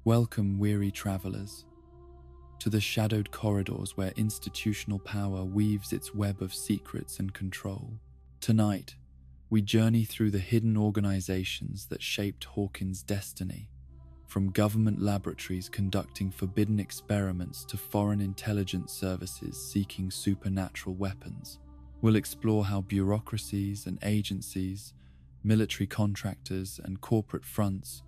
Welcome, weary travelers, to the shadowed corridors where institutional power weaves its web of secrets and control. Tonight, we journey through the hidden organizations that shaped Hawkins' destiny, from government laboratories conducting forbidden experiments to foreign intelligence services seeking supernatural weapons. We'll explore how bureaucracies and agencies, military contractors and corporate fronts,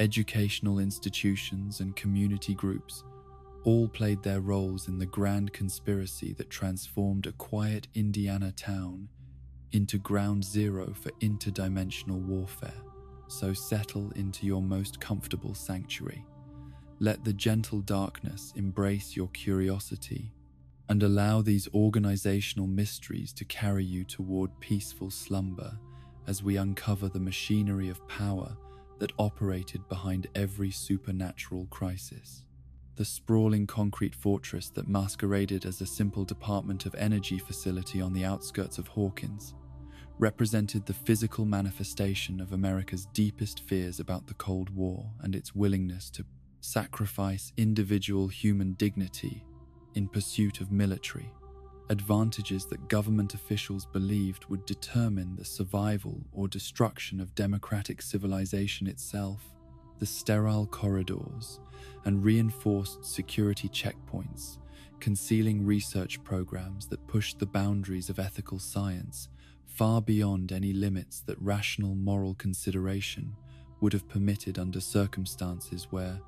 educational institutions and community groups all played their roles in the grand conspiracy that transformed a quiet Indiana town into ground zero for interdimensional warfare. So settle into your most comfortable sanctuary. Let the gentle darkness embrace your curiosity and allow these organizational mysteries to carry you toward peaceful slumber as we uncover the machinery of power that operated behind every supernatural crisis. The sprawling concrete fortress that masqueraded as a simple Department of Energy facility on the outskirts of Hawkins represented the physical manifestation of America's deepest fears about the Cold War and its willingness to sacrifice individual human dignity in pursuit of military advantages that government officials believed would determine the survival or destruction of democratic civilization itself. The sterile corridors and reinforced security checkpoints, concealing research programs that pushed the boundaries of ethical science far beyond any limits that rational moral consideration would have permitted under circumstances where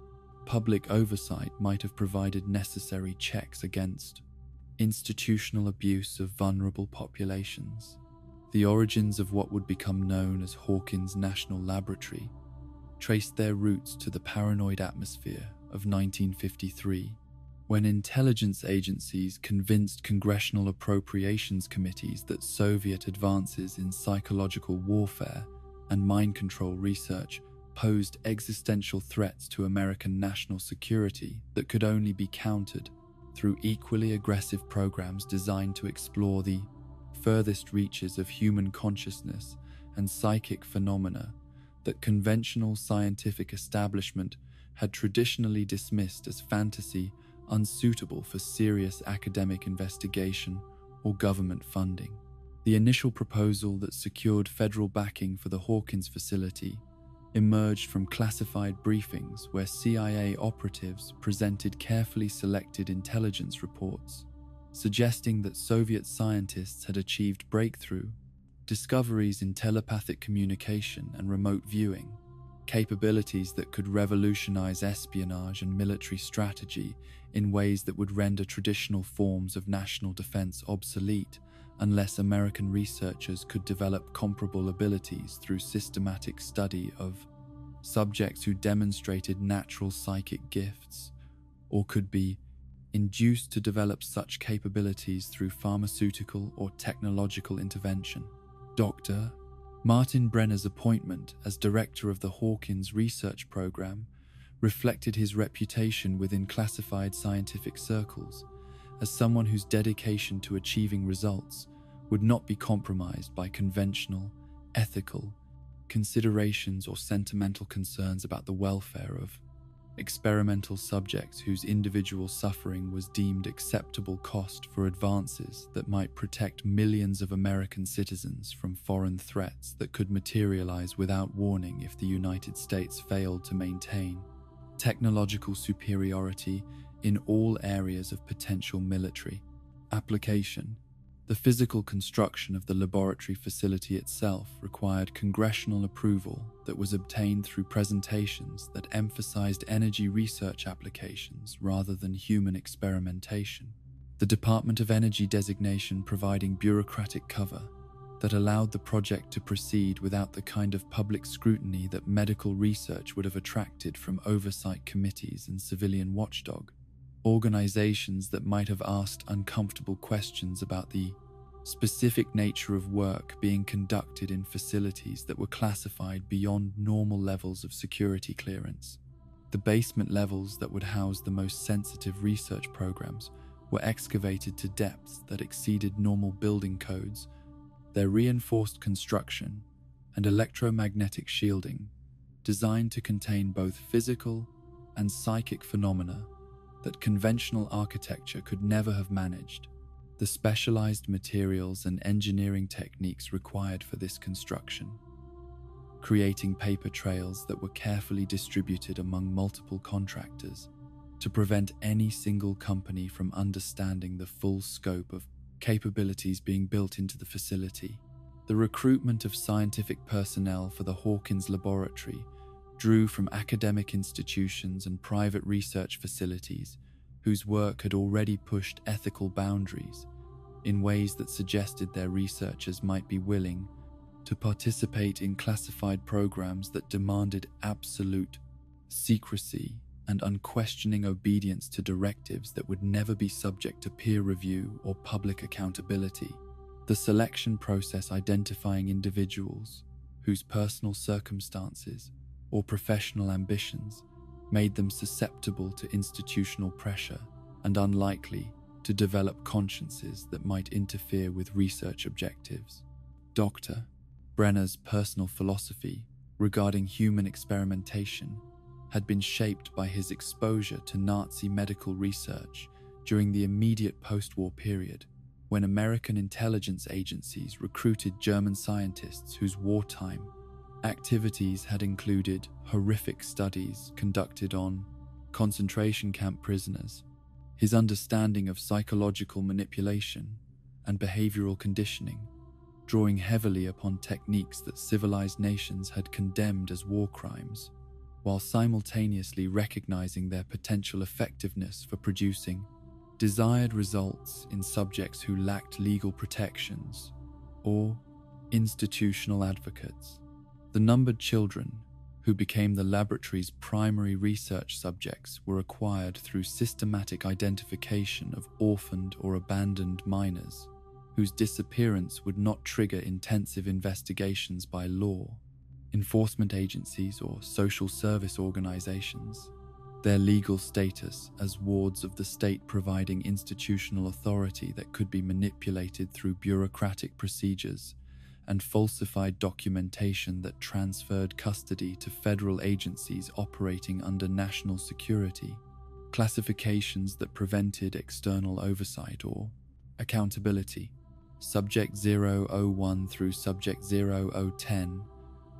public oversight might have provided necessary checks against institutional abuse of vulnerable populations. The origins of what would become known as Hawkins National Laboratory traced their roots to the paranoid atmosphere of 1953, when intelligence agencies convinced congressional appropriations committees that Soviet advances in psychological warfare and mind control research posed existential threats to American national security that could only be countered through equally aggressive programs designed to explore the furthest reaches of human consciousness and psychic phenomena that conventional scientific establishment had traditionally dismissed as fantasy unsuitable for serious academic investigation or government funding. The initial proposal that secured federal backing for the Hawkins facility emerged from classified briefings where CIA operatives presented carefully selected intelligence reports, suggesting that Soviet scientists had achieved breakthrough discoveries in telepathic communication and remote viewing, capabilities that could revolutionize espionage and military strategy in ways that would render traditional forms of national defense obsolete unless American researchers could develop comparable abilities through systematic study of subjects who demonstrated natural psychic gifts or could be induced to develop such capabilities through pharmaceutical or technological intervention. Dr. Martin Brenner's appointment as director of the Hawkins Research Program reflected his reputation within classified scientific circles as someone whose dedication to achieving results would not be compromised by conventional, ethical considerations or sentimental concerns about the welfare of experimental subjects whose individual suffering was deemed acceptable cost for advances that might protect millions of American citizens from foreign threats that could materialize without warning if the United States failed to maintain technological superiority in all areas of potential military application. The physical construction of the laboratory facility itself required congressional approval that was obtained through presentations that emphasized energy research applications rather than human experimentation. The Department of Energy designation providing bureaucratic cover that allowed the project to proceed without the kind of public scrutiny that medical research would have attracted from oversight committees and civilian watchdog organizations that might have asked uncomfortable questions about the specific nature of work being conducted in facilities that were classified beyond normal levels of security clearance. The basement levels that would house the most sensitive research programs were excavated to depths that exceeded normal building codes. Their reinforced construction and electromagnetic shielding, designed to contain both physical and psychic phenomena that conventional architecture could never have managed. The specialized materials and engineering techniques required for this construction, creating paper trails that were carefully distributed among multiple contractors to prevent any single company from understanding the full scope of capabilities being built into the facility. The recruitment of scientific personnel for the Hawkins Laboratory drew from academic institutions and private research facilities whose work had already pushed ethical boundaries in ways that suggested their researchers might be willing to participate in classified programs that demanded absolute secrecy and unquestioning obedience to directives that would never be subject to peer review or public accountability. The selection process identifying individuals whose personal circumstances or professional ambitions made them susceptible to institutional pressure and unlikely to develop consciences that might interfere with research objectives. Dr. Brenner's personal philosophy regarding human experimentation had been shaped by his exposure to Nazi medical research during the immediate post-war period, when American intelligence agencies recruited German scientists whose wartime activities had included horrific studies conducted on concentration camp prisoners. His understanding of psychological manipulation and behavioral conditioning, drawing heavily upon techniques that civilized nations had condemned as war crimes, while simultaneously recognizing their potential effectiveness for producing desired results in subjects who lacked legal protections or institutional advocates. The numbered children who became the laboratory's primary research subjects were acquired through systematic identification of orphaned or abandoned minors, whose disappearance would not trigger intensive investigations by law enforcement agencies or social service organizations. Their legal status as wards of the state providing institutional authority that could be manipulated through bureaucratic procedures and falsified documentation that transferred custody to federal agencies operating under national security, classifications that prevented external oversight or accountability. Subject 001 through Subject 0010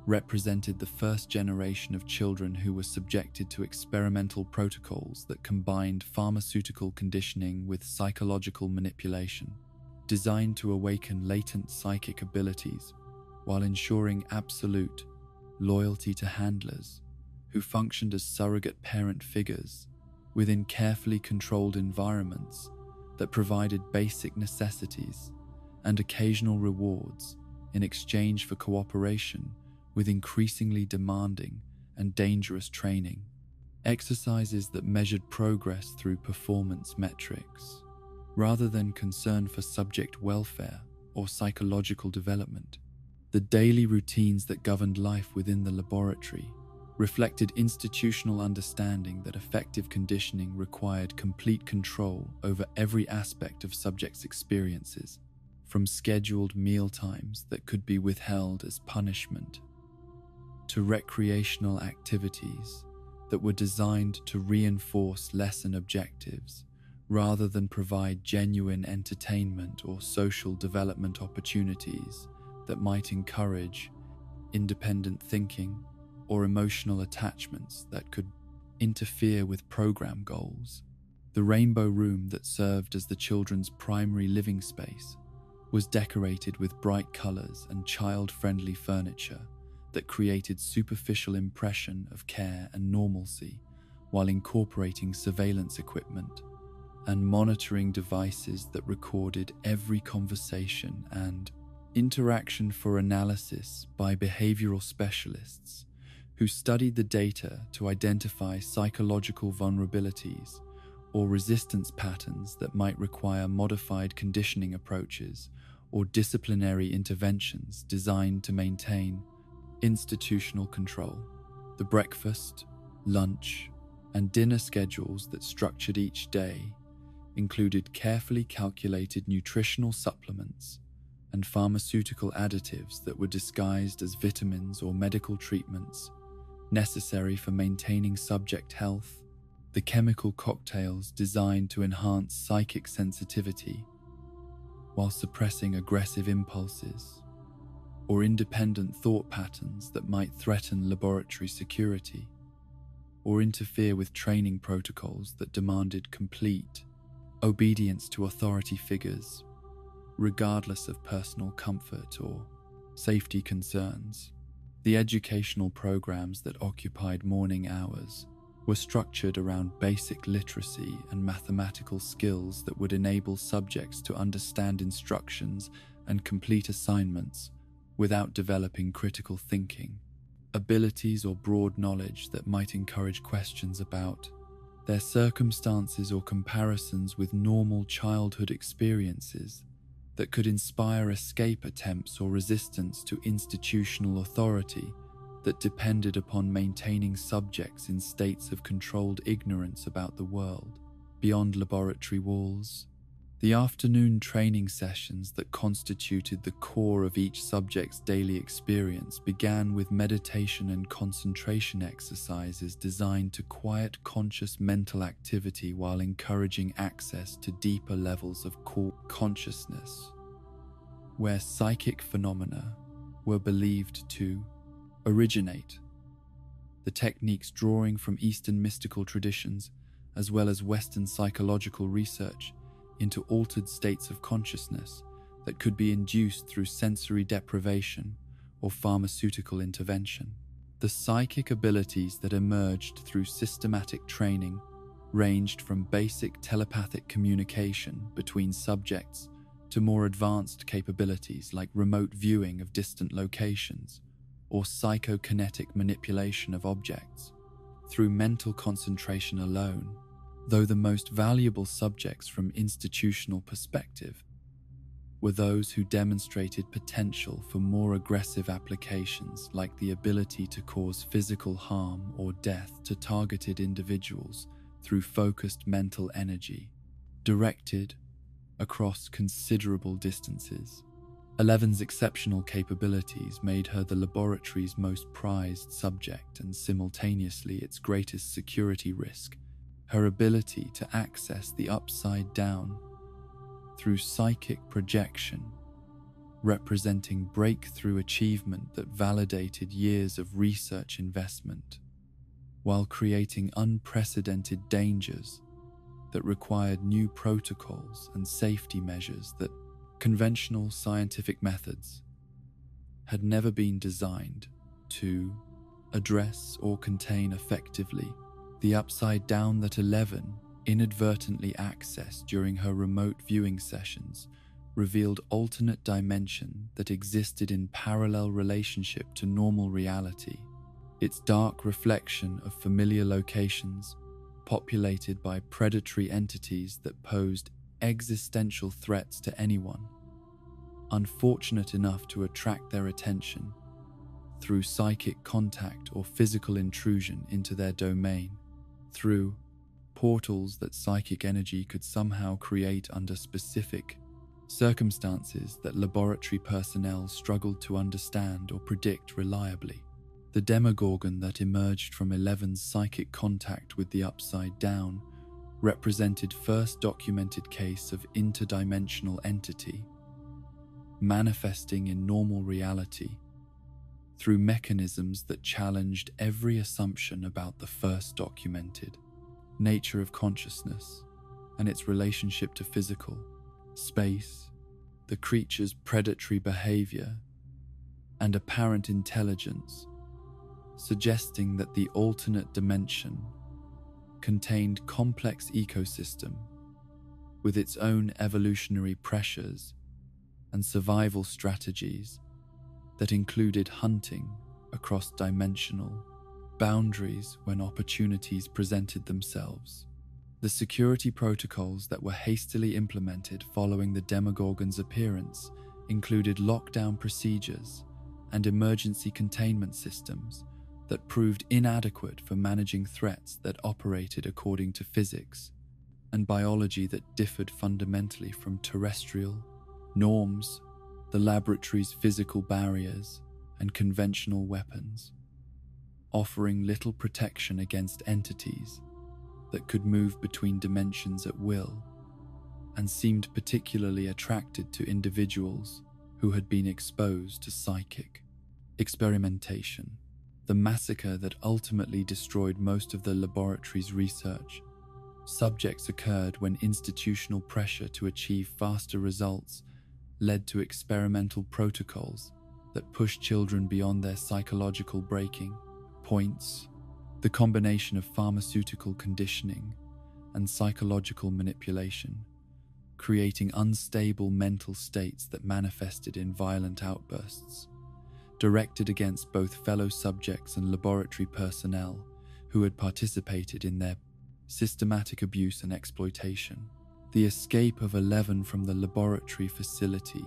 represented the first generation of children who were subjected to experimental protocols that combined pharmaceutical conditioning with psychological manipulation, designed to awaken latent psychic abilities while ensuring absolute loyalty to handlers who functioned as surrogate parent figures within carefully controlled environments that provided basic necessities and occasional rewards in exchange for cooperation with increasingly demanding and dangerous training, exercises that measured progress through performance metrics, rather than concern for subject welfare or psychological development. The daily routines that governed life within the laboratory reflected institutional understanding that effective conditioning required complete control over every aspect of subjects' experiences, from scheduled meal times that could be withheld as punishment to recreational activities that were designed to reinforce lesson objectives rather than provide genuine entertainment or social development opportunities that might encourage independent thinking or emotional attachments that could interfere with program goals. The rainbow room that served as the children's primary living space was decorated with bright colors and child-friendly furniture that created superficial impression of care and normalcy while incorporating surveillance equipment and monitoring devices that recorded every conversation and interaction for analysis by behavioral specialists who studied the data to identify psychological vulnerabilities or resistance patterns that might require modified conditioning approaches or disciplinary interventions designed to maintain institutional control. The breakfast, lunch, and dinner schedules that structured each day included carefully calculated nutritional supplements and pharmaceutical additives that were disguised as vitamins or medical treatments necessary for maintaining subject health the chemical cocktails designed to enhance psychic sensitivity while suppressing aggressive impulses, or independent thought patterns that might threaten laboratory security, or interfere with training protocols that demanded complete obedience to authority figures, regardless of personal comfort or safety concerns. The educational programs that occupied morning hours were structured around basic literacy and mathematical skills that would enable subjects to understand instructions and complete assignments without developing critical thinking, abilities or broad knowledge that might encourage questions about their circumstances or comparisons with normal childhood experiences that could inspire escape attempts or resistance to institutional authority that depended upon maintaining subjects in states of controlled ignorance about the world beyond laboratory walls. The afternoon training sessions that constituted the core of each subject's daily experience began with meditation and concentration exercises designed to quiet conscious mental activity while encouraging access to deeper levels of core consciousness, where psychic phenomena were believed to originate. The techniques drawing from Eastern mystical traditions as well as Western psychological research into altered states of consciousness that could be induced through sensory deprivation or pharmaceutical intervention. The psychic abilities that emerged through systematic training ranged from basic telepathic communication between subjects to more advanced capabilities like remote viewing of distant locations or psychokinetic manipulation of objects through mental concentration alone. Though the most valuable subjects from institutional perspective were those who demonstrated potential for more aggressive applications, like the ability to cause physical harm or death to targeted individuals through focused mental energy, directed across considerable distances. Eleven's exceptional capabilities made her the laboratory's most prized subject and simultaneously its greatest security risk. Her ability to access the upside down through psychic projection, representing breakthrough achievement that validated years of research investment, while creating unprecedented dangers that required new protocols and safety measures that conventional scientific methods had never been designed to address or contain effectively. The upside down that 11 inadvertently accessed during her remote viewing sessions revealed alternate dimension that existed in parallel relationship to normal reality, its dark reflection of familiar locations populated by predatory entities that posed existential threats to anyone unfortunate enough to attract their attention through psychic contact or physical intrusion into their domain, through portals that psychic energy could somehow create under specific circumstances that laboratory personnel struggled to understand or predict reliably. The Demogorgon that emerged from 11's psychic contact with the Upside Down represented first documented case of interdimensional entity manifesting in normal reality through mechanisms that challenged every assumption about the first documented nature of consciousness and its relationship to physical space, the creature's predatory behavior, and apparent intelligence, suggesting that the alternate dimension contained complex ecosystem with its own evolutionary pressures and survival strategies that included hunting across dimensional boundaries when opportunities presented themselves. The security protocols that were hastily implemented following the Demogorgon's appearance included lockdown procedures and emergency containment systems that proved inadequate for managing threats that operated according to physics and biology that differed fundamentally from terrestrial norms, the laboratory's physical barriers, and conventional weapons, offering little protection against entities that could move between dimensions at will, and seemed particularly attracted to individuals who had been exposed to psychic experimentation. The massacre that ultimately destroyed most of the laboratory's research subjects occurred when institutional pressure to achieve faster results led to experimental protocols that pushed children beyond their psychological breaking points. The combination of pharmaceutical conditioning and psychological manipulation, creating unstable mental states that manifested in violent outbursts, directed against both fellow subjects and laboratory personnel who had participated in their systematic abuse and exploitation. The escape of 11 from the laboratory facility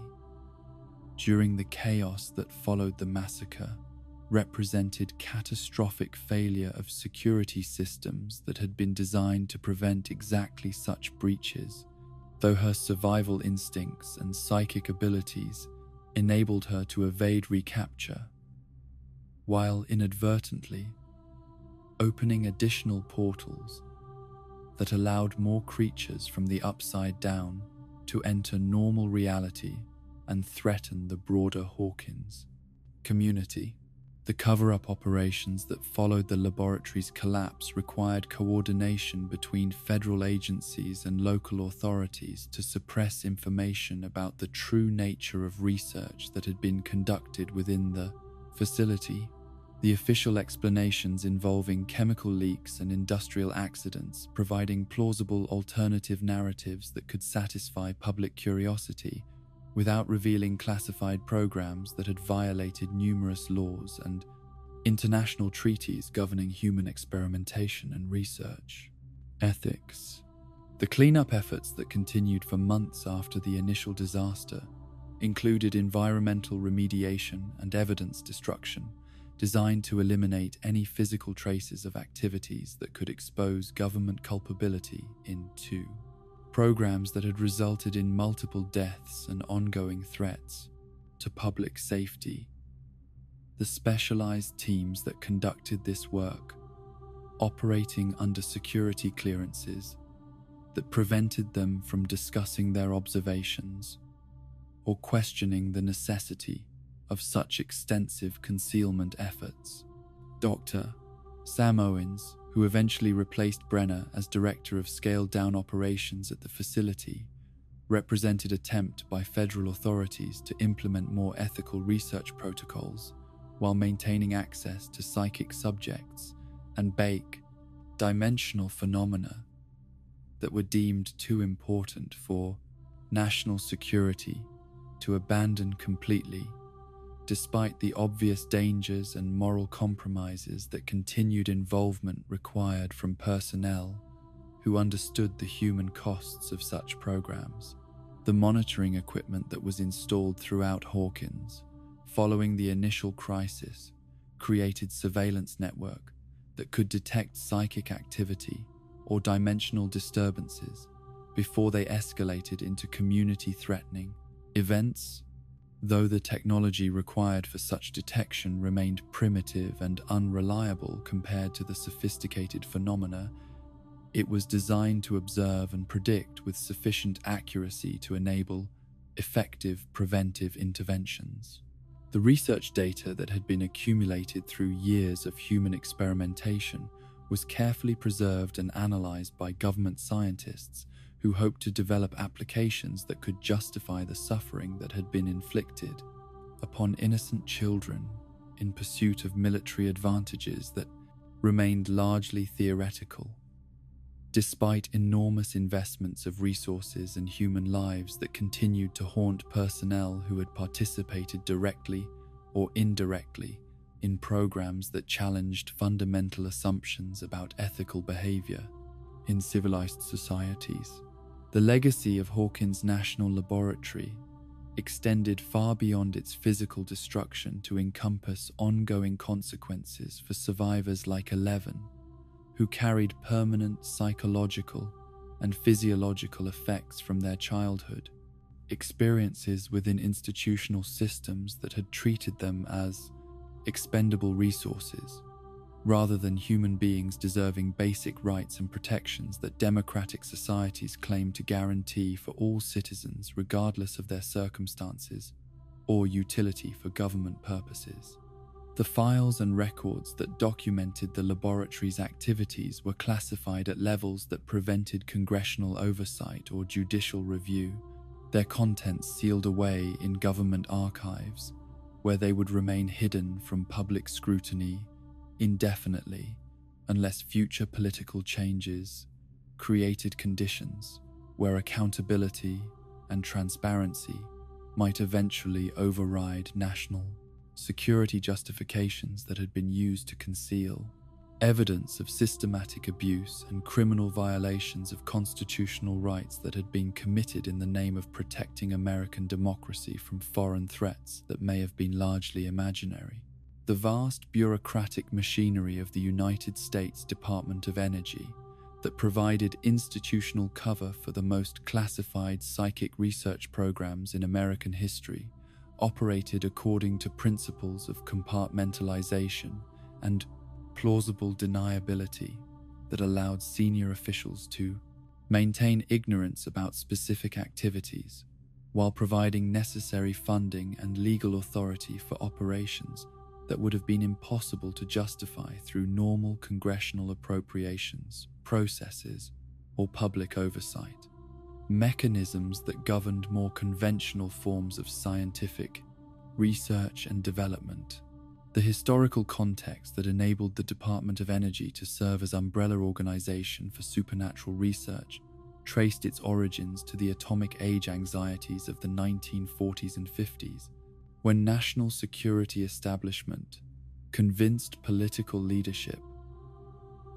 during the chaos that followed the massacre represented catastrophic failure of security systems that had been designed to prevent exactly such breaches, though her survival instincts and psychic abilities enabled her to evade recapture, while inadvertently opening additional portals that allowed more creatures from the Upside Down to enter normal reality and threaten the broader Hawkins community. The cover-up operations that followed the laboratory's collapse required coordination between federal agencies and local authorities to suppress information about the true nature of research that had been conducted within the facility. The official explanations involving chemical leaks and industrial accidents, providing plausible alternative narratives that could satisfy public curiosity without revealing classified programs that had violated numerous laws and international treaties governing human experimentation and research. Ethics. The cleanup efforts that continued for months after the initial disaster included environmental remediation and evidence destruction, designed to eliminate any physical traces of activities that could expose government culpability into programs that had resulted in multiple deaths and ongoing threats to public safety. The specialized teams that conducted this work, operating under security clearances that prevented them from discussing their observations or questioning the necessity of such extensive concealment efforts. Dr. Sam Owens, who eventually replaced Brenner as director of scaled-down operations at the facility, represented attempt by federal authorities to implement more ethical research protocols while maintaining access to psychic subjects and bake dimensional phenomena that were deemed too important for national security to abandon completely, despite the obvious dangers and moral compromises that continued involvement required from personnel who understood the human costs of such programs. The monitoring equipment that was installed throughout Hawkins following the initial crisis created surveillance network that could detect psychic activity or dimensional disturbances before they escalated into community-threatening events. Though the technology required for such detection remained primitive and unreliable compared to the sophisticated phenomena, it was designed to observe and predict with sufficient accuracy to enable effective preventive interventions. The research data that had been accumulated through years of human experimentation was carefully preserved and analyzed by government scientists who hoped to develop applications that could justify the suffering that had been inflicted upon innocent children in pursuit of military advantages that remained largely theoretical. Despite enormous investments of resources and human lives that continued to haunt personnel who had participated directly or indirectly in programs that challenged fundamental assumptions about ethical behavior in civilized societies, the legacy of Hawkins National Laboratory extended far beyond its physical destruction to encompass ongoing consequences for survivors like 11, who carried permanent psychological and physiological effects from their childhood, experiences within institutional systems that had treated them as expendable resources, rather than human beings deserving basic rights and protections that democratic societies claim to guarantee for all citizens regardless of their circumstances or utility for government purposes. The files and records that documented the laboratory's activities were classified at levels that prevented congressional oversight or judicial review, their contents sealed away in government archives, where they would remain hidden from public scrutiny indefinitely unless future political changes created conditions where accountability and transparency might eventually override national security justifications that had been used to conceal evidence of systematic abuse and criminal violations of constitutional rights that had been committed in the name of protecting American democracy from foreign threats that may have been largely imaginary. The vast bureaucratic machinery of the United States Department of Energy that provided institutional cover for the most classified psychic research programs in American history operated according to principles of compartmentalization and plausible deniability that allowed senior officials to maintain ignorance about specific activities while providing necessary funding and legal authority for operations that would have been impossible to justify through normal congressional appropriations, processes, or public oversight. Mechanisms that governed more conventional forms of scientific research and development. The historical context that enabled the Department of Energy to serve as umbrella organization for supernatural research traced its origins to the atomic age anxieties of the 1940s and 50s, when national security establishment convinced political leadership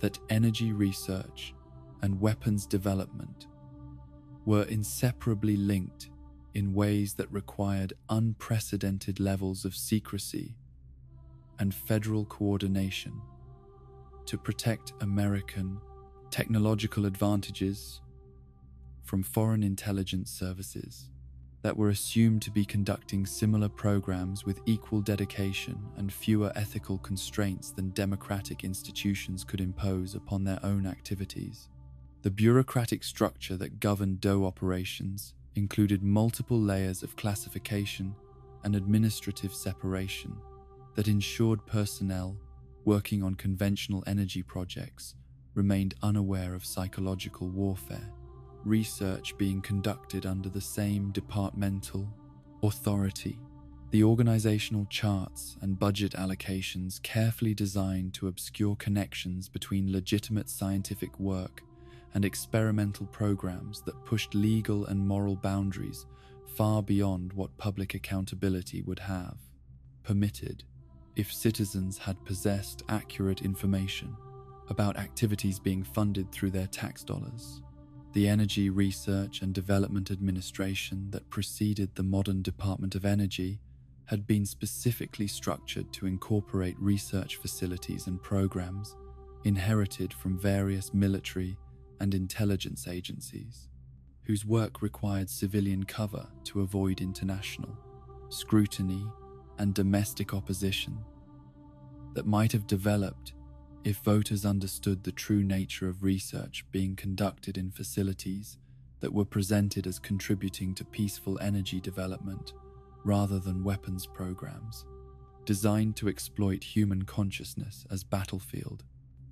that energy research and weapons development were inseparably linked in ways that required unprecedented levels of secrecy and federal coordination to protect American technological advantages from foreign intelligence services that were assumed to be conducting similar programs with equal dedication and fewer ethical constraints than democratic institutions could impose upon their own activities. The bureaucratic structure that governed DOE operations included multiple layers of classification and administrative separation that ensured personnel working on conventional energy projects remained unaware of psychological warfare, research being conducted under the same departmental authority. The organizational charts and budget allocations carefully designed to obscure connections between legitimate scientific work and experimental programs that pushed legal and moral boundaries far beyond what public accountability would have permitted if citizens had possessed accurate information about activities being funded through their tax dollars. The Energy Research and Development Administration that preceded the modern Department of Energy had been specifically structured to incorporate research facilities and programs inherited from various military and intelligence agencies, whose work required civilian cover to avoid international scrutiny and domestic opposition that might have developed if voters understood the true nature of research being conducted in facilities that were presented as contributing to peaceful energy development rather than weapons programs designed to exploit human consciousness as battlefield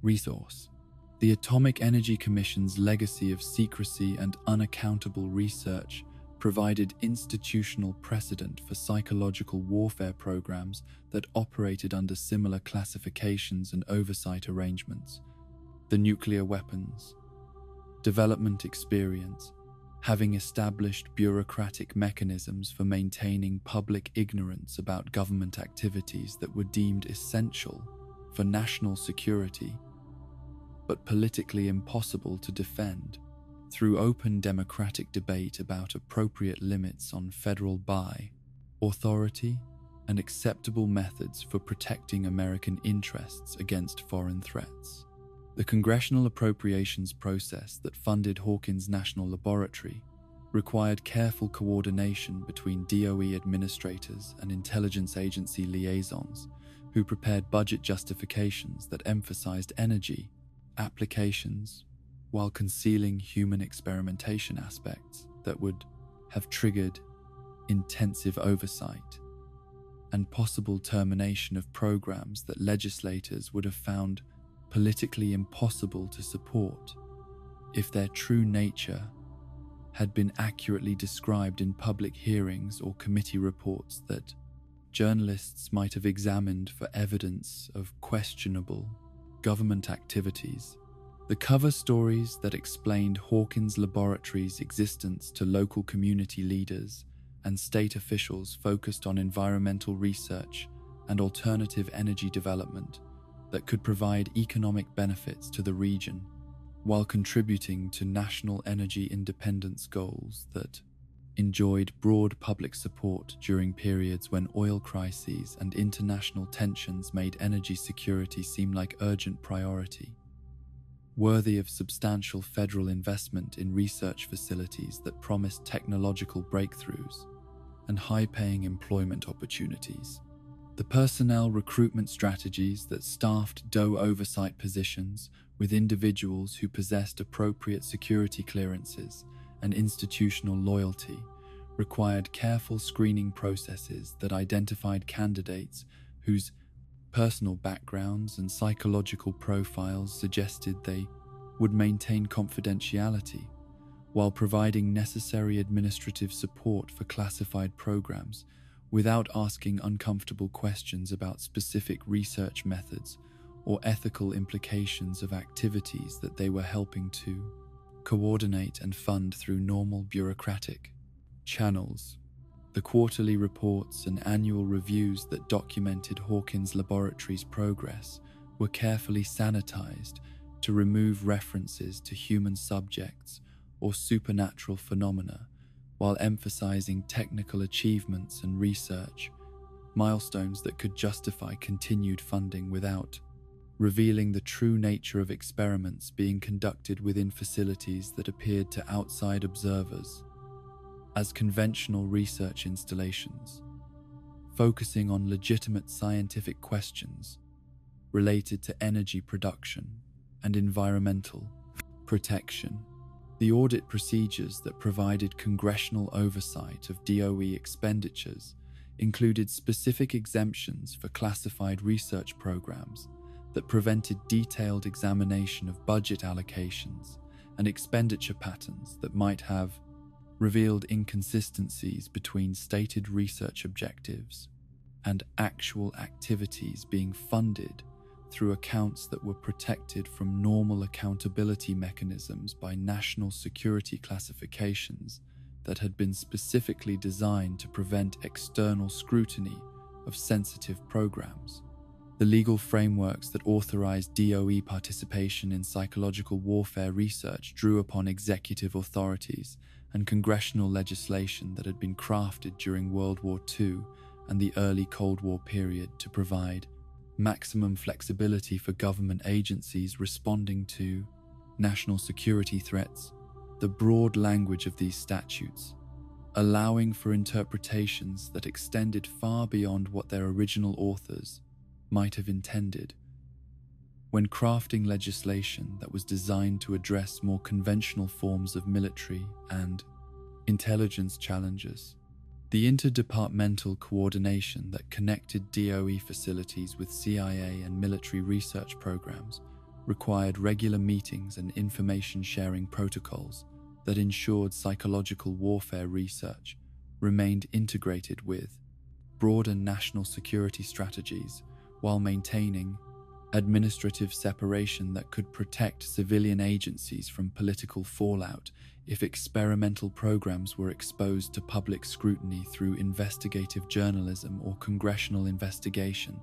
resource. The Atomic Energy Commission's legacy of secrecy and unaccountable research provided institutional precedent for psychological warfare programs that operated under similar classifications and oversight arrangements. The nuclear weapons development experience, having established bureaucratic mechanisms for maintaining public ignorance about government activities that were deemed essential for national security, but politically impossible to defend, through open democratic debate about appropriate limits on federal buy, authority, and acceptable methods for protecting American interests against foreign threats. The congressional appropriations process that funded Hawkins National Laboratory required careful coordination between DOE administrators and intelligence agency liaisons who prepared budget justifications that emphasized energy applications while concealing human experimentation aspects that would have triggered intensive oversight and possible termination of programs that legislators would have found politically impossible to support if their true nature had been accurately described in public hearings or committee reports that journalists might have examined for evidence of questionable government activities. The cover stories that explained Hawkins Laboratories' existence to local community leaders and state officials focused on environmental research and alternative energy development that could provide economic benefits to the region while contributing to national energy independence goals that enjoyed broad public support during periods when oil crises and international tensions made energy security seem like urgent priority, worthy of substantial federal investment in research facilities that promised technological breakthroughs and high-paying employment opportunities. The personnel recruitment strategies that staffed DOE oversight positions with individuals who possessed appropriate security clearances and institutional loyalty required careful screening processes that identified candidates whose personal backgrounds and psychological profiles suggested they would maintain confidentiality while providing necessary administrative support for classified programs without asking uncomfortable questions about specific research methods or ethical implications of activities that they were helping to coordinate and fund through normal bureaucratic channels. The quarterly reports and annual reviews that documented Hawkins Laboratories' progress were carefully sanitized to remove references to human subjects or supernatural phenomena while emphasizing technical achievements and research milestones that could justify continued funding without revealing the true nature of experiments being conducted within facilities that appeared to outside observers as conventional research installations, focusing on legitimate scientific questions related to energy production and environmental protection. The audit procedures that provided congressional oversight of DOE expenditures included specific exemptions for classified research programs that prevented detailed examination of budget allocations and expenditure patterns that might have revealed inconsistencies between stated research objectives and actual activities being funded through accounts that were protected from normal accountability mechanisms by national security classifications that had been specifically designed to prevent external scrutiny of sensitive programs. The legal frameworks that authorized DOE participation in psychological warfare research drew upon executive authorities and congressional legislation that had been crafted during World War II and the early Cold War period to provide maximum flexibility for government agencies responding to national security threats. The broad language of these statutes, allowing for interpretations that extended far beyond what their original authors might have intended, when crafting legislation that was designed to address more conventional forms of military and intelligence challenges. The interdepartmental coordination that connected DOE facilities with CIA and military research programs required regular meetings and information sharing protocols that ensured psychological warfare research remained integrated with broader national security strategies while maintaining administrative separation that could protect civilian agencies from political fallout if experimental programs were exposed to public scrutiny through investigative journalism or congressional investigation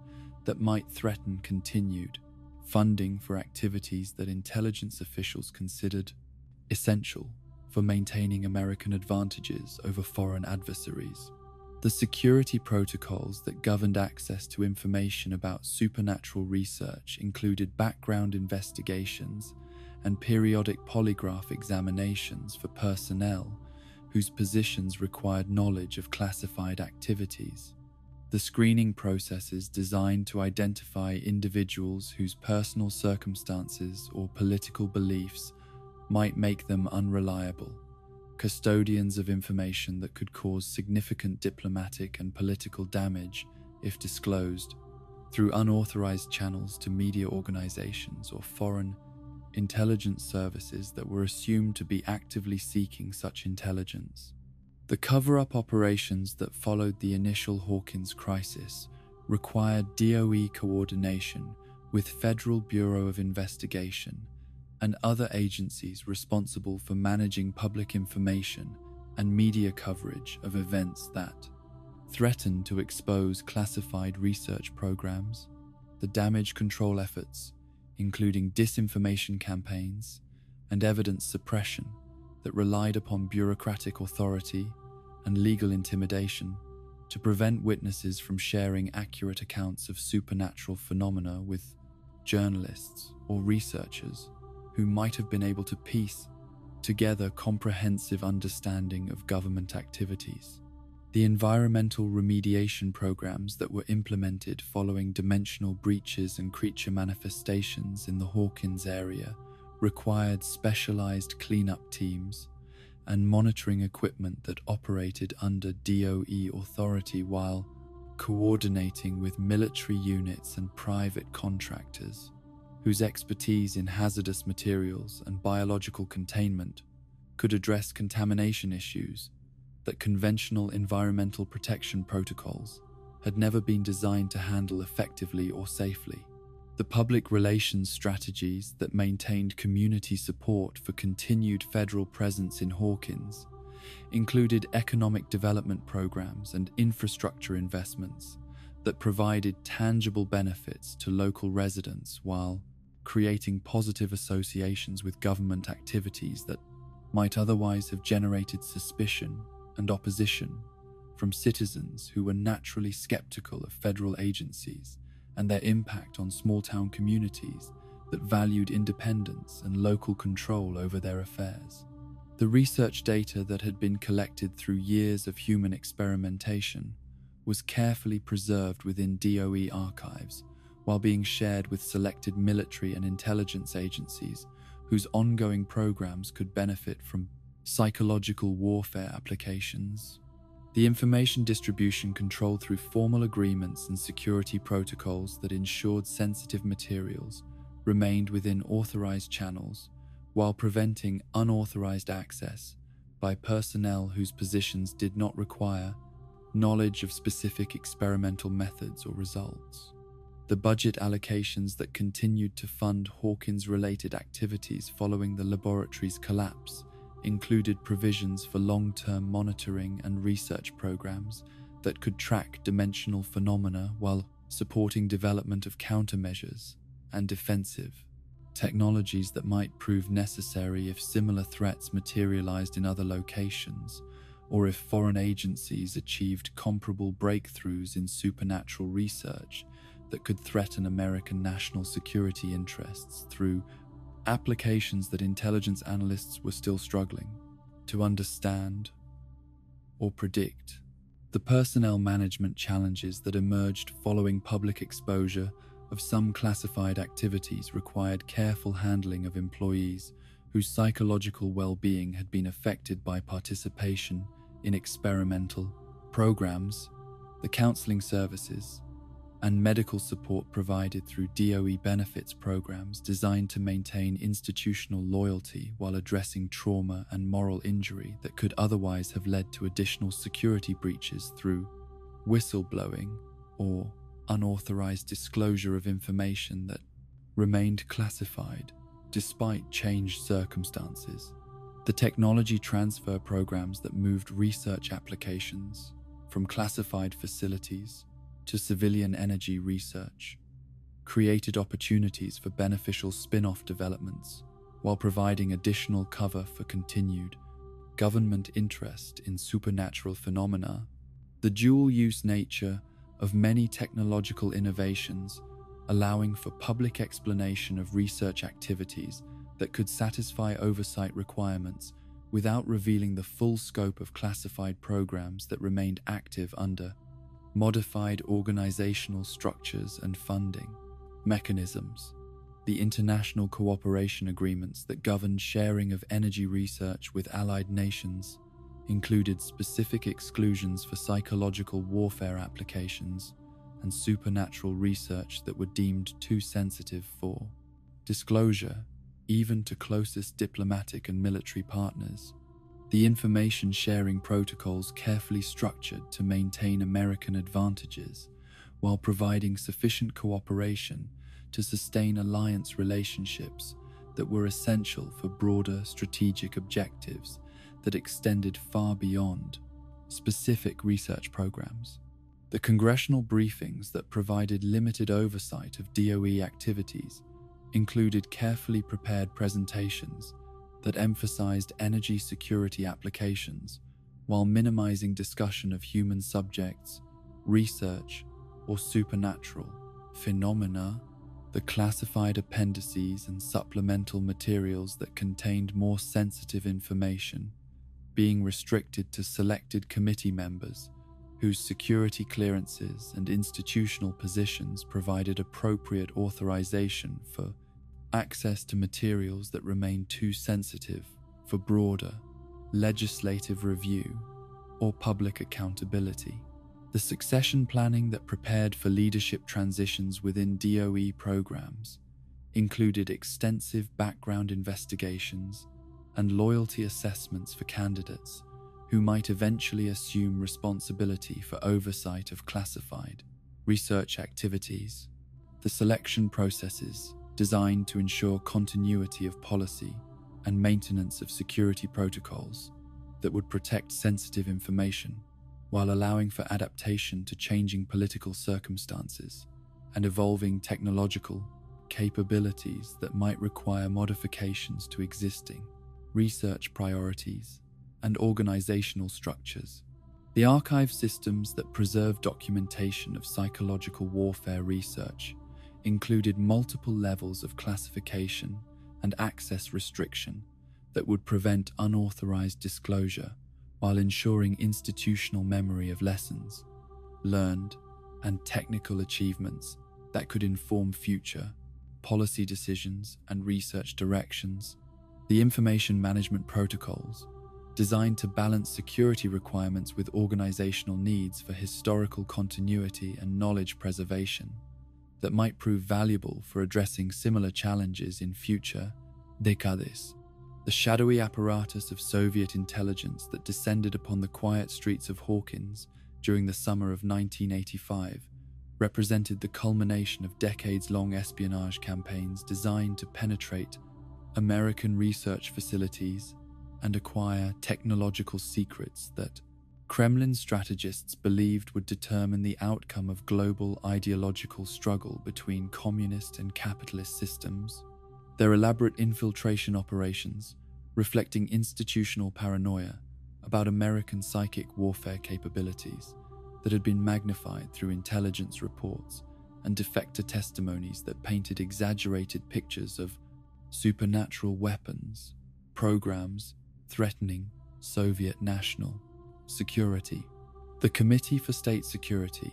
that might threaten continued funding for activities that intelligence officials considered essential for maintaining American advantages over foreign adversaries. The security protocols that governed access to information about supernatural research included background investigations and periodic polygraph examinations for personnel whose positions required knowledge of classified activities. The screening process is designed to identify individuals whose personal circumstances or political beliefs might make them unreliable, custodians of information that could cause significant diplomatic and political damage if disclosed through unauthorized channels to media organizations or foreign intelligence services that were assumed to be actively seeking such intelligence. The cover-up operations that followed the initial Hawkins crisis required DOE coordination with Federal Bureau of Investigation and other agencies responsible for managing public information and media coverage of events that threatened to expose classified research programs, the damage control efforts, including disinformation campaigns and evidence suppression that relied upon bureaucratic authority and legal intimidation to prevent witnesses from sharing accurate accounts of supernatural phenomena with journalists or researchers who might have been able to piece together comprehensive understanding of government activities. The environmental remediation programs that were implemented following dimensional breaches and creature manifestations in the Hawkins area required specialized cleanup teams and monitoring equipment that operated under DOE authority while coordinating with military units and private contractors whose expertise in hazardous materials and biological containment could address contamination issues that conventional environmental protection protocols had never been designed to handle effectively or safely. The public relations strategies that maintained community support for continued federal presence in Hawkins included economic development programs and infrastructure investments that provided tangible benefits to local residents while creating positive associations with government activities that might otherwise have generated suspicion and opposition from citizens who were naturally skeptical of federal agencies and their impact on small-town communities that valued independence and local control over their affairs. The research data that had been collected through years of human experimentation was carefully preserved within DOE archives while being shared with selected military and intelligence agencies whose ongoing programs could benefit from psychological warfare applications. The information distribution controlled through formal agreements and security protocols that ensured sensitive materials remained within authorized channels while preventing unauthorized access by personnel whose positions did not require knowledge of specific experimental methods or results. The budget allocations that continued to fund Hawkins-related activities following the laboratory's collapse included provisions for long-term monitoring and research programs that could track dimensional phenomena while supporting development of countermeasures and defensive technologies that might prove necessary if similar threats materialized in other locations or if foreign agencies achieved comparable breakthroughs in supernatural research that could threaten American national security interests through applications that intelligence analysts were still struggling to understand or predict. The personnel management challenges that emerged following public exposure of some classified activities required careful handling of employees whose psychological well-being had been affected by participation in experimental programs. The counseling services and medical support provided through DOE benefits programs designed to maintain institutional loyalty while addressing trauma and moral injury that could otherwise have led to additional security breaches through whistleblowing or unauthorized disclosure of information that remained classified despite changed circumstances. The technology transfer programs that moved research applications from classified facilities to civilian energy research created opportunities for beneficial spin-off developments while providing additional cover for continued government interest in supernatural phenomena. The dual-use nature of many technological innovations, allowing for public explanation of research activities that could satisfy oversight requirements, without revealing the full scope of classified programs that remained active under modified organizational structures and funding mechanisms. The international cooperation agreements that governed sharing of energy research with allied nations included specific exclusions for psychological warfare applications and supernatural research that were deemed too sensitive for disclosure, even to closest diplomatic and military partners. The information sharing protocols carefully structured to maintain American advantages while providing sufficient cooperation to sustain alliance relationships that were essential for broader strategic objectives that extended far beyond specific research programs. The congressional briefings that provided limited oversight of DOE activities included carefully prepared presentations that emphasized energy security applications while minimizing discussion of human subjects, research, or supernatural phenomena. The classified appendices and supplemental materials that contained more sensitive information being restricted to selected committee members whose security clearances and institutional positions provided appropriate authorization for access to materials that remained too sensitive for broader legislative review or public accountability. The succession planning that prepared for leadership transitions within DOE programs included extensive background investigations and loyalty assessments for candidates who might eventually assume responsibility for oversight of classified research activities. The selection processes designed to ensure continuity of policy and maintenance of security protocols that would protect sensitive information while allowing for adaptation to changing political circumstances and evolving technological capabilities that might require modifications to existing research priorities and organizational structures. The archive systems that preserve documentation of psychological warfare research included multiple levels of classification and access restriction that would prevent unauthorized disclosure while ensuring institutional memory of lessons learned and technical achievements that could inform future policy decisions and research directions. The information management protocols, designed to balance security requirements with organizational needs for historical continuity and knowledge preservation, that might prove valuable for addressing similar challenges in future decades. The shadowy apparatus of Soviet intelligence that descended upon the quiet streets of Hawkins during the summer of 1985 represented the culmination of decades-long espionage campaigns designed to penetrate American research facilities and acquire technological secrets that Kremlin strategists believed would determine the outcome of global ideological struggle between communist and capitalist systems. Their elaborate infiltration operations, reflecting institutional paranoia about American psychic warfare capabilities that had been magnified through intelligence reports and defector testimonies that painted exaggerated pictures of supernatural weapons, programs threatening Soviet national security. The Committee for State Security,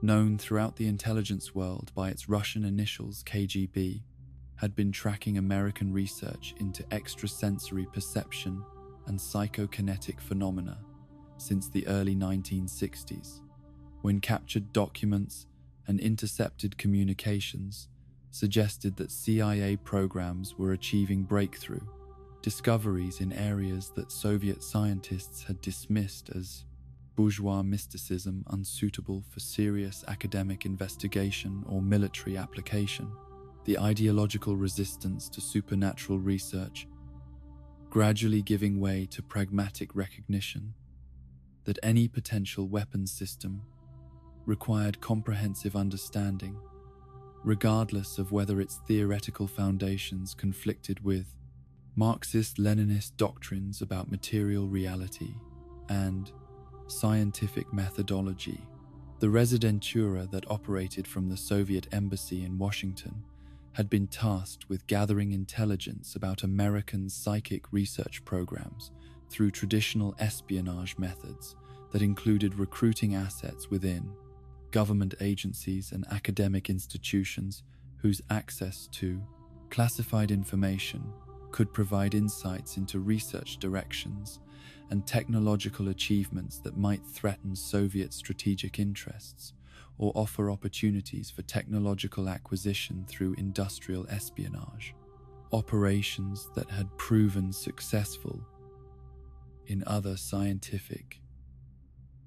known throughout the intelligence world by its Russian initials KGB, had been tracking American research into extrasensory perception and psychokinetic phenomena since the early 1960s, when captured documents and intercepted communications suggested that CIA programs were achieving breakthrough discoveries in areas that Soviet scientists had dismissed as bourgeois mysticism unsuitable for serious academic investigation or military application. The ideological resistance to supernatural research gradually giving way to pragmatic recognition that any potential weapons system required comprehensive understanding, regardless of whether its theoretical foundations conflicted with Marxist-Leninist doctrines about material reality and scientific methodology. The Residentura that operated from the Soviet embassy in Washington had been tasked with gathering intelligence about American psychic research programs through traditional espionage methods that included recruiting assets within government agencies and academic institutions whose access to classified information could provide insights into research directions and technological achievements that might threaten Soviet strategic interests or offer opportunities for technological acquisition through industrial espionage. Operations that had proven successful in other scientific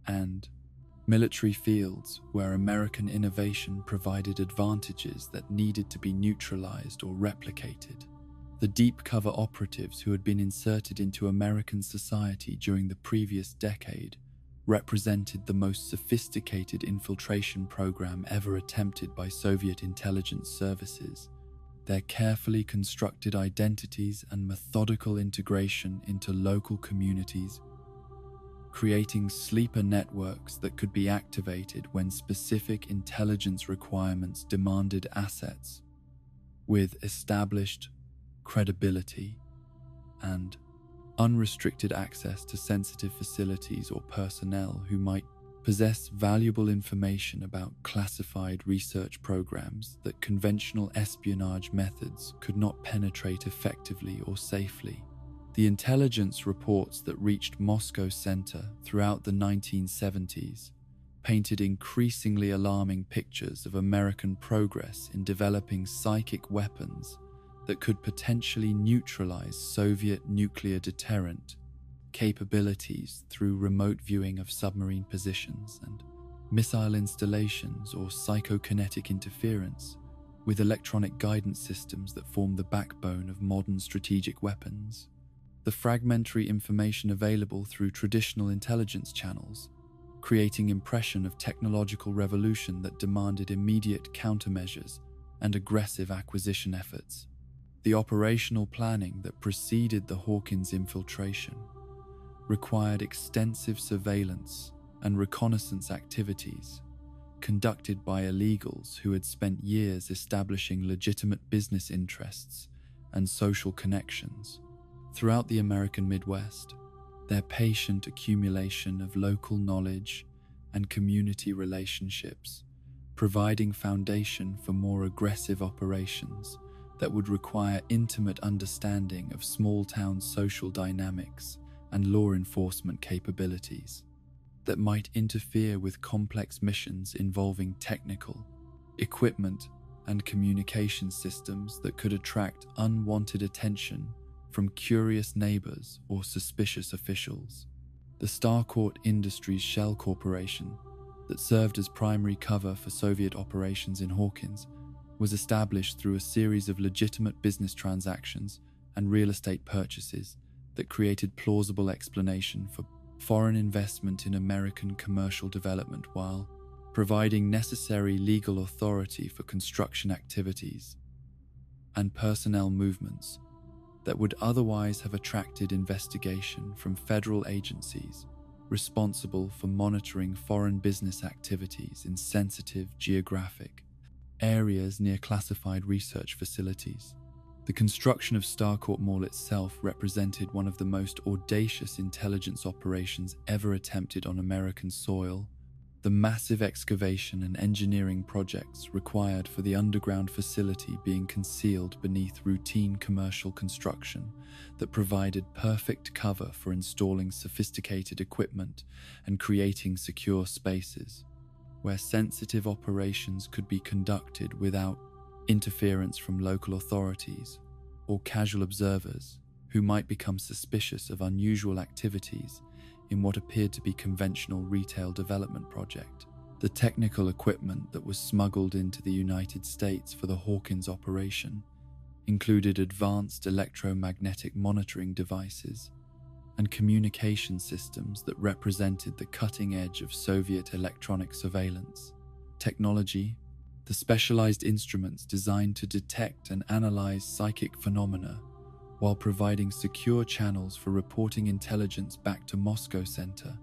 and military fields where American innovation provided advantages that needed to be neutralized or replicated. The deep cover operatives who had been inserted into American society during the previous decade represented the most sophisticated infiltration program ever attempted by Soviet intelligence services. Their carefully constructed identities and methodical integration into local communities, creating sleeper networks that could be activated when specific intelligence requirements demanded assets, with established credibility and unrestricted access to sensitive facilities or personnel who might possess valuable information about classified research programs that conventional espionage methods could not penetrate effectively or safely. The intelligence reports that reached Moscow Center throughout the 1970s painted increasingly alarming pictures of American progress in developing psychic weapons that could potentially neutralize Soviet nuclear deterrent capabilities through remote viewing of submarine positions and missile installations or psychokinetic interference with electronic guidance systems that form the backbone of modern strategic weapons. The fragmentary information available through traditional intelligence channels, creating impression of technological revolution that demanded immediate countermeasures and aggressive acquisition efforts. The operational planning that preceded the Hawkins infiltration required extensive surveillance and reconnaissance activities conducted by illegals who had spent years establishing legitimate business interests and social connections throughout the American Midwest. Their patient accumulation of local knowledge and community relationships, providing foundation for more aggressive operations that would require intimate understanding of small-town social dynamics and law enforcement capabilities that might interfere with complex missions involving technical equipment and communication systems that could attract unwanted attention from curious neighbors or suspicious officials. The Starcourt Industries Shell Corporation, that served as primary cover for Soviet operations in Hawkins, was established through a series of legitimate business transactions and real estate purchases that created plausible explanation for foreign investment in American commercial development while providing necessary legal authority for construction activities and personnel movements that would otherwise have attracted investigation from federal agencies responsible for monitoring foreign business activities in sensitive geographic areas near classified research facilities. The construction of Starcourt Mall itself represented one of the most audacious intelligence operations ever attempted on American soil. The massive excavation and engineering projects required for the underground facility being concealed beneath routine commercial construction that provided perfect cover for installing sophisticated equipment and creating secure spaces where sensitive operations could be conducted without interference from local authorities or casual observers who might become suspicious of unusual activities in what appeared to be conventional retail development project. The technical equipment that was smuggled into the United States for the Hawkins operation included advanced electromagnetic monitoring devices and communication systems that represented the cutting edge of Soviet electronic surveillance technology. The specialized instruments designed to detect and analyze psychic phenomena while providing secure channels for reporting intelligence back to Moscow Center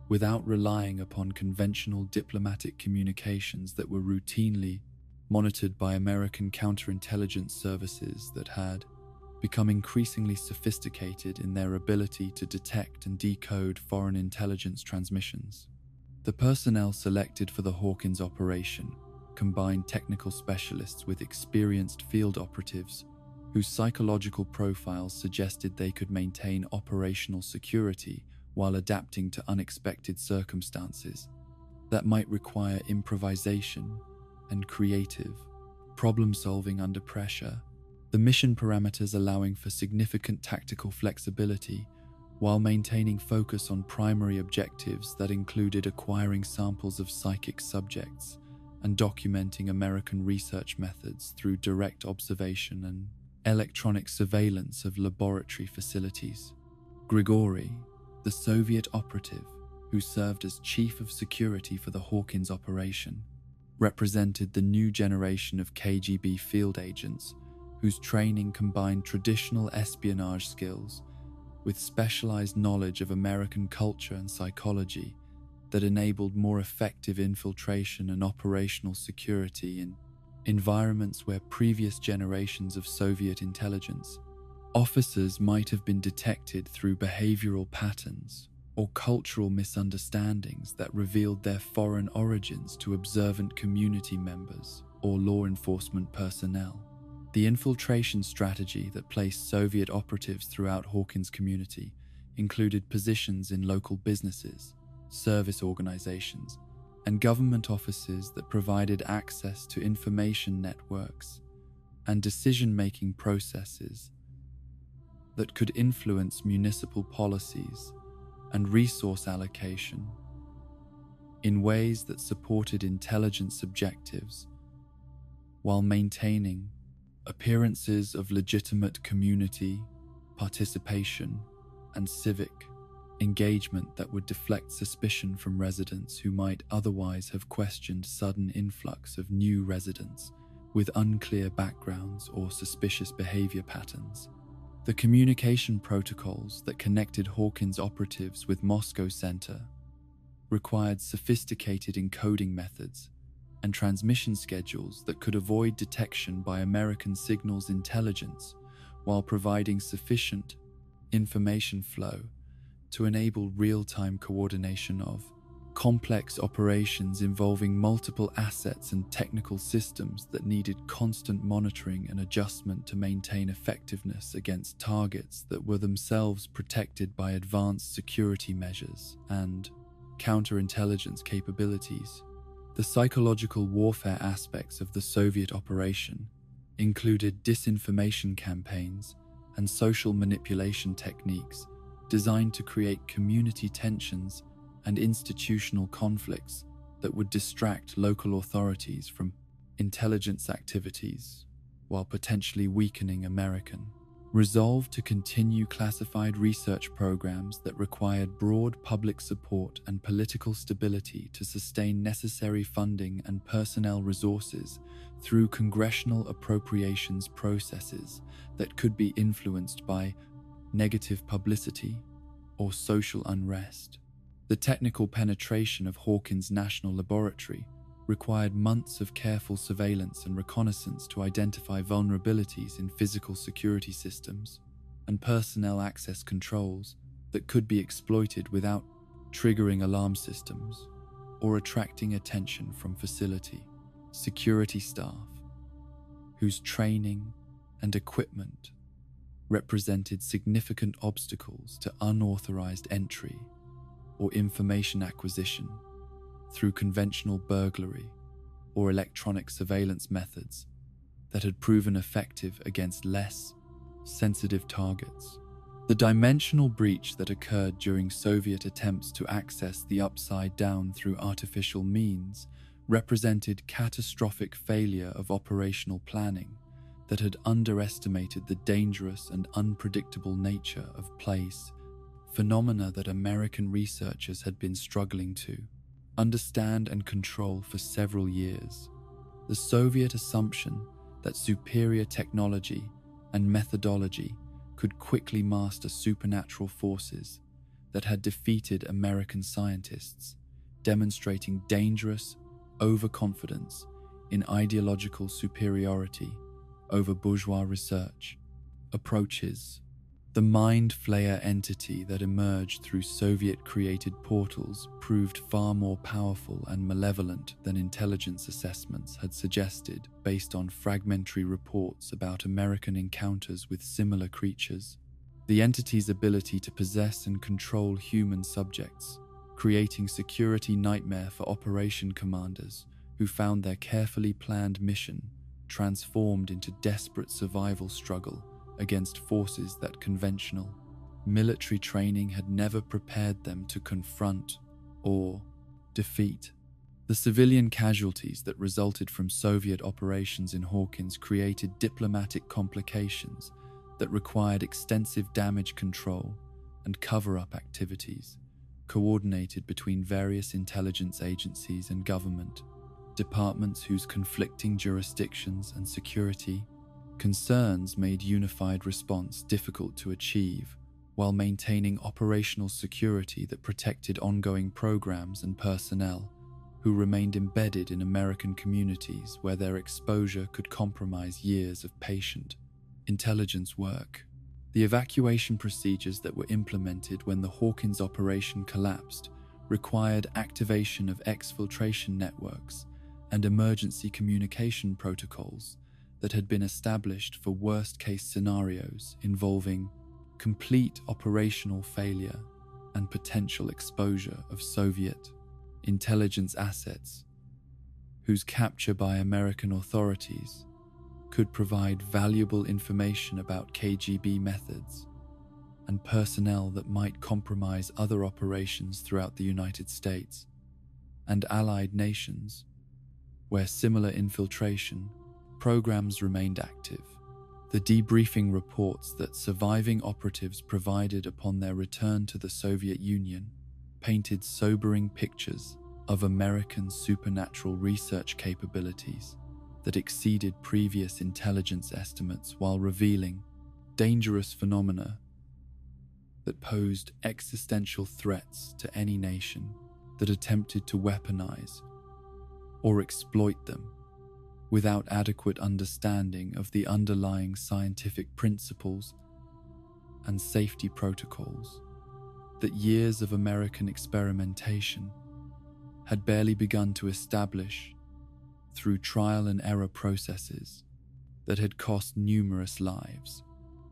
without relying upon conventional diplomatic communications that were routinely monitored by American counterintelligence services that had become increasingly sophisticated in their ability to detect and decode foreign intelligence transmissions. The personnel selected for the Hawkins operation combined technical specialists with experienced field operatives whose psychological profiles suggested they could maintain operational security while adapting to unexpected circumstances that might require improvisation and creative problem-solving under pressure. The mission parameters allowing for significant tactical flexibility while maintaining focus on primary objectives that included acquiring samples of psychic subjects and documenting American research methods through direct observation and electronic surveillance of laboratory facilities. Grigory, the Soviet operative who served as chief of security for the Hawkins operation, represented the new generation of KGB field agents whose training combined traditional espionage skills with specialized knowledge of American culture and psychology that enabled more effective infiltration and operational security in environments where previous generations of Soviet intelligence officers might have been detected through behavioral patterns or cultural misunderstandings that revealed their foreign origins to observant community members or law enforcement personnel. The infiltration strategy that placed Soviet operatives throughout Hawkins' community included positions in local businesses, service organizations, and government offices that provided access to information networks and decision-making processes that could influence municipal policies and resource allocation in ways that supported intelligence objectives while maintaining appearances of legitimate community participation and civic engagement that would deflect suspicion from residents who might otherwise have questioned sudden influx of new residents with unclear backgrounds or suspicious behavior patterns. The communication protocols that connected Hawkins operatives with Moscow Center required sophisticated encoding methods and transmission schedules that could avoid detection by American signals intelligence while providing sufficient information flow to enable real-time coordination of complex operations involving multiple assets and technical systems that needed constant monitoring and adjustment to maintain effectiveness against targets that were themselves protected by advanced security measures and counterintelligence capabilities. The psychological warfare aspects of the Soviet operation included disinformation campaigns and social manipulation techniques designed to create community tensions and institutional conflicts that would distract local authorities from intelligence activities while potentially weakening American resolve to continue classified research programs that required broad public support and political stability to sustain necessary funding and personnel resources through congressional appropriations processes that could be influenced by negative publicity or social unrest. The technical penetration of Hawkins National Laboratory required months of careful surveillance and reconnaissance to identify vulnerabilities in physical security systems and personnel access controls that could be exploited without triggering alarm systems or attracting attention from facility security staff, whose training and equipment represented significant obstacles to unauthorized entry or information acquisition through conventional burglary or electronic surveillance methods that had proven effective against less sensitive targets. The dimensional breach that occurred during Soviet attempts to access the Upside Down through artificial means represented catastrophic failure of operational planning that had underestimated the dangerous and unpredictable nature of place, phenomena that American researchers had been struggling to understand and control for several years. The Soviet assumption that superior technology and methodology could quickly master supernatural forces that had defeated American scientists, demonstrating dangerous overconfidence in ideological superiority over bourgeois research approaches. The Mind Flayer entity that emerged through Soviet-created portals proved far more powerful and malevolent than intelligence assessments had suggested based on fragmentary reports about American encounters with similar creatures. The entity's ability to possess and control human subjects, creating security nightmare for operation commanders who found their carefully planned mission transformed into desperate survival struggle against forces that conventional military training had never prepared them to confront or defeat. The civilian casualties that resulted from Soviet operations in Hawkins created diplomatic complications that required extensive damage control and cover-up activities, coordinated between various intelligence agencies and government departments whose conflicting jurisdictions and security concerns made unified response difficult to achieve, while maintaining operational security that protected ongoing programs and personnel who remained embedded in American communities where their exposure could compromise years of patient intelligence work. The evacuation procedures that were implemented when the Hawkins operation collapsed required activation of exfiltration networks and emergency communication protocols that had been established for worst-case scenarios involving complete operational failure and potential exposure of Soviet intelligence assets, whose capture by American authorities could provide valuable information about KGB methods and personnel that might compromise other operations throughout the United States and allied nations, where similar infiltration programs remained active. The debriefing reports that surviving operatives provided upon their return to the Soviet Union painted sobering pictures of American supernatural research capabilities that exceeded previous intelligence estimates while revealing dangerous phenomena that posed existential threats to any nation that attempted to weaponize or exploit them without adequate understanding of the underlying scientific principles and safety protocols that years of American experimentation had barely begun to establish through trial and error processes that had cost numerous lives.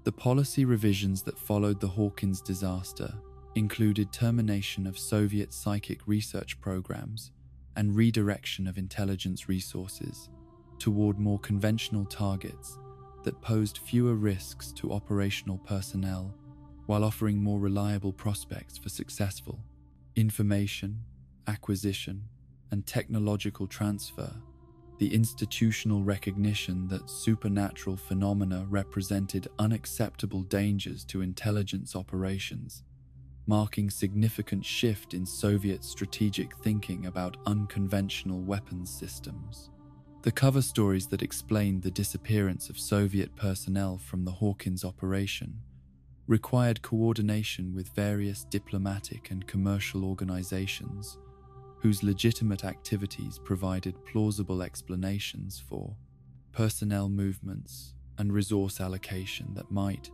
The policy revisions that followed the Hawkins disaster included termination of Soviet psychic research programs and redirection of intelligence resources toward more conventional targets that posed fewer risks to operational personnel while offering more reliable prospects for successful information, acquisition, and technological transfer. The institutional recognition that supernatural phenomena represented unacceptable dangers to intelligence operations, marking significant shift in Soviet strategic thinking about unconventional weapons systems. The cover stories that explained the disappearance of Soviet personnel from the Hawkins operation required coordination with various diplomatic and commercial organizations whose legitimate activities provided plausible explanations for personnel movements and resource allocation that might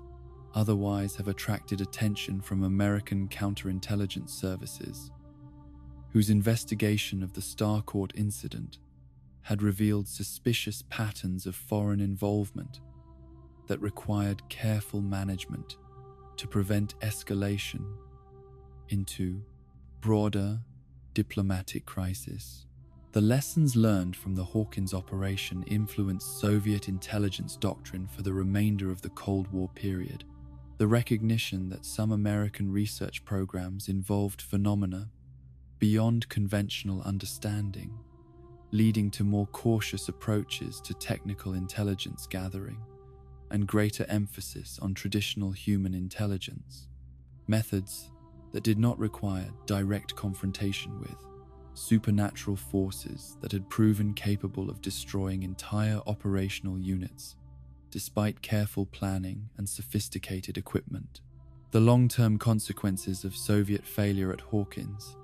otherwise have attracted attention from American counterintelligence services, whose investigation of the Starcourt incident had revealed suspicious patterns of foreign involvement that required careful management to prevent escalation into broader diplomatic crisis. The lessons learned from the Hawkins operation influenced Soviet intelligence doctrine for the remainder of the Cold War period. The recognition that some American research programs involved phenomena beyond conventional understanding, leading to more cautious approaches to technical intelligence gathering and greater emphasis on traditional human intelligence, methods that did not require direct confrontation with supernatural forces that had proven capable of destroying entire operational units despite careful planning and sophisticated equipment. The long-term consequences of Soviet failure at Hawkins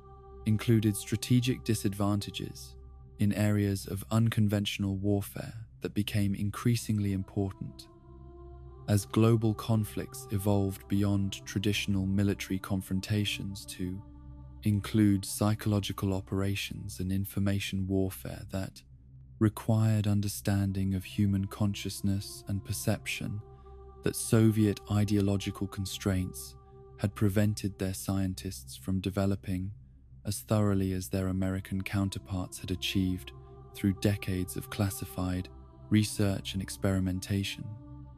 included strategic disadvantages in areas of unconventional warfare that became increasingly important. As global conflicts evolved beyond traditional military confrontations to include psychological operations and information warfare that required understanding of human consciousness and perception, that Soviet ideological constraints had prevented their scientists from developing as thoroughly as their American counterparts had achieved through decades of classified research and experimentation.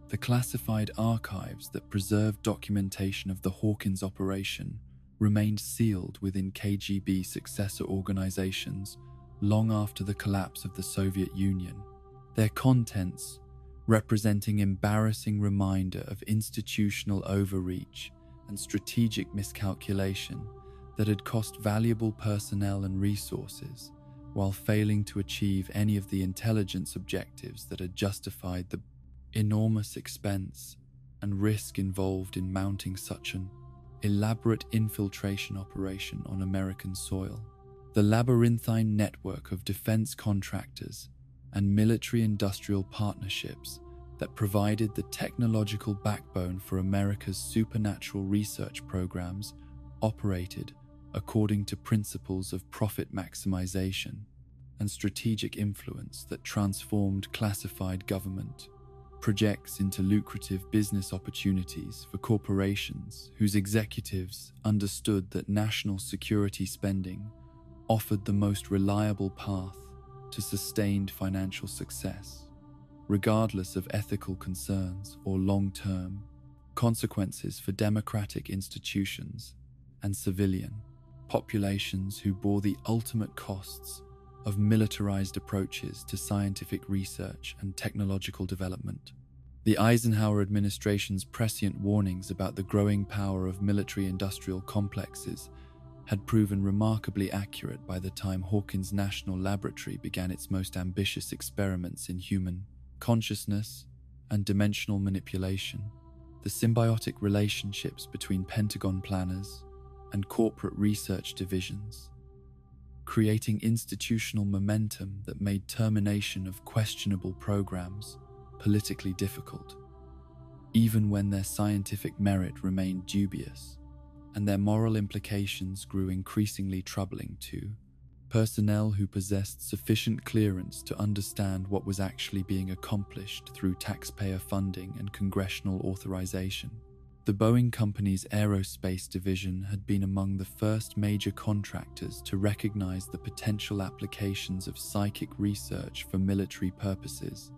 The classified archives that preserved documentation of the Hawkins operation remained sealed within KGB successor organizations long after the collapse of the Soviet Union, their contents representing embarrassing reminder of institutional overreach and strategic miscalculation that had cost valuable personnel and resources while failing to achieve any of the intelligence objectives that had justified the enormous expense and risk involved in mounting such an elaborate infiltration operation on American soil. The labyrinthine network of defense contractors and military-industrial partnerships that provided the technological backbone for America's supernatural research programs operated according to principles of profit maximization and strategic influence that transformed classified government projects into lucrative business opportunities for corporations whose executives understood that national security spending offered the most reliable path to sustained financial success, regardless of ethical concerns or long-term consequences for democratic institutions and civilian populations who bore the ultimate costs of militarized approaches to scientific research and technological development. The Eisenhower administration's prescient warnings about the growing power of military-industrial complexes had proven remarkably accurate by the time Hawkins National Laboratory began its most ambitious experiments in human consciousness and dimensional manipulation. The symbiotic relationships between Pentagon planners and corporate research divisions, creating institutional momentum that made termination of questionable programs politically difficult, even when their scientific merit remained dubious, and their moral implications grew increasingly troubling to personnel who possessed sufficient clearance to understand what was actually being accomplished through taxpayer funding and congressional authorization. The Boeing Company's aerospace division had been among the first major contractors to recognize the potential applications of psychic research for military purposes.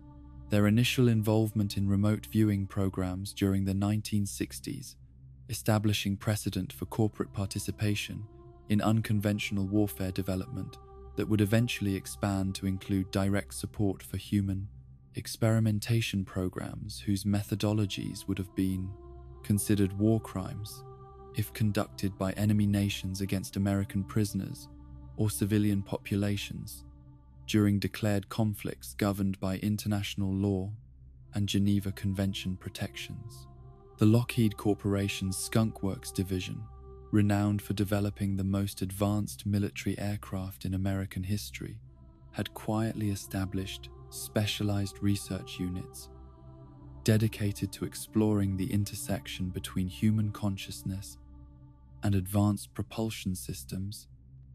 Their initial involvement in remote viewing programs during the 1960s, establishing precedent for corporate participation in unconventional warfare development that would eventually expand to include direct support for human experimentation programs whose methodologies would have been considered war crimes if conducted by enemy nations against American prisoners or civilian populations during declared conflicts governed by international law and Geneva Convention protections. The Lockheed Corporation's Skunk Works division, renowned for developing the most advanced military aircraft in American history, had quietly established specialized research units dedicated to exploring the intersection between human consciousness and advanced propulsion systems.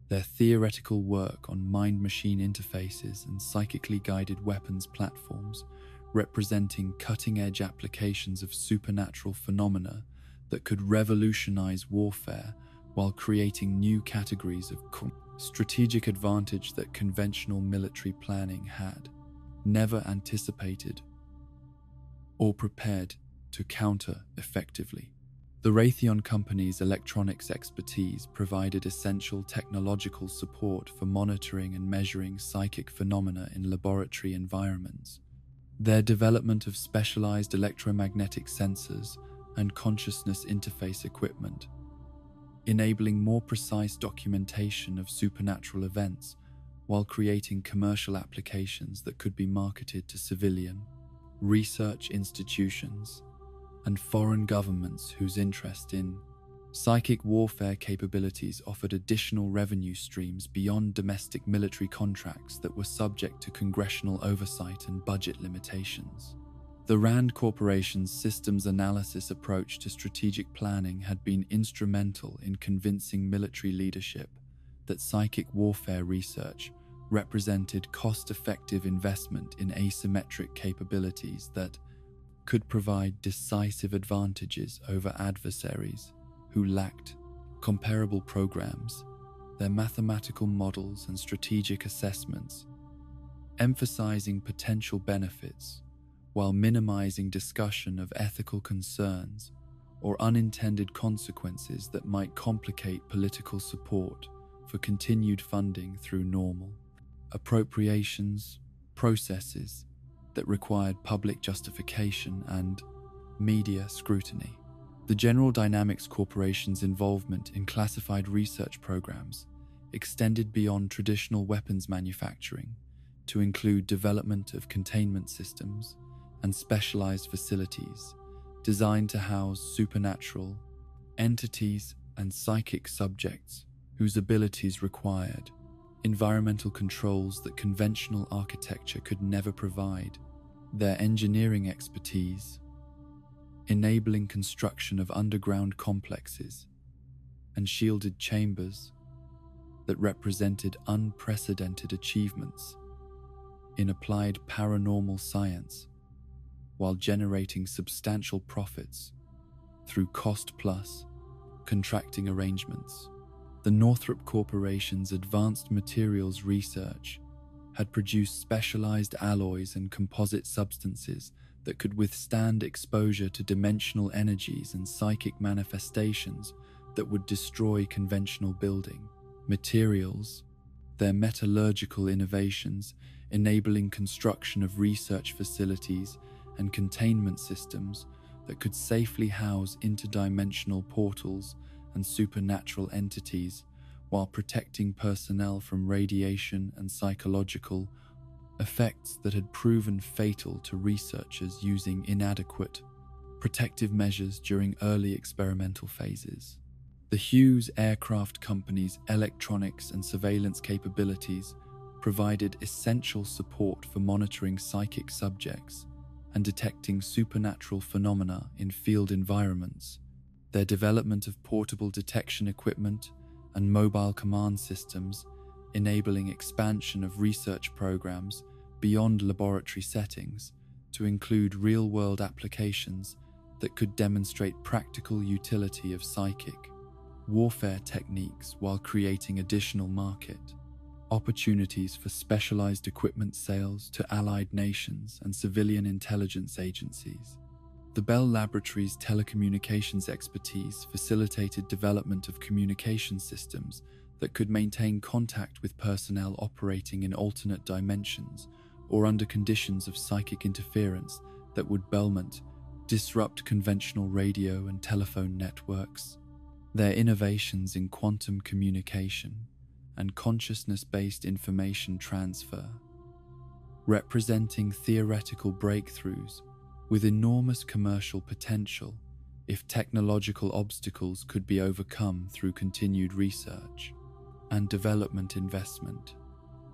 Their theoretical work on mind-machine interfaces and psychically guided weapons platforms, representing cutting-edge applications of supernatural phenomena that could revolutionize warfare while creating new categories of strategic advantage that conventional military planning had never anticipated or prepared to counter effectively. The Raytheon Company's electronics expertise provided essential technological support for monitoring and measuring psychic phenomena in laboratory environments. Their development of specialized electromagnetic sensors and consciousness interface equipment, enabling more precise documentation of supernatural events while creating commercial applications that could be marketed to civilian research institutions and foreign governments whose interest in Psychic warfare capabilities offered additional revenue streams beyond domestic military contracts that were subject to congressional oversight and budget limitations. The RAND Corporation's systems analysis approach to strategic planning had been instrumental in convincing military leadership that psychic warfare research represented cost-effective investment in asymmetric capabilities that could provide decisive advantages over adversaries who lacked comparable programs. Their mathematical models and strategic assessments, emphasizing potential benefits while minimizing discussion of ethical concerns or unintended consequences that might complicate political support for continued funding through normal appropriations processes that required public justification and media scrutiny. The General Dynamics Corporation's involvement in classified research programs extended beyond traditional weapons manufacturing to include development of containment systems and specialized facilities designed to house supernatural entities and psychic subjects whose abilities required environmental controls that conventional architecture could never provide. Their engineering expertise, enabling construction of underground complexes and shielded chambers that represented unprecedented achievements in applied paranormal science, while generating substantial profits through cost-plus contracting arrangements. The Northrop Corporation's advanced materials research had produced specialized alloys and composite substances that could withstand exposure to dimensional energies and psychic manifestations that would destroy conventional building materials. Their metallurgical innovations, enabling construction of research facilities and containment systems that could safely house interdimensional portals and supernatural entities while protecting personnel from radiation and psychological effects that had proven fatal to researchers using inadequate protective measures during early experimental phases. The Hughes Aircraft Company's electronics and surveillance capabilities provided essential support for monitoring psychic subjects and detecting supernatural phenomena in field environments. Their development of portable detection equipment and mobile command systems, enabling expansion of research programs beyond laboratory settings to include real-world applications that could demonstrate practical utility of psychic warfare techniques while creating additional market opportunities for specialized equipment sales to allied nations and civilian intelligence agencies. The Bell Laboratories' telecommunications expertise facilitated development of communication systems that could maintain contact with personnel operating in alternate dimensions or under conditions of psychic interference that would disrupt conventional radio and telephone networks. Their innovations in quantum communication and consciousness-based information transfer, representing theoretical breakthroughs with enormous commercial potential if technological obstacles could be overcome through continued research and development investment.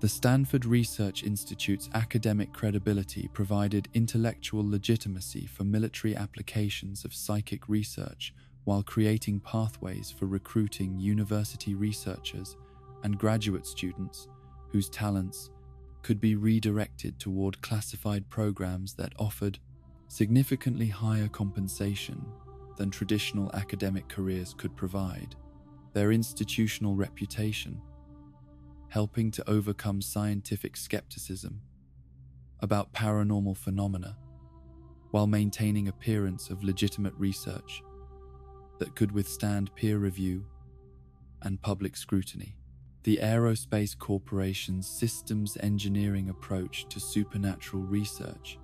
The Stanford Research Institute's academic credibility provided intellectual legitimacy for military applications of psychic research while creating pathways for recruiting university researchers and graduate students whose talents could be redirected toward classified programs that offered significantly higher compensation than traditional academic careers could provide. Their institutional reputation, helping to overcome scientific skepticism about paranormal phenomena while maintaining appearance of legitimate research that could withstand peer review and public scrutiny. The Aerospace Corporation's systems engineering approach to supernatural research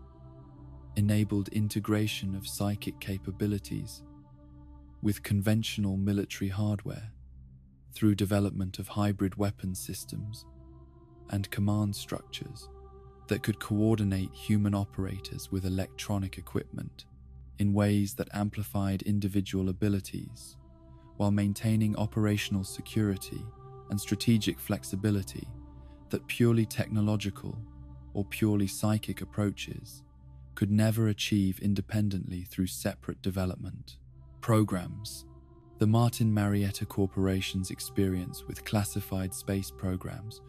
enabled integration of psychic capabilities with conventional military hardware through development of hybrid weapon systems and command structures that could coordinate human operators with electronic equipment in ways that amplified individual abilities while maintaining operational security and strategic flexibility that purely technological or purely psychic approaches could never achieve independently through separate development programs. The Martin Marietta Corporation's experience with classified space programs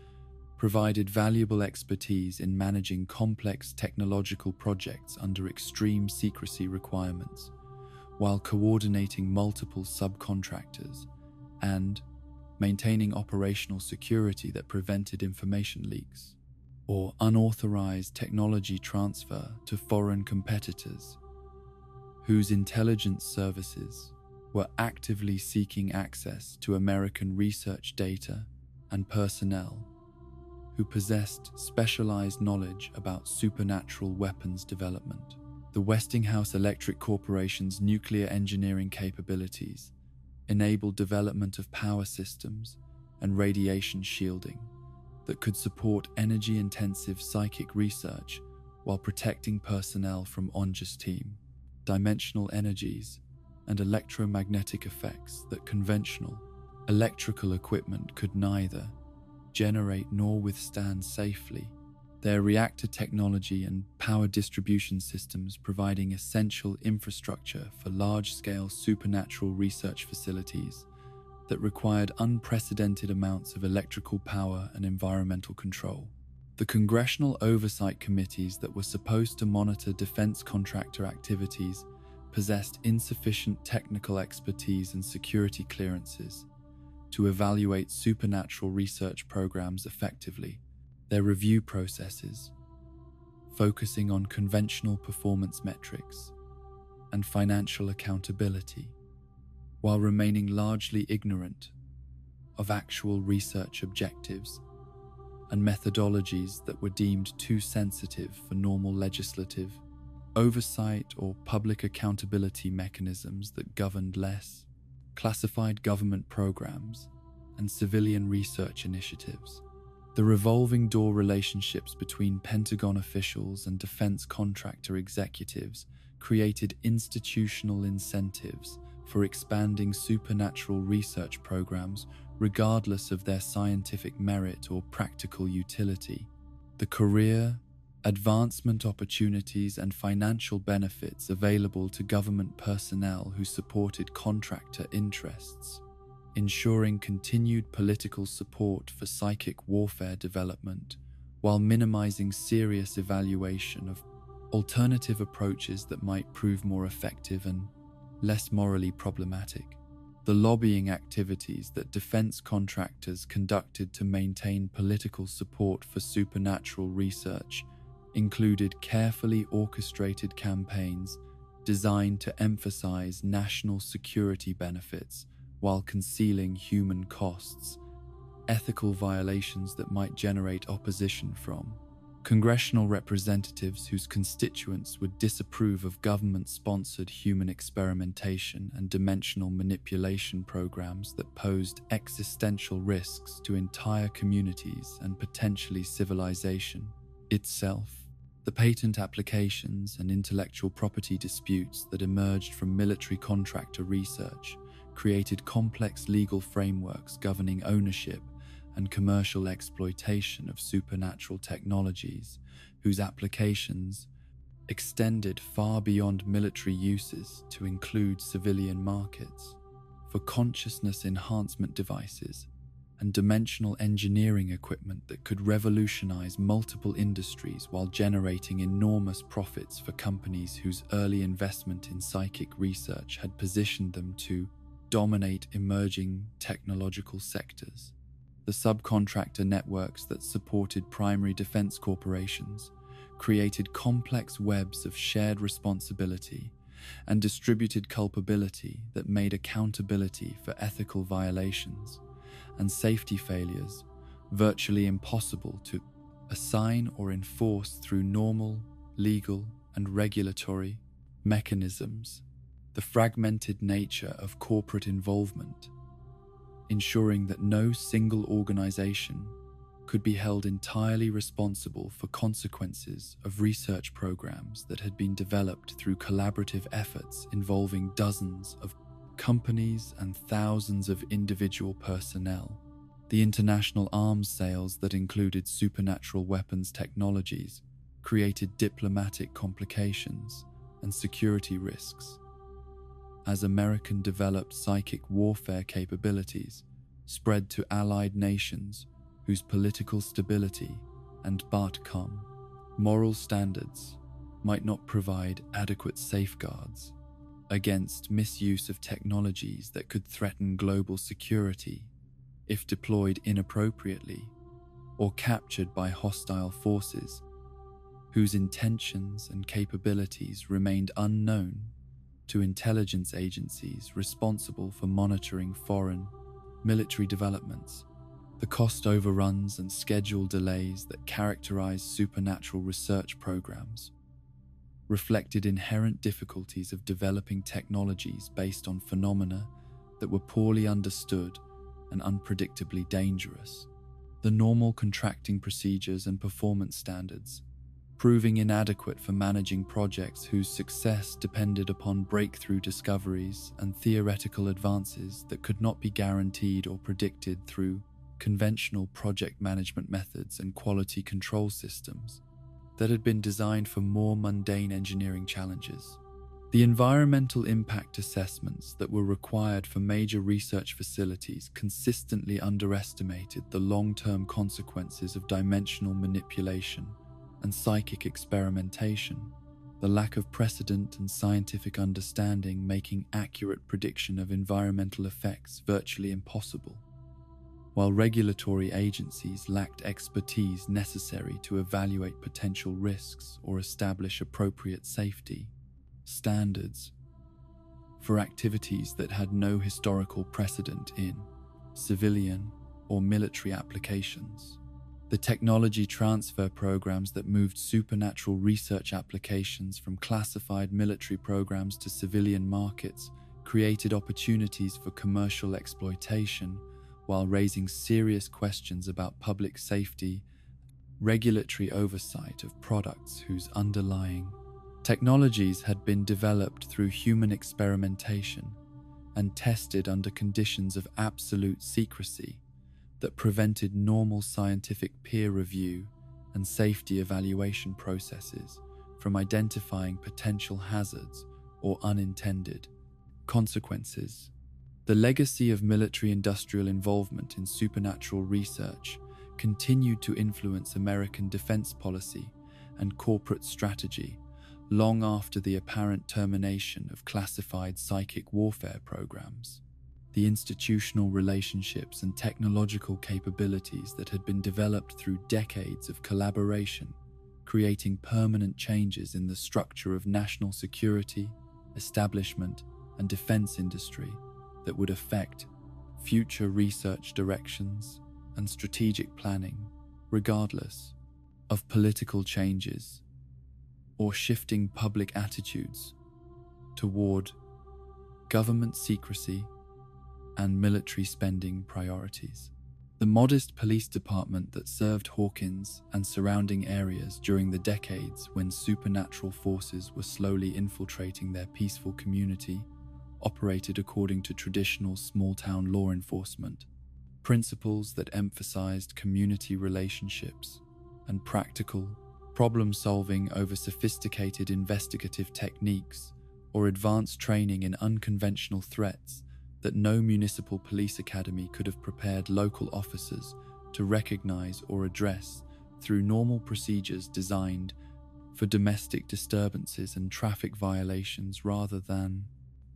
provided valuable expertise in managing complex technological projects under extreme secrecy requirements, while coordinating multiple subcontractors and maintaining operational security that prevented information leaks or unauthorized technology transfer to foreign competitors, whose intelligence services were actively seeking access to American research data and personnel who possessed specialized knowledge about supernatural weapons development. The Westinghouse Electric Corporation's nuclear engineering capabilities enabled development of power systems and radiation shielding that could support energy-intensive psychic research while protecting personnel from unforeseen dimensional energies and electromagnetic effects that conventional electrical equipment could neither generate nor withstand safely. Their reactor technology and power distribution systems providing essential infrastructure for large-scale supernatural research facilities that required unprecedented amounts of electrical power and environmental control. The congressional oversight committees that were supposed to monitor defense contractor activities possessed insufficient technical expertise and security clearances to evaluate supernatural research programs effectively. Their review processes, focusing on conventional performance metrics and financial accountability, while remaining largely ignorant of actual research objectives and methodologies that were deemed too sensitive for normal legislative oversight or public accountability mechanisms that governed less classified government programs and civilian research initiatives. The revolving door relationships between Pentagon officials and defense contractor executives created institutional incentives for expanding supernatural research programs regardless of their scientific merit or practical utility. The career, advancement opportunities, and financial benefits available to government personnel who supported contractor interests, ensuring continued political support for psychic warfare development while minimizing serious evaluation of alternative approaches that might prove more effective and less morally problematic. The lobbying activities that defense contractors conducted to maintain political support for supernatural research included carefully orchestrated campaigns designed to emphasize national security benefits while concealing human costs, ethical violations that might generate opposition from congressional representatives whose constituents would disapprove of government-sponsored human experimentation and dimensional manipulation programs that posed existential risks to entire communities and potentially civilization itself. The patent applications and intellectual property disputes that emerged from military contractor research created complex legal frameworks governing ownership and commercial exploitation of supernatural technologies whose applications extended far beyond military uses to include civilian markets for consciousness enhancement devices and dimensional engineering equipment that could revolutionize multiple industries while generating enormous profits for companies whose early investment in psychic research had positioned them to dominate emerging technological sectors. The subcontractor networks that supported primary defense corporations created complex webs of shared responsibility and distributed culpability that made accountability for ethical violations and safety failures virtually impossible to assign or enforce through normal, legal, and regulatory mechanisms. The fragmented nature of corporate involvement, ensuring that no single organization could be held entirely responsible for consequences of research programs that had been developed through collaborative efforts involving dozens of companies, and thousands of individual personnel. The international arms sales that included supernatural weapons technologies created diplomatic complications and security risks. As American developed psychic warfare capabilities spread to allied nations whose political stability and BARTCOM moral standards might not provide adequate safeguards against misuse of technologies that could threaten global security if deployed inappropriately or captured by hostile forces whose intentions and capabilities remained unknown to intelligence agencies responsible for monitoring foreign military developments. The cost overruns and schedule delays that characterize supernatural research programs reflected inherent difficulties of developing technologies based on phenomena that were poorly understood and unpredictably dangerous. The normal contracting procedures and performance standards proving inadequate for managing projects whose success depended upon breakthrough discoveries and theoretical advances that could not be guaranteed or predicted through conventional project management methods and quality control systems that had been designed for more mundane engineering challenges. The environmental impact assessments that were required for major research facilities consistently underestimated the long-term consequences of dimensional manipulation and psychic experimentation, the lack of precedent and scientific understanding making accurate prediction of environmental effects virtually impossible, while regulatory agencies lacked expertise necessary to evaluate potential risks or establish appropriate safety standards for activities that had no historical precedent in civilian or military applications. The technology transfer programs that moved supernatural research applications from classified military programs to civilian markets created opportunities for commercial exploitation while raising serious questions about public safety, regulatory oversight of products whose underlying technologies had been developed through human experimentation and tested under conditions of absolute secrecy that prevented normal scientific peer review and safety evaluation processes from identifying potential hazards or unintended consequences. The legacy of military-industrial involvement in supernatural research continued to influence American defense policy and corporate strategy long after the apparent termination of classified psychic warfare programs. The institutional relationships and technological capabilities that had been developed through decades of collaboration, creating permanent changes in the structure of national security, establishment, and defense industry that would affect future research directions and strategic planning, regardless of political changes or shifting public attitudes toward government secrecy and military spending priorities. The modest police department that served Hawkins and surrounding areas during the decades when supernatural forces were slowly infiltrating their peaceful community operated according to traditional small-town law enforcement principles that emphasized community relationships and practical problem-solving over sophisticated investigative techniques or advanced training in unconventional threats that no municipal police academy could have prepared local officers to recognize or address through normal procedures designed for domestic disturbances and traffic violations rather than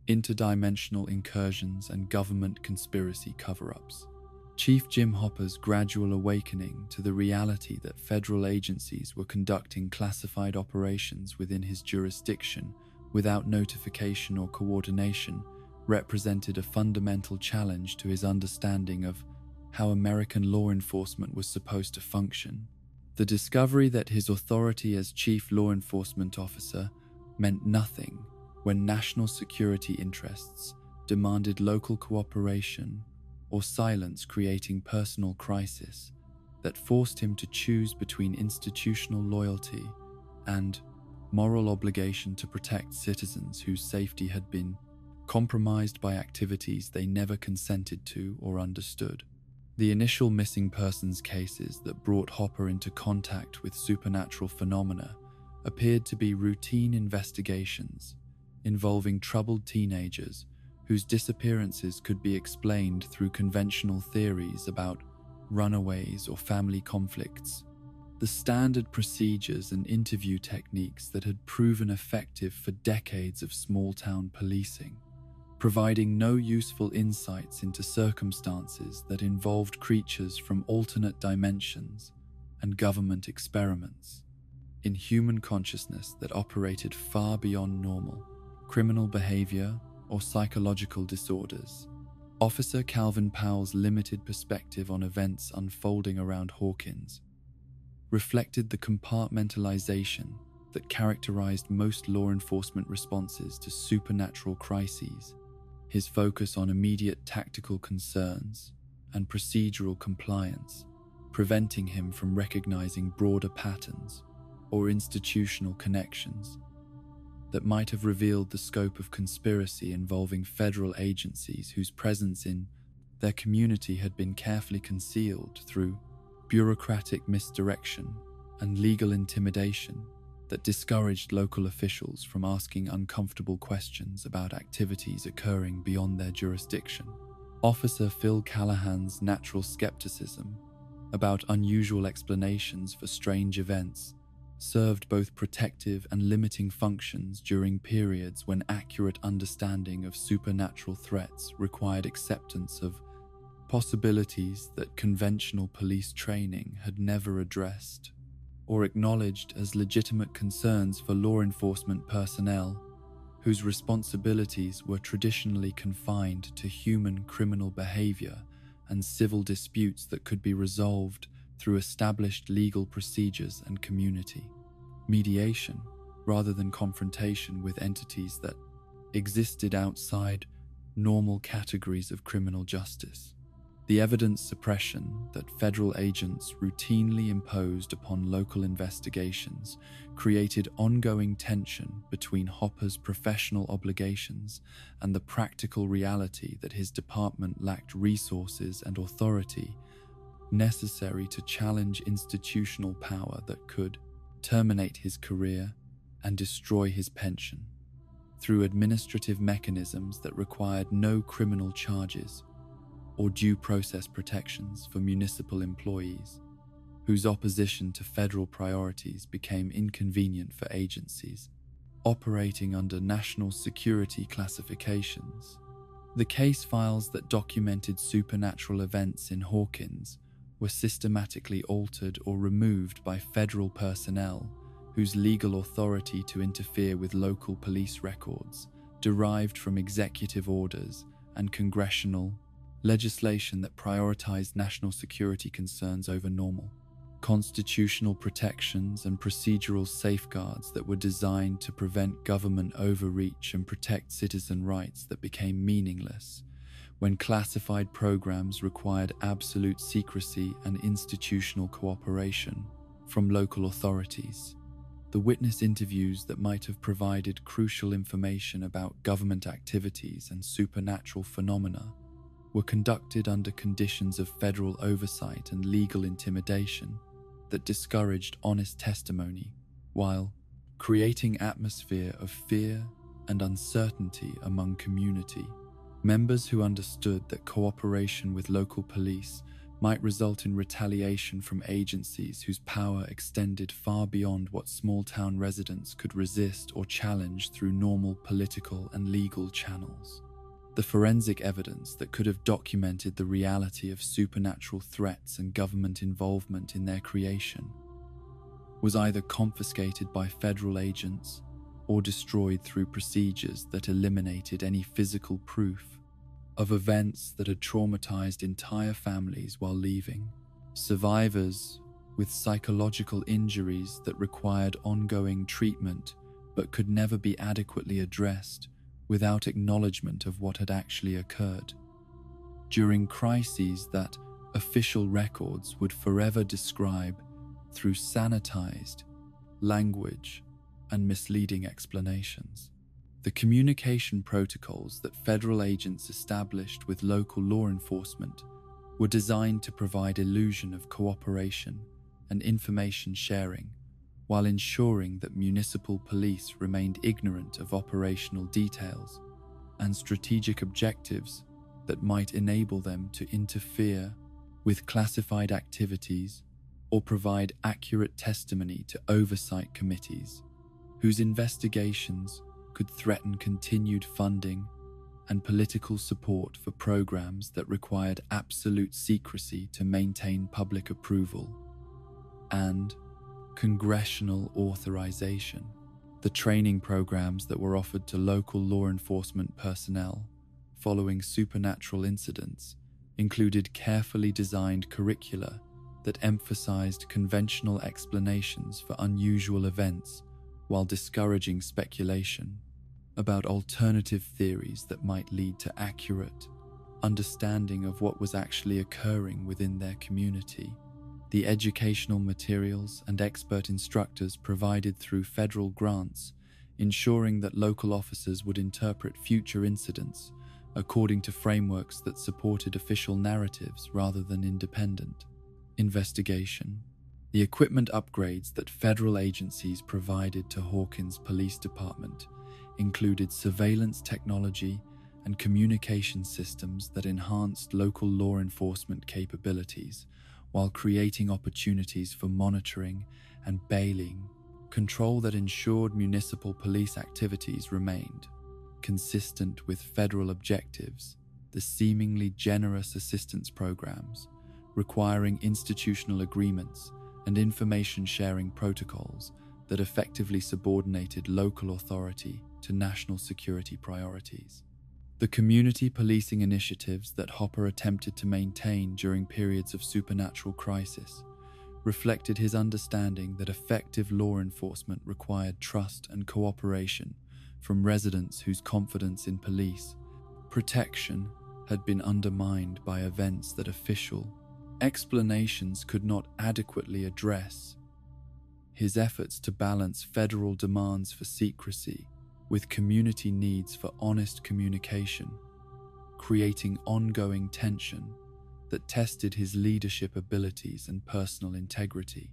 interdimensional incursions and government conspiracy cover-ups. Chief Jim Hopper's gradual awakening to the reality that federal agencies were conducting classified operations within his jurisdiction without notification or coordination represented a fundamental challenge to his understanding of how American law enforcement was supposed to function. The discovery that his authority as chief law enforcement officer meant nothing when national security interests demanded local cooperation or silence, creating personal crisis that forced him to choose between institutional loyalty and moral obligation to protect citizens whose safety had been compromised by activities they never consented to or understood. The initial missing persons cases that brought Hopper into contact with supernatural phenomena appeared to be routine investigations involving troubled teenagers whose disappearances could be explained through conventional theories about runaways or family conflicts. The standard procedures and interview techniques that had proven effective for decades of small-town policing, providing no useful insights into circumstances that involved creatures from alternate dimensions and government experiments in human consciousness that operated far beyond normal, criminal behavior, or psychological disorders. Officer Calvin Powell's limited perspective on events unfolding around Hawkins reflected the compartmentalization that characterized most law enforcement responses to supernatural crises. His focus on immediate tactical concerns and procedural compliance, preventing him from recognizing broader patterns or institutional connections that might have revealed the scope of conspiracy involving federal agencies whose presence in their community had been carefully concealed through bureaucratic misdirection and legal intimidation that discouraged local officials from asking uncomfortable questions about activities occurring beyond their jurisdiction. Officer Phil Callahan's natural skepticism about unusual explanations for strange events served both protective and limiting functions during periods when accurate understanding of supernatural threats required acceptance of possibilities that conventional police training had never addressed or acknowledged as legitimate concerns for law enforcement personnel whose responsibilities were traditionally confined to human criminal behavior and civil disputes that could be resolved through established legal procedures and community mediation, rather than confrontation with entities that existed outside normal categories of criminal justice. The evidence suppression that federal agents routinely imposed upon local investigations created ongoing tension between Hopper's professional obligations and the practical reality that his department lacked resources and authority necessary to challenge institutional power that could terminate his career and destroy his pension. Through administrative mechanisms that required no criminal charges or due process protections for municipal employees, whose opposition to federal priorities became inconvenient for agencies operating under national security classifications. The case files that documented supernatural events in Hawkins were systematically altered or removed by federal personnel whose legal authority to interfere with local police records derived from executive orders and congressional legislation that prioritized national security concerns over normal constitutional protections and procedural safeguards that were designed to prevent government overreach and protect citizen rights that became meaningless when classified programs required absolute secrecy and institutional cooperation from local authorities. The witness interviews that might have provided crucial information about government activities and supernatural phenomena were conducted under conditions of federal oversight and legal intimidation that discouraged honest testimony, while creating atmosphere of fear and uncertainty among community. Members who understood that cooperation with local police might result in retaliation from agencies whose power extended far beyond what small-town residents could resist or challenge through normal political and legal channels. The forensic evidence that could have documented the reality of supernatural threats and government involvement in their creation was either confiscated by federal agents or destroyed through procedures that eliminated any physical proof of events that had traumatized entire families while leaving. Survivors with psychological injuries that required ongoing treatment but could never be adequately addressed without acknowledgement of what had actually occurred. During crises that official records would forever describe through sanitized language and misleading explanations. The communication protocols that federal agents established with local law enforcement were designed to provide illusion of cooperation and information sharing, while ensuring that municipal police remained ignorant of operational details and strategic objectives that might enable them to interfere with classified activities or provide accurate testimony to oversight committees whose investigations could threaten continued funding and political support for programs that required absolute secrecy to maintain public approval, and congressional authorization. The training programs that were offered to local law enforcement personnel following supernatural incidents included carefully designed curricula that emphasized conventional explanations for unusual events while discouraging speculation about alternative theories that might lead to accurate understanding of what was actually occurring within their community. The educational materials and expert instructors provided through federal grants, ensuring that local officers would interpret future incidents according to frameworks that supported official narratives rather than independent investigation. The equipment upgrades that federal agencies provided to Hawkins Police Department included surveillance technology and communication systems that enhanced local law enforcement capabilities while creating opportunities for monitoring and bailing, control that ensured municipal police activities remained consistent with federal objectives. The seemingly generous assistance programs, requiring institutional agreements and information sharing protocols that effectively subordinated local authority to national security priorities. The community policing initiatives that Hopper attempted to maintain during periods of supernatural crisis reflected his understanding that effective law enforcement required trust and cooperation from residents whose confidence in police protection had been undermined by events that official explanations could not adequately address. His efforts to balance federal demands for secrecy with community needs for honest communication, creating ongoing tension that tested his leadership abilities and personal integrity.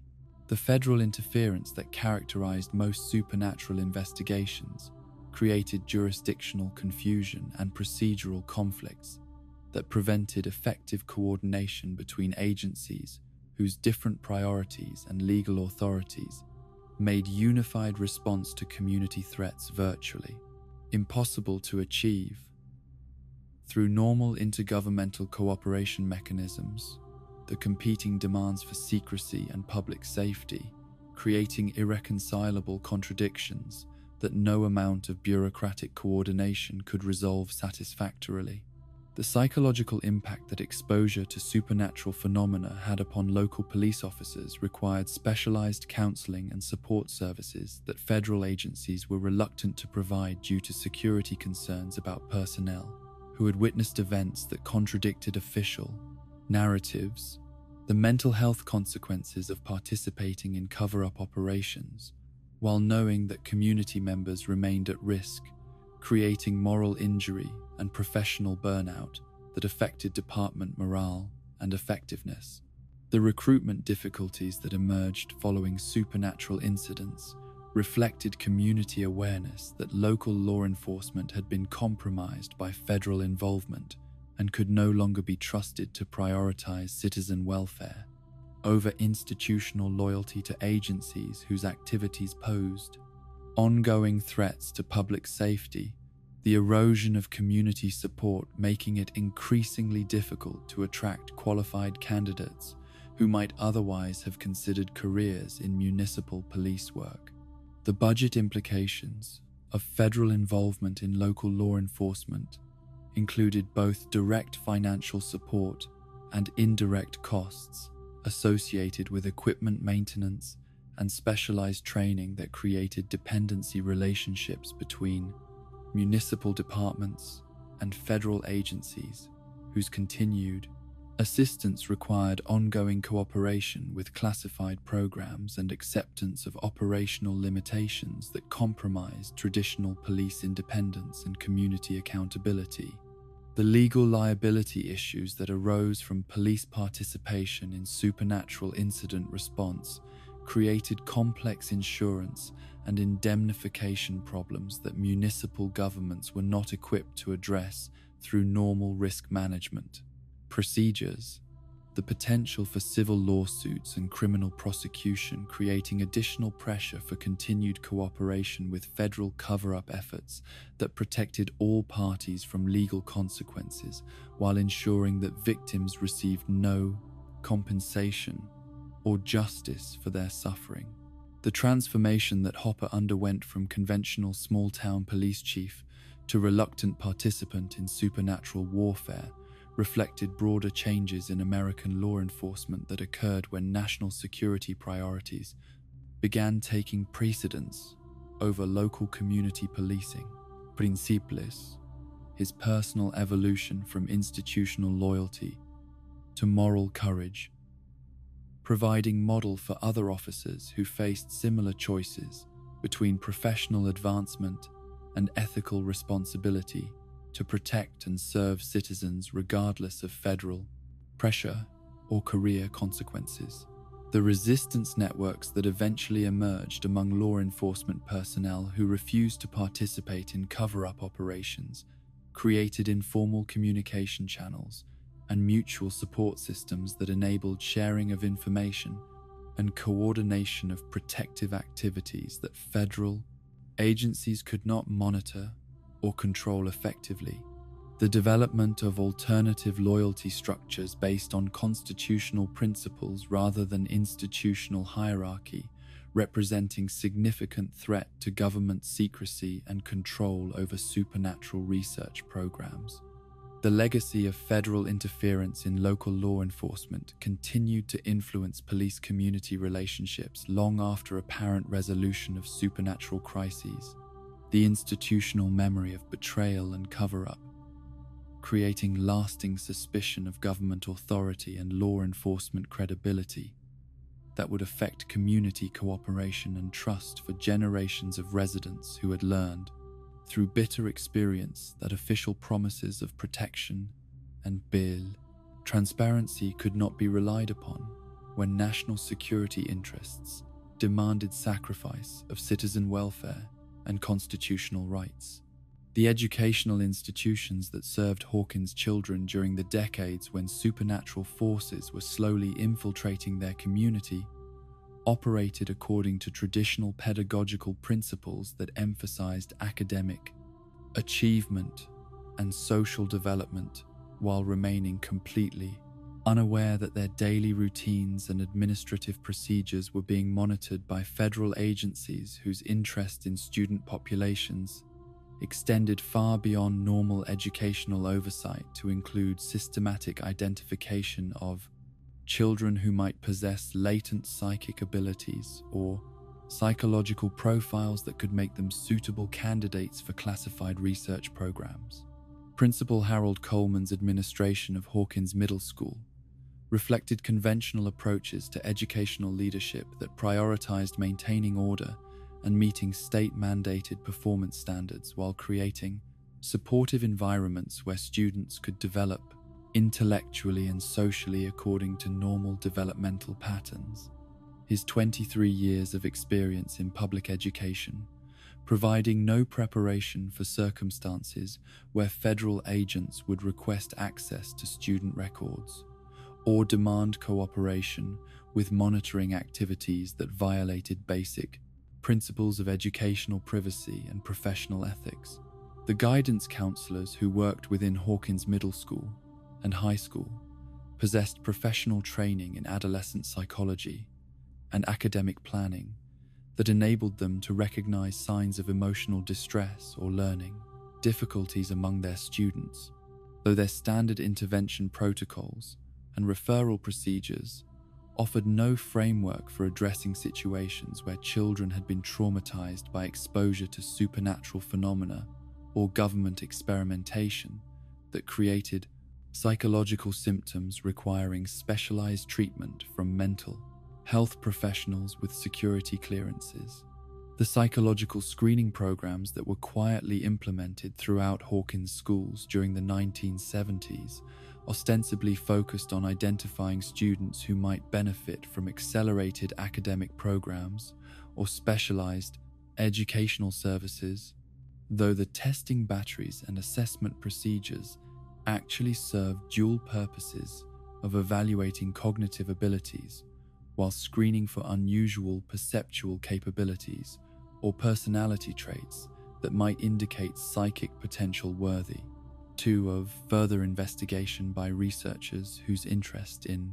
The federal interference that characterized most supernatural investigations created jurisdictional confusion and procedural conflicts that prevented effective coordination between agencies whose different priorities and legal authorities made unified response to community threats virtually impossible to achieve. Through normal intergovernmental cooperation mechanisms, the competing demands for secrecy and public safety, creating irreconcilable contradictions that no amount of bureaucratic coordination could resolve satisfactorily. The psychological impact that exposure to supernatural phenomena had upon local police officers required specialized counseling and support services that federal agencies were reluctant to provide due to security concerns about personnel who had witnessed events that contradicted official narratives. The mental health consequences of participating in cover-up operations, while knowing that community members remained at risk, creating moral injury and professional burnout that affected department morale and effectiveness. The recruitment difficulties that emerged following supernatural incidents reflected community awareness that local law enforcement had been compromised by federal involvement and could no longer be trusted to prioritize citizen welfare over institutional loyalty to agencies whose activities posed ongoing threats to public safety. The erosion of community support making it increasingly difficult to attract qualified candidates who might otherwise have considered careers in municipal police work. The budget implications of federal involvement in local law enforcement included both direct financial support and indirect costs associated with equipment maintenance and specialized training that created dependency relationships between municipal departments and federal agencies whose continued Assistance required ongoing cooperation with classified programs and acceptance of operational limitations that compromised traditional police independence and community accountability. The legal liability issues that arose from police participation in supernatural incident response created complex insurance and indemnification problems that municipal governments were not equipped to address through normal risk management procedures. The potential for civil lawsuits and criminal prosecution, creating additional pressure for continued cooperation with federal cover-up efforts that protected all parties from legal consequences while ensuring that victims received no compensation or justice for their suffering. The transformation that Hopper underwent from conventional small-town police chief to reluctant participant in supernatural warfare reflected broader changes in American law enforcement that occurred when national security priorities began taking precedence over local community policing. Principles, his personal evolution from institutional loyalty to moral courage, providing model for other officers who faced similar choices between professional advancement and ethical responsibility to protect and serve citizens regardless of federal pressure or career consequences. The resistance networks that eventually emerged among law enforcement personnel who refused to participate in cover-up operations created informal communication channels and mutual support systems that enabled sharing of information and coordination of protective activities that federal agencies could not monitor or control effectively. The development of alternative loyalty structures based on constitutional principles rather than institutional hierarchy, representing significant threat to government secrecy and control over supernatural research programs. The legacy of federal interference in local law enforcement continued to influence police-community relationships long after apparent resolution of supernatural crises. The institutional memory of betrayal and cover-up, creating lasting suspicion of government authority and law enforcement credibility that would affect community cooperation and trust for generations of residents who had learned, through bitter experience, that official promises of protection and bail transparency could not be relied upon when national security interests demanded sacrifice of citizen welfare and constitutional rights. The educational institutions that served Hawkins' children during the decades when supernatural forces were slowly infiltrating their community operated according to traditional pedagogical principles that emphasized academic achievement and social development while remaining completely unaware that their daily routines and administrative procedures were being monitored by federal agencies whose interest in student populations extended far beyond normal educational oversight to include systematic identification of children who might possess latent psychic abilities or psychological profiles that could make them suitable candidates for classified research programs. Principal Harold Coleman's administration of Hawkins Middle School reflected conventional approaches to educational leadership that prioritized maintaining order and meeting state-mandated performance standards while creating supportive environments where students could develop intellectually and socially according to normal developmental patterns. His 23 years of experience in public education, providing no preparation for circumstances where federal agents would request access to student records or demand cooperation with monitoring activities that violated basic principles of educational privacy and professional ethics. The guidance counselors who worked within Hawkins Middle School and High School possessed professional training in adolescent psychology and academic planning that enabled them to recognize signs of emotional distress or learning difficulties among their students, though their standard intervention protocols and referral procedures offered no framework for addressing situations where children had been traumatized by exposure to supernatural phenomena or government experimentation that created psychological symptoms requiring specialized treatment from mental health professionals with security clearances. The psychological screening programs that were quietly implemented throughout Hawkins schools during the 1970s ostensibly focused on identifying students who might benefit from accelerated academic programs or specialized educational services, though the testing batteries and assessment procedures actually served dual purposes of evaluating cognitive abilities while screening for unusual perceptual capabilities or personality traits that might indicate psychic potential worthy, of further investigation by researchers whose interest in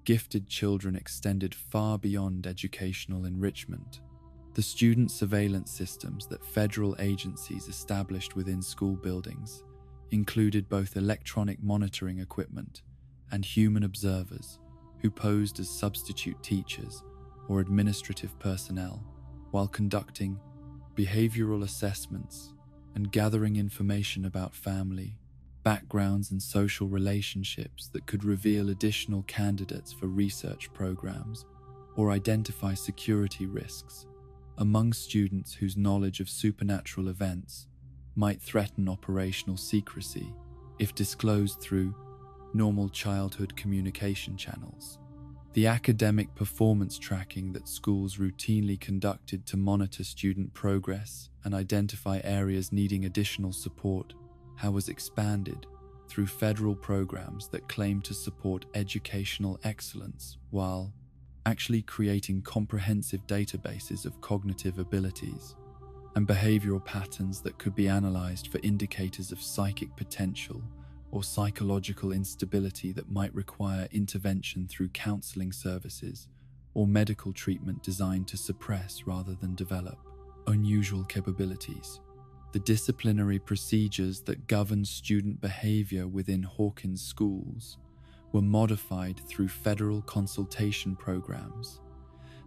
gifted children extended far beyond educational enrichment. The student surveillance systems that federal agencies established within school buildings included both electronic monitoring equipment and human observers who posed as substitute teachers or administrative personnel while conducting behavioral assessments and gathering information about family, backgrounds, and social relationships that could reveal additional candidates for research programs or identify security risks among students whose knowledge of supernatural events might threaten operational secrecy if disclosed through normal childhood communication channels. The academic performance tracking that schools routinely conducted to monitor student progress and identify areas needing additional support was expanded through federal programs that claim to support educational excellence while actually creating comprehensive databases of cognitive abilities and behavioral patterns that could be analyzed for indicators of psychic potential or psychological instability that might require intervention through counseling services or medical treatment designed to suppress rather than develop unusual capabilities. The disciplinary procedures that govern student behavior within Hawkins schools were modified through federal consultation programs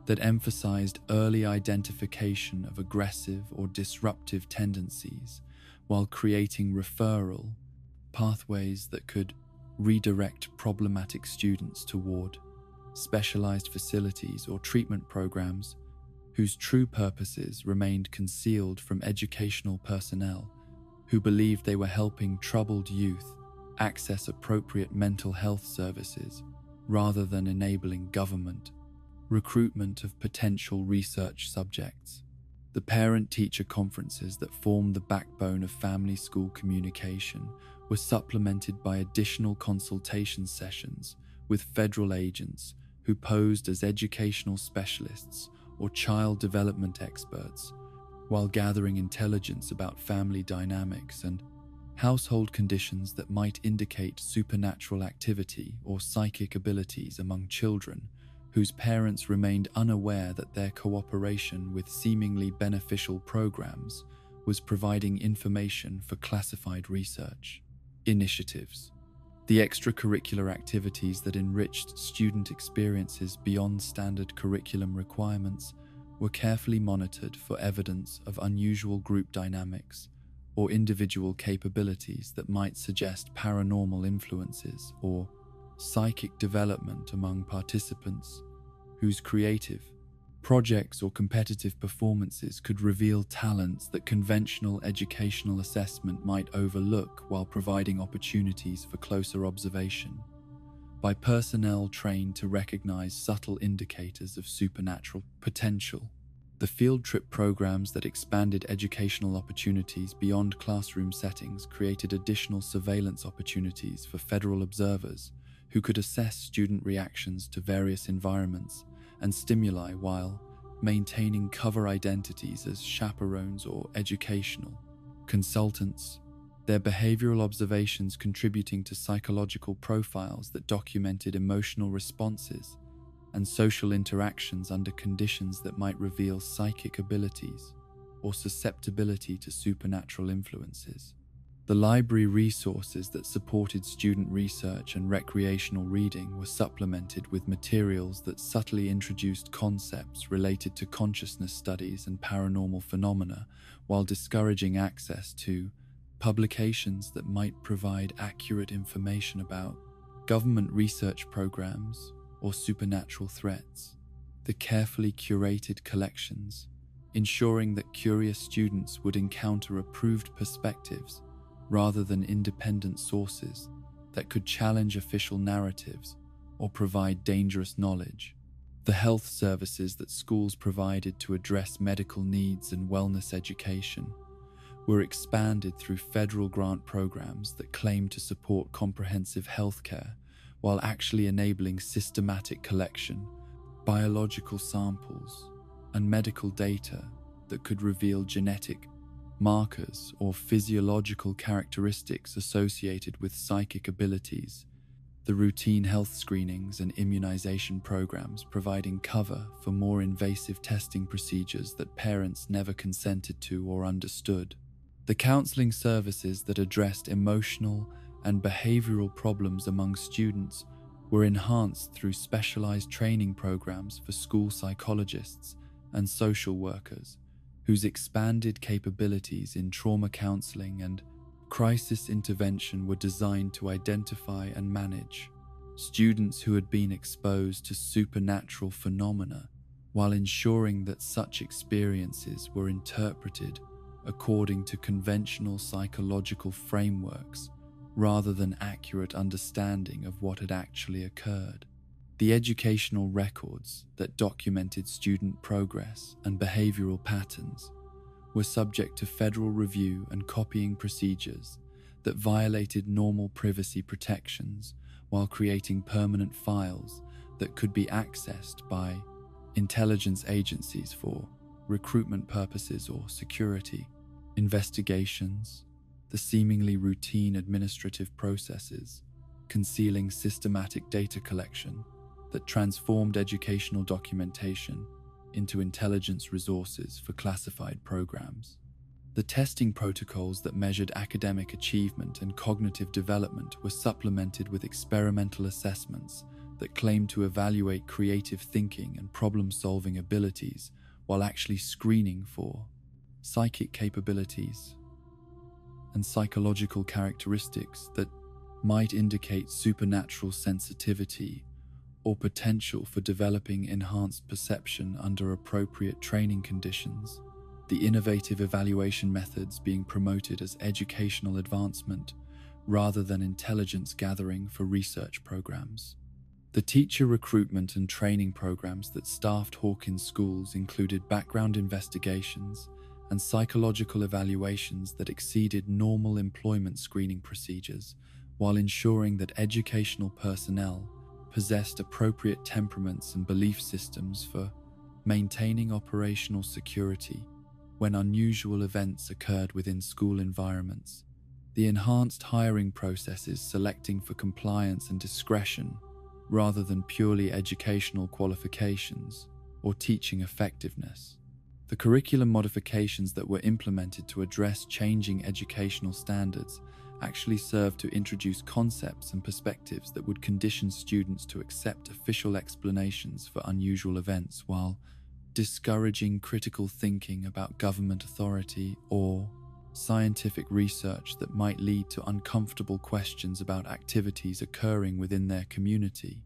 that emphasized early identification of aggressive or disruptive tendencies while creating referral pathways that could redirect problematic students toward specialized facilities or treatment programs whose true purposes remained concealed from educational personnel who believed they were helping troubled youth access appropriate mental health services rather than enabling government recruitment of potential research subjects. The parent-teacher conferences that form the backbone of family-school communication were supplemented by additional consultation sessions with federal agents who posed as educational specialists or child development experts, while gathering intelligence about family dynamics and household conditions that might indicate supernatural activity or psychic abilities among children whose parents remained unaware that their cooperation with seemingly beneficial programs was providing information for classified research. Initiatives. The extracurricular activities that enriched student experiences beyond standard curriculum requirements were carefully monitored for evidence of unusual group dynamics or individual capabilities that might suggest paranormal influences or psychic development among participants whose creative projects or competitive performances could reveal talents that conventional educational assessment might overlook while providing opportunities for closer observation by personnel trained to recognize subtle indicators of supernatural potential. The field trip programs that expanded educational opportunities beyond classroom settings created additional surveillance opportunities for federal observers who could assess student reactions to various environments and stimuli while maintaining cover identities as chaperones or educational consultants, their behavioral observations contributing to psychological profiles that documented emotional responses and social interactions under conditions that might reveal psychic abilities or susceptibility to supernatural influences. The library resources that supported student research and recreational reading were supplemented with materials that subtly introduced concepts related to consciousness studies and paranormal phenomena while discouraging access to publications that might provide accurate information about government research programs or supernatural threats. The carefully curated collections, ensuring that curious students would encounter approved perspectives rather than independent sources that could challenge official narratives or provide dangerous knowledge. The health services that schools provided to address medical needs and wellness education were expanded through federal grant programs that claimed to support comprehensive healthcare while actually enabling systematic collection, biological samples, and medical data that could reveal genetic markers or physiological characteristics associated with psychic abilities. The routine health screenings and immunization programs providing cover for more invasive testing procedures that parents never consented to or understood. The counseling services that addressed emotional and behavioral problems among students were enhanced through specialized training programs for school psychologists and social workers, whose expanded capabilities in trauma counseling and crisis intervention were designed to identify and manage students who had been exposed to supernatural phenomena, while ensuring that such experiences were interpreted according to conventional psychological frameworks rather than accurate understanding of what had actually occurred. The educational records that documented student progress and behavioral patterns were subject to federal review and copying procedures that violated normal privacy protections while creating permanent files that could be accessed by intelligence agencies for recruitment purposes or security. Investigations, the seemingly routine administrative processes, concealing systematic data collection that transformed educational documentation into intelligence resources for classified programs. The testing protocols that measured academic achievement and cognitive development were supplemented with experimental assessments that claimed to evaluate creative thinking and problem-solving abilities while actually screening for psychic capabilities and psychological characteristics that might indicate supernatural sensitivity or potential for developing enhanced perception under appropriate training conditions. The innovative evaluation methods being promoted as educational advancement rather than intelligence gathering for research programs. The teacher recruitment and training programs that staffed Hawkins schools included background investigations and psychological evaluations that exceeded normal employment screening procedures, while ensuring that educational personnel possessed appropriate temperaments and belief systems for maintaining operational security when unusual events occurred within school environments. The enhanced hiring processes selecting for compliance and discretion rather than purely educational qualifications or teaching effectiveness. The curriculum modifications that were implemented to address changing educational standards actually served to introduce concepts and perspectives that would condition students to accept official explanations for unusual events while discouraging critical thinking about government authority or scientific research that might lead to uncomfortable questions about activities occurring within their community.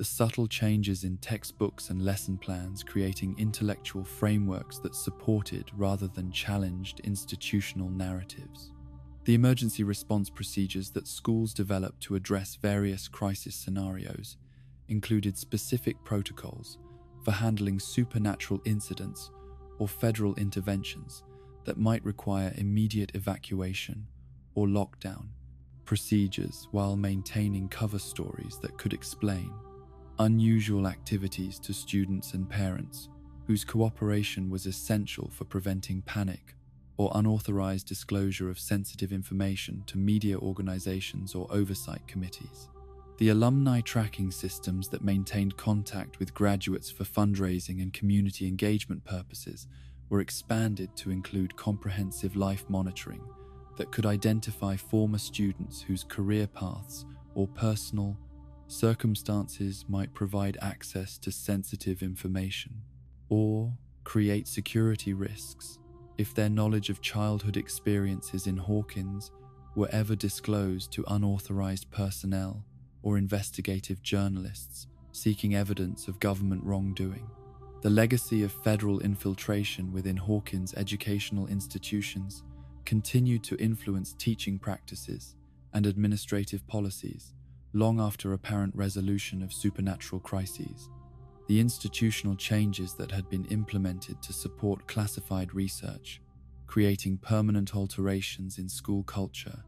The subtle changes in textbooks and lesson plans creating intellectual frameworks that supported rather than challenged institutional narratives. The emergency response procedures that schools developed to address various crisis scenarios included specific protocols for handling supernatural incidents or federal interventions that might require immediate evacuation or lockdown, procedures while maintaining cover stories that could explain unusual activities to students and parents whose cooperation was essential for preventing panic or unauthorized disclosure of sensitive information to media organizations or oversight committees. The alumni tracking systems that maintained contact with graduates for fundraising and community engagement purposes were expanded to include comprehensive life monitoring that could identify former students whose career paths or personal circumstances might provide access to sensitive information, or create security risks if their knowledge of childhood experiences in Hawkins were ever disclosed to unauthorized personnel or investigative journalists seeking evidence of government wrongdoing. The legacy of federal infiltration within Hawkins' educational institutions continued to influence teaching practices and administrative policies long after apparent resolution of supernatural crises. The institutional changes that had been implemented to support classified research, creating permanent alterations in school culture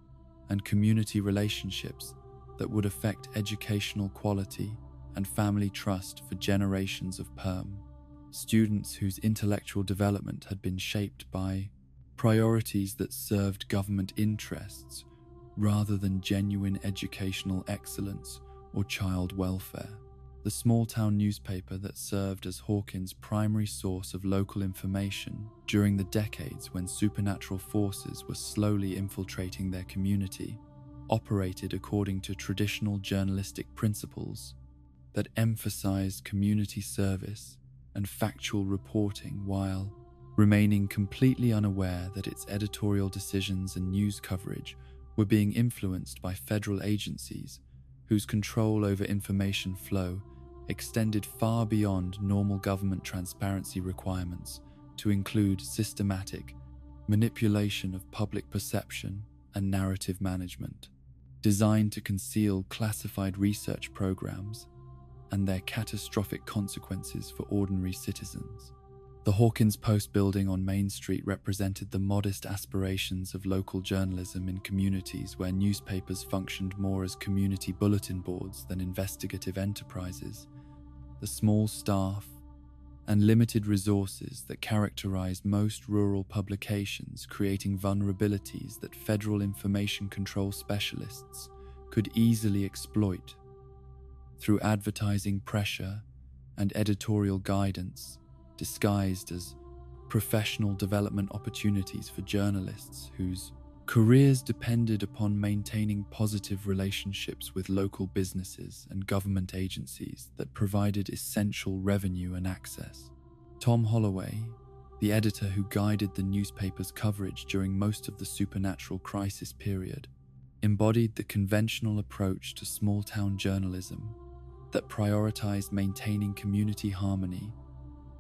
and community relationships that would affect educational quality and family trust for generations of students whose intellectual development had been shaped by priorities that served government interests rather than genuine educational excellence or child welfare. The small-town newspaper that served as Hawkins' primary source of local information during the decades when supernatural forces were slowly infiltrating their community operated according to traditional journalistic principles that emphasized community service and factual reporting while remaining completely unaware that its editorial decisions and news coverage were being influenced by federal agencies whose control over information flow extended far beyond normal government transparency requirements to include systematic manipulation of public perception and narrative management, designed to conceal classified research programs and their catastrophic consequences for ordinary citizens. The Hawkins Post building on Main Street represented the modest aspirations of local journalism in communities where newspapers functioned more as community bulletin boards than investigative enterprises. The small staff and limited resources that characterized most rural publications, creating vulnerabilities that federal information control specialists could easily exploit. Through advertising pressure and editorial guidance, disguised as professional development opportunities for journalists whose careers depended upon maintaining positive relationships with local businesses and government agencies that provided essential revenue and access. Tom Holloway, the editor who guided the newspaper's coverage during most of the supernatural crisis period, embodied the conventional approach to small-town journalism that prioritized maintaining community harmony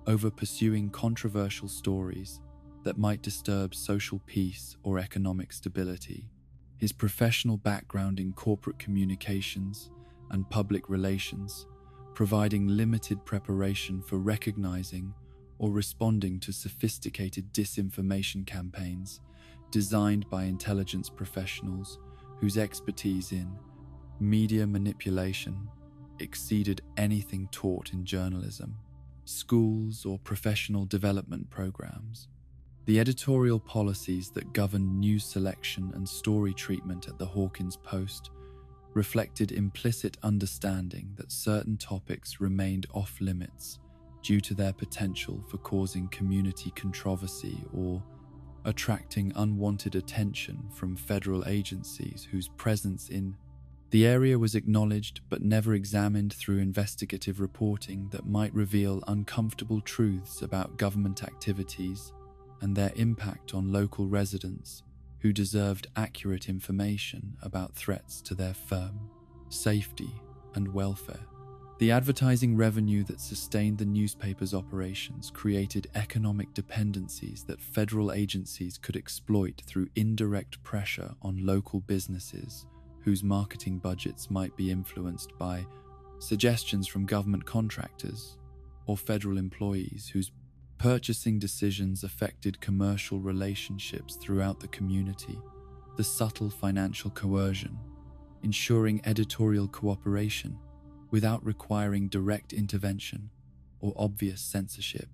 over pursuing controversial stories that might disturb social peace or economic stability. His professional background in corporate communications and public relations, providing limited preparation for recognizing or responding to sophisticated disinformation campaigns designed by intelligence professionals whose expertise in media manipulation exceeded anything taught in journalism, schools, or professional development programs. The editorial policies that governed news selection and story treatment at the Hawkins Post reflected implicit understanding that certain topics remained off-limits due to their potential for causing community controversy or attracting unwanted attention from federal agencies whose presence in the area was acknowledged but never examined through investigative reporting that might reveal uncomfortable truths about government activities and their impact on local residents who deserved accurate information about threats to their firm, safety, and welfare. The advertising revenue that sustained the newspaper's operations created economic dependencies that federal agencies could exploit through indirect pressure on local businesses whose marketing budgets might be influenced by suggestions from government contractors or federal employees whose purchasing decisions affected commercial relationships throughout the community. The subtle financial coercion, ensuring editorial cooperation without requiring direct intervention or obvious censorship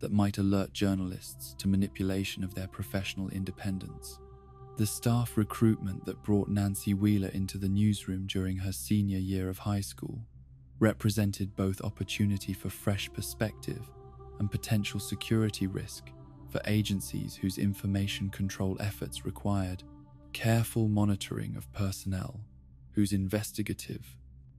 that might alert journalists to manipulation of their professional independence. The staff recruitment that brought Nancy Wheeler into the newsroom during her senior year of high school represented both opportunity for fresh perspective and potential security risk for agencies whose information control efforts required careful monitoring of personnel whose investigative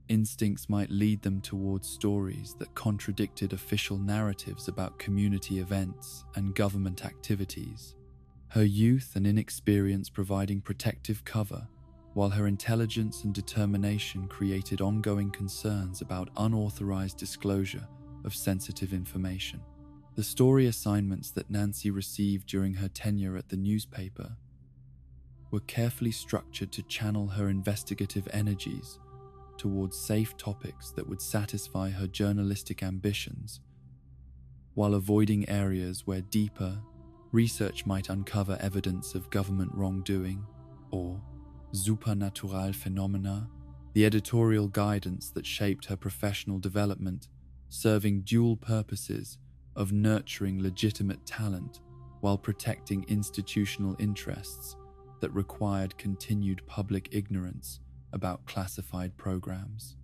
instincts might lead them towards stories that contradicted official narratives about community events and government activities. her youth and inexperience providing protective cover, while her intelligence and determination created ongoing concerns about unauthorized disclosure of sensitive information. The story assignments that Nancy received during her tenure at the newspaper were carefully structured to channel her investigative energies towards safe topics that would satisfy her journalistic ambitions, while avoiding areas where deeper research might uncover evidence of government wrongdoing or supernatural phenomena. The editorial guidance that shaped her professional development, serving dual purposes of nurturing legitimate talent while protecting institutional interests that required continued public ignorance about classified programs.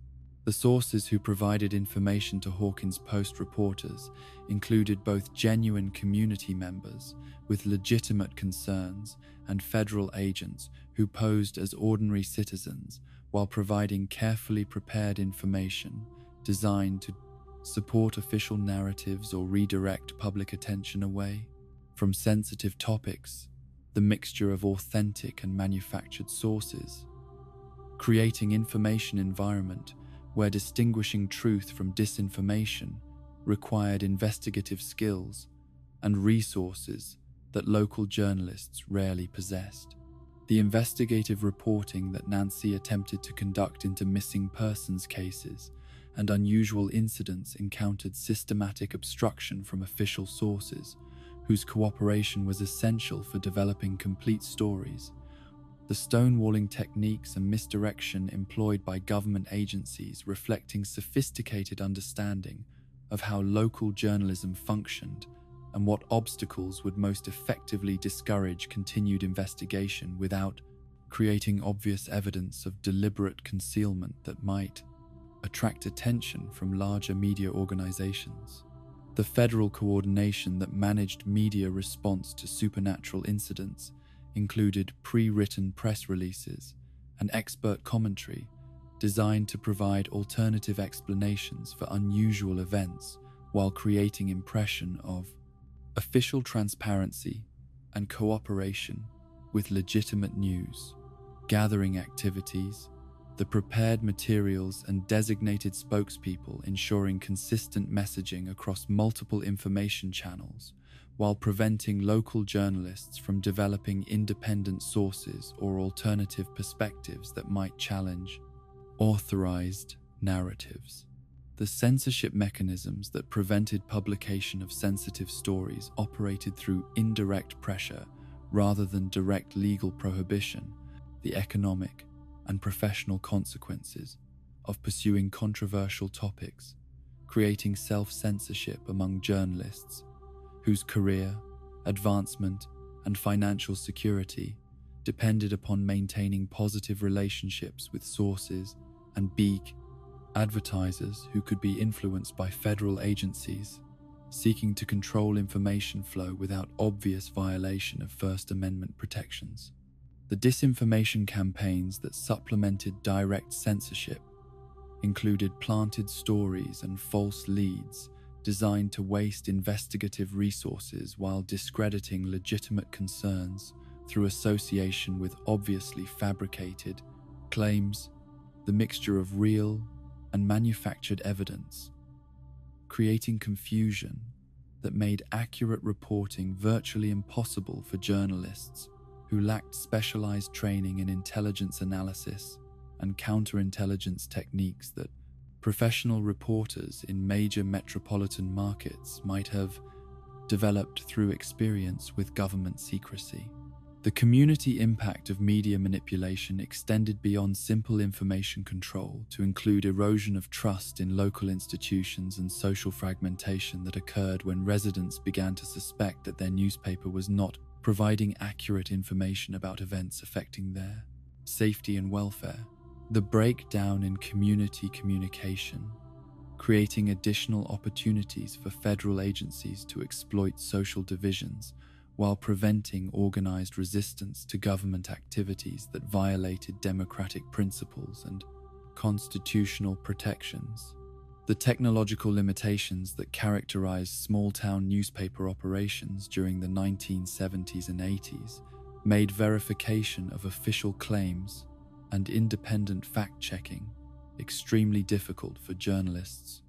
The sources who provided information to Hawkins Post reporters included both genuine community members with legitimate concerns and federal agents who posed as ordinary citizens while providing carefully prepared information designed to support official narratives or redirect public attention away from sensitive topics. The mixture of authentic and manufactured sources, creating information environment where distinguishing truth from disinformation required investigative skills and resources that local journalists rarely possessed. The investigative reporting that Nancy attempted to conduct into missing persons cases and unusual incidents encountered systematic obstruction from official sources, whose cooperation was essential for developing complete stories. The stonewalling techniques and misdirection employed by government agencies reflecting sophisticated understanding of how local journalism functioned and what obstacles would most effectively discourage continued investigation without creating obvious evidence of deliberate concealment that might attract attention from larger media organizations. The federal coordination that managed media response to supernatural incidents included pre-written press releases and expert commentary designed to provide alternative explanations for unusual events while creating impression of official transparency and cooperation with legitimate news, gathering activities, the prepared materials and designated spokespeople ensuring consistent messaging across multiple information channels while preventing local journalists from developing independent sources or alternative perspectives that might challenge authorized narratives. The censorship mechanisms that prevented publication of sensitive stories operated through indirect pressure rather than direct legal prohibition. The economic and professional consequences of pursuing controversial topics, creating self-censorship among journalists whose career, advancement, and financial security depended upon maintaining positive relationships with sources and big advertisers who could be influenced by federal agencies seeking to control information flow without obvious violation of First Amendment protections. The disinformation campaigns that supplemented direct censorship included planted stories and false leads designed to waste investigative resources while discrediting legitimate concerns through association with obviously fabricated claims. The mixture of real and manufactured evidence, creating confusion that made accurate reporting virtually impossible for journalists who lacked specialized training in intelligence analysis and counterintelligence techniques that professional reporters in major metropolitan markets might have developed through experience with government secrecy. The community impact of media manipulation extended beyond simple information control to include erosion of trust in local institutions and social fragmentation that occurred when residents began to suspect that their newspaper was not providing accurate information about events affecting their safety and welfare. The breakdown in community communication, creating additional opportunities for federal agencies to exploit social divisions while preventing organized resistance to government activities that violated democratic principles and constitutional protections. The technological limitations that characterized small-town newspaper operations during the 1970s and 80s made verification of official claims and independent fact-checking extremely difficult for journalists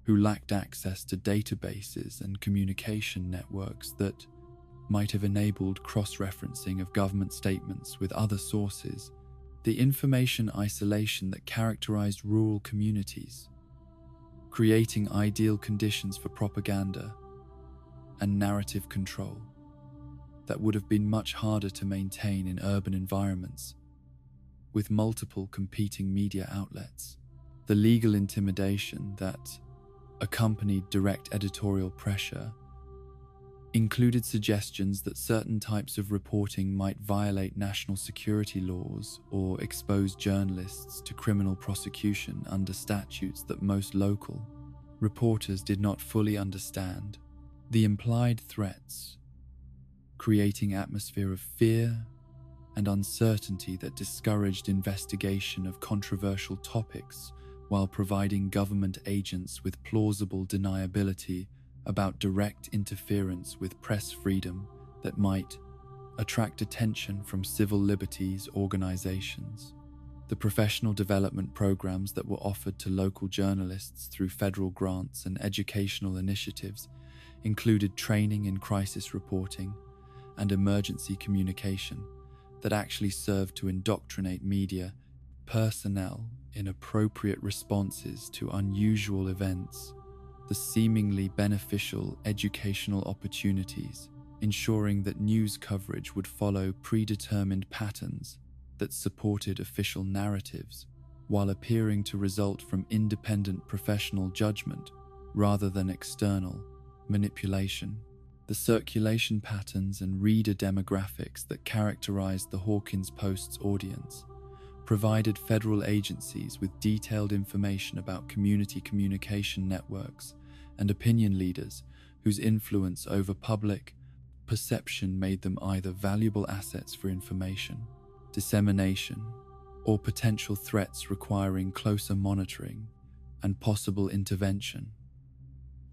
who lacked access to databases and communication networks that might have enabled cross-referencing of government statements with other sources. The information isolation that characterized rural communities, creating ideal conditions for propaganda and narrative control that would have been much harder to maintain in urban environments with multiple competing media outlets. The legal intimidation that accompanied direct editorial pressure included suggestions that certain types of reporting might violate national security laws or expose journalists to criminal prosecution under statutes that most local reporters did not fully understand. The implied threats, creating an atmosphere of fear and uncertainty that discouraged investigation of controversial topics while providing government agents with plausible deniability about direct interference with press freedom that might attract attention from civil liberties organizations. The professional development programs that were offered to local journalists through federal grants and educational initiatives included training in crisis reporting and emergency communication that actually served to indoctrinate media personnel in appropriate responses to unusual events. The seemingly beneficial educational opportunities, ensuring that news coverage would follow predetermined patterns that supported official narratives, while appearing to result from independent professional judgment rather than external manipulation. The circulation patterns and reader demographics that characterized the Hawkins Post's audience provided federal agencies with detailed information about community communication networks and opinion leaders whose influence over public perception made them either valuable assets for information dissemination or potential threats requiring closer monitoring and possible intervention.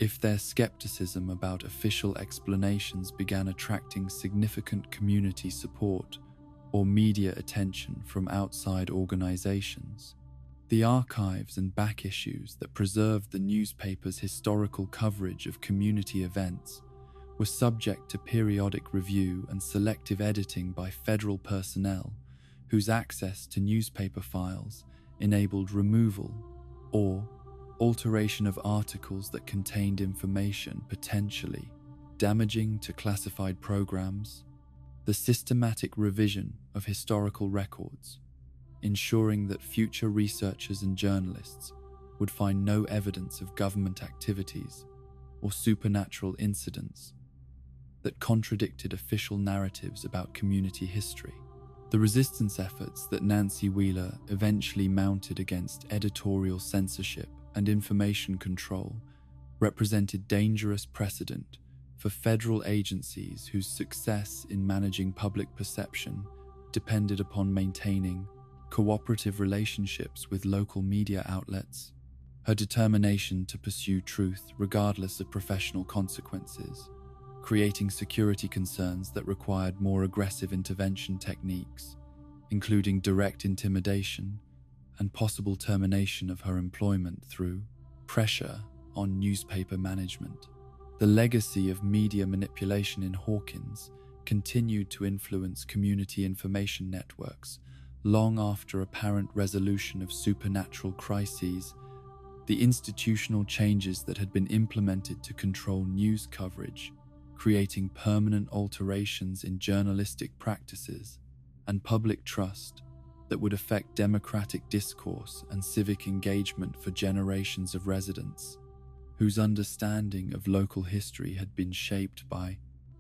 If their skepticism about official explanations began attracting significant community support or media attention from outside organizations, the archives and back issues that preserved the newspaper's historical coverage of community events were subject to periodic review and selective editing by federal personnel whose access to newspaper files enabled removal or alteration of articles that contained information potentially damaging to classified programs. The systematic revision of historical records, ensuring that future researchers and journalists would find no evidence of government activities or supernatural incidents that contradicted official narratives about community history. The resistance efforts that Nancy Wheeler eventually mounted against editorial censorship and information control represented dangerous precedent for federal agencies whose success in managing public perception depended upon maintaining cooperative relationships with local media outlets. Her determination to pursue truth regardless of professional consequences, creating security concerns that required more aggressive intervention techniques, including direct intimidation and possible termination of her employment through pressure on newspaper management. The legacy of media manipulation in Hawkins continued to influence community information networks long after apparent resolution of supernatural crises. The institutional changes that had been implemented to control news coverage, creating permanent alterations in journalistic practices and public trust that would affect democratic discourse and civic engagement for generations of residents, whose understanding of local history had been shaped by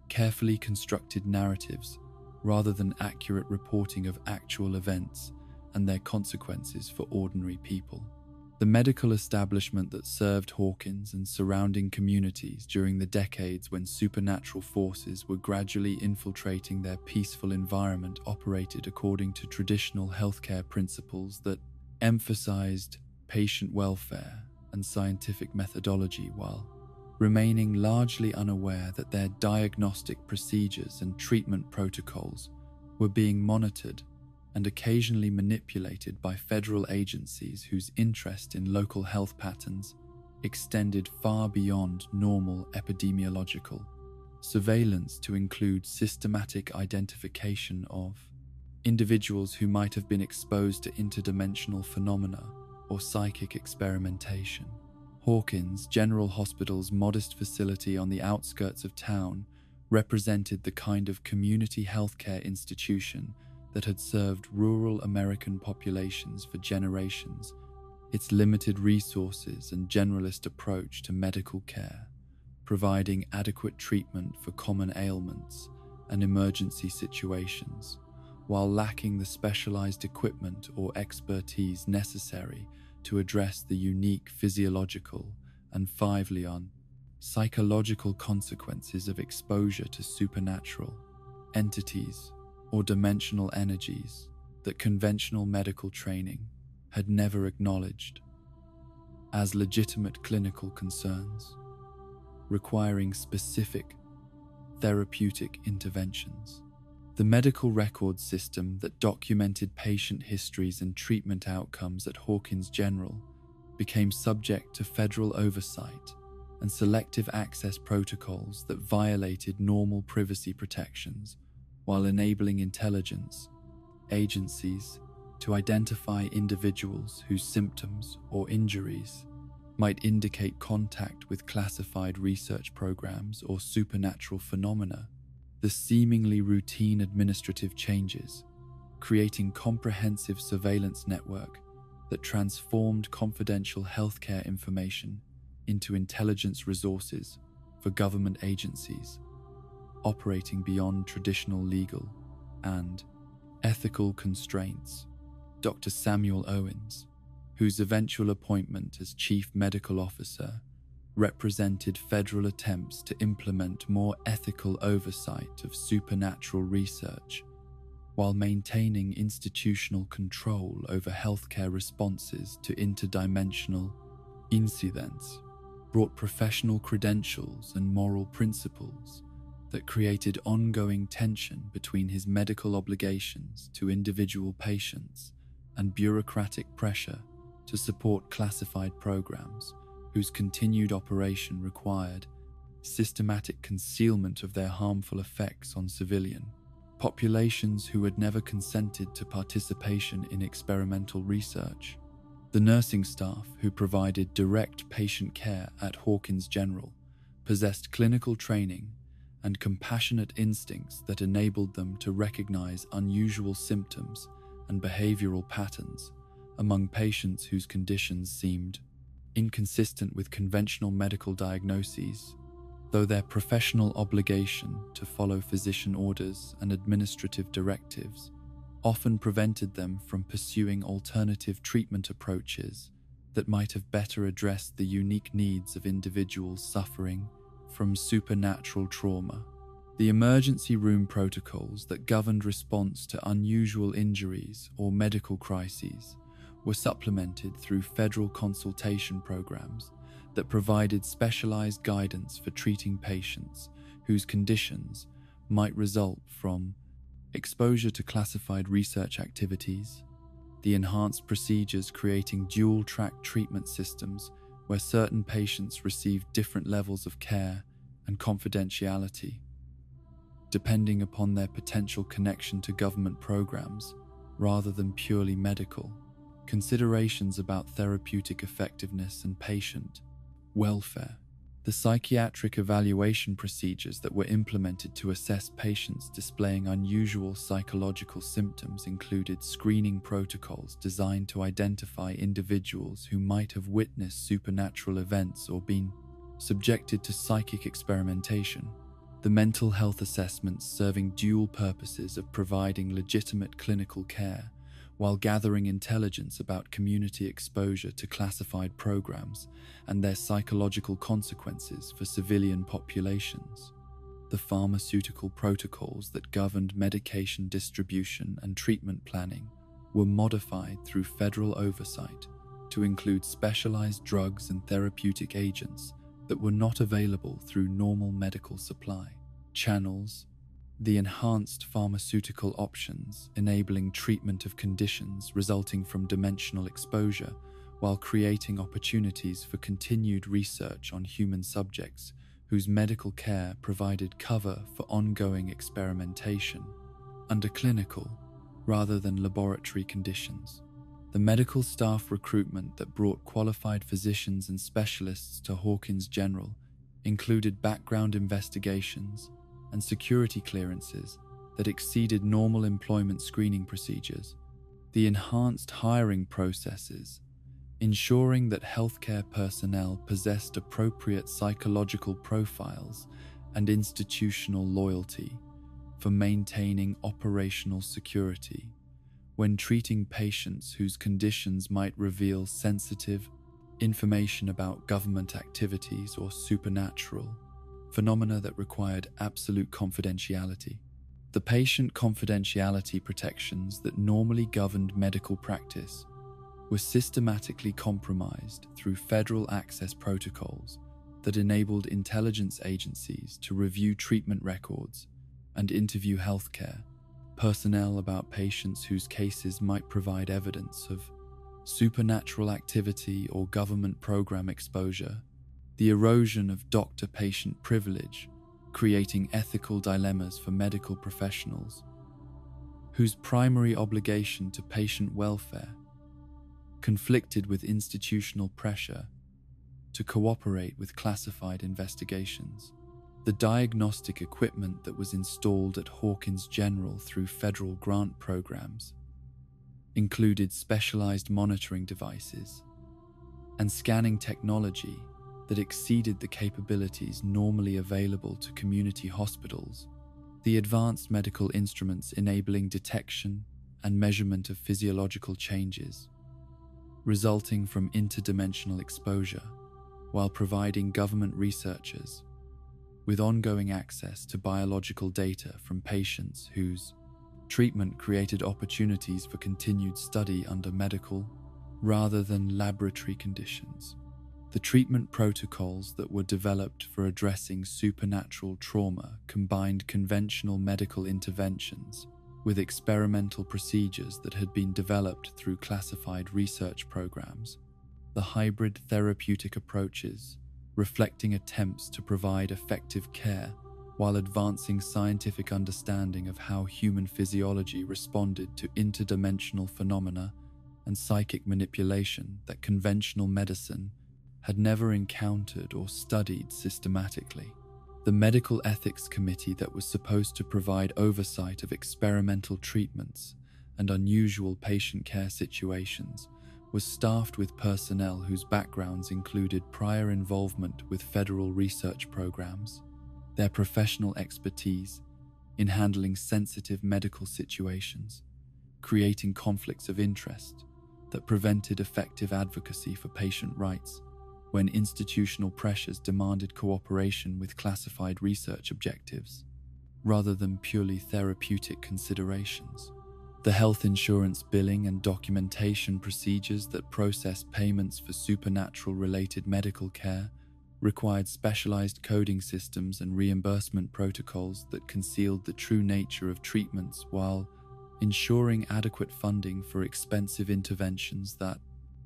carefully constructed narratives rather than accurate reporting of actual events and their consequences for ordinary people. The medical establishment that served Hawkins and surrounding communities during the decades when supernatural forces were gradually infiltrating their peaceful environment operated according to traditional healthcare principles that emphasized patient welfare and scientific methodology while remaining largely unaware that their diagnostic procedures and treatment protocols were being monitored and occasionally manipulated by federal agencies whose interest in local health patterns extended far beyond normal epidemiological surveillance to include systematic identification of individuals who might have been exposed to interdimensional phenomena or psychic experimentation. Hawkins General Hospital's modest facility on the outskirts of town represented the kind of community healthcare institution that had served rural American populations for generations. Its limited resources and generalist approach to medical care, providing adequate treatment for common ailments and emergency situations, while lacking the specialized equipment or expertise necessary to address the unique physiological and psychological consequences of exposure to supernatural entities or dimensional energies that conventional medical training had never acknowledged as legitimate clinical concerns, requiring specific therapeutic interventions. The medical record system that documented patient histories and treatment outcomes at Hawkins General became subject to federal oversight and selective access protocols that violated normal privacy protections while enabling intelligence agencies to identify individuals whose symptoms or injuries might indicate contact with classified research programs or supernatural phenomena. The seemingly routine administrative changes, creating comprehensive surveillance network that transformed confidential healthcare information into intelligence resources for government agencies, operating beyond traditional legal and ethical constraints. Dr. Samuel Owens, whose eventual appointment as Chief Medical Officer represented federal attempts to implement more ethical oversight of supernatural research while maintaining institutional control over healthcare responses to interdimensional incidents, brought professional credentials and moral principles that created ongoing tension between his medical obligations to individual patients and bureaucratic pressure to support classified programs whose continued operation required systematic concealment of their harmful effects on civilian populations who had never consented to participation in experimental research. The nursing staff who provided direct patient care at Hawkins General possessed clinical training and compassionate instincts that enabled them to recognize unusual symptoms and behavioral patterns among patients whose conditions seemed inconsistent with conventional medical diagnoses, though their professional obligation to follow physician orders and administrative directives often prevented them from pursuing alternative treatment approaches that might have better addressed the unique needs of individuals suffering from supernatural trauma. The emergency room protocols that governed response to unusual injuries or medical crises were supplemented through federal consultation programs that provided specialized guidance for treating patients whose conditions might result from exposure to classified research activities, the enhanced procedures creating dual-track treatment systems where certain patients received different levels of care and confidentiality, depending upon their potential connection to government programs rather than purely medical. Considerations about therapeutic effectiveness and patient welfare. The psychiatric evaluation procedures that were implemented to assess patients displaying unusual psychological symptoms included screening protocols designed to identify individuals who might have witnessed supernatural events or been subjected to psychic experimentation. The mental health assessments serving dual purposes of providing legitimate clinical care while gathering intelligence about community exposure to classified programs and their psychological consequences for civilian populations. The pharmaceutical protocols that governed medication distribution and treatment planning were modified through federal oversight to include specialized drugs and therapeutic agents that were not available through normal medical supply channels, the enhanced pharmaceutical options enabling treatment of conditions resulting from dimensional exposure while creating opportunities for continued research on human subjects whose medical care provided cover for ongoing experimentation under clinical rather than laboratory conditions. The medical staff recruitment that brought qualified physicians and specialists to Hawkins General included background investigations and security clearances that exceeded normal employment screening procedures, the enhanced hiring processes, ensuring that healthcare personnel possessed appropriate psychological profiles and institutional loyalty for maintaining operational security when treating patients whose conditions might reveal sensitive information about government activities or supernatural phenomena that required absolute confidentiality. The patient confidentiality protections that normally governed medical practice were systematically compromised through federal access protocols that enabled intelligence agencies to review treatment records and interview healthcare personnel about patients whose cases might provide evidence of supernatural activity or government program exposure, the erosion of doctor-patient privilege, creating ethical dilemmas for medical professionals whose primary obligation to patient welfare conflicted with institutional pressure to cooperate with classified investigations. The diagnostic equipment that was installed at Hawkins General through federal grant programs included specialized monitoring devices and scanning technology that exceeded the capabilities normally available to community hospitals. The advanced medical instruments enabling detection and measurement of physiological changes resulting from interdimensional exposure, while providing government researchers with ongoing access to biological data from patients whose treatment created opportunities for continued study under medical rather than laboratory conditions. The treatment protocols that were developed for addressing supernatural trauma combined conventional medical interventions with experimental procedures that had been developed through classified research programs. The hybrid therapeutic approaches, reflecting attempts to provide effective care while advancing scientific understanding of how human physiology responded to interdimensional phenomena and psychic manipulation that conventional medicine had never encountered or studied systematically. The Medical Ethics Committee that was supposed to provide oversight of experimental treatments and unusual patient care situations was staffed with personnel whose backgrounds included prior involvement with federal research programs, their professional expertise in handling sensitive medical situations, creating conflicts of interest that prevented effective advocacy for patient rights when institutional pressures demanded cooperation with classified research objectives, rather than purely therapeutic considerations. The health insurance billing and documentation procedures that process payments for supernatural-related medical care required specialized coding systems and reimbursement protocols that concealed the true nature of treatments while ensuring adequate funding for expensive interventions that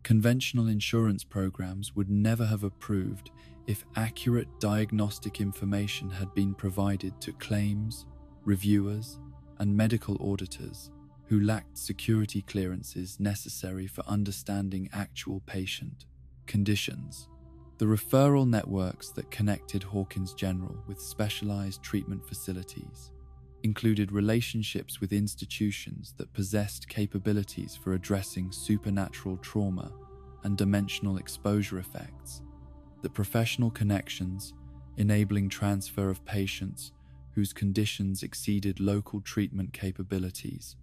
conventional insurance programs would never have approved if accurate diagnostic information had been provided to claims, reviewers, and medical auditors who lacked security clearances necessary for understanding actual patient conditions. The referral networks that connected Hawkins General with specialized treatment facilities included relationships with institutions that possessed capabilities for addressing supernatural trauma and dimensional exposure effects, the professional connections enabling transfer of patients whose conditions exceeded local treatment capabilities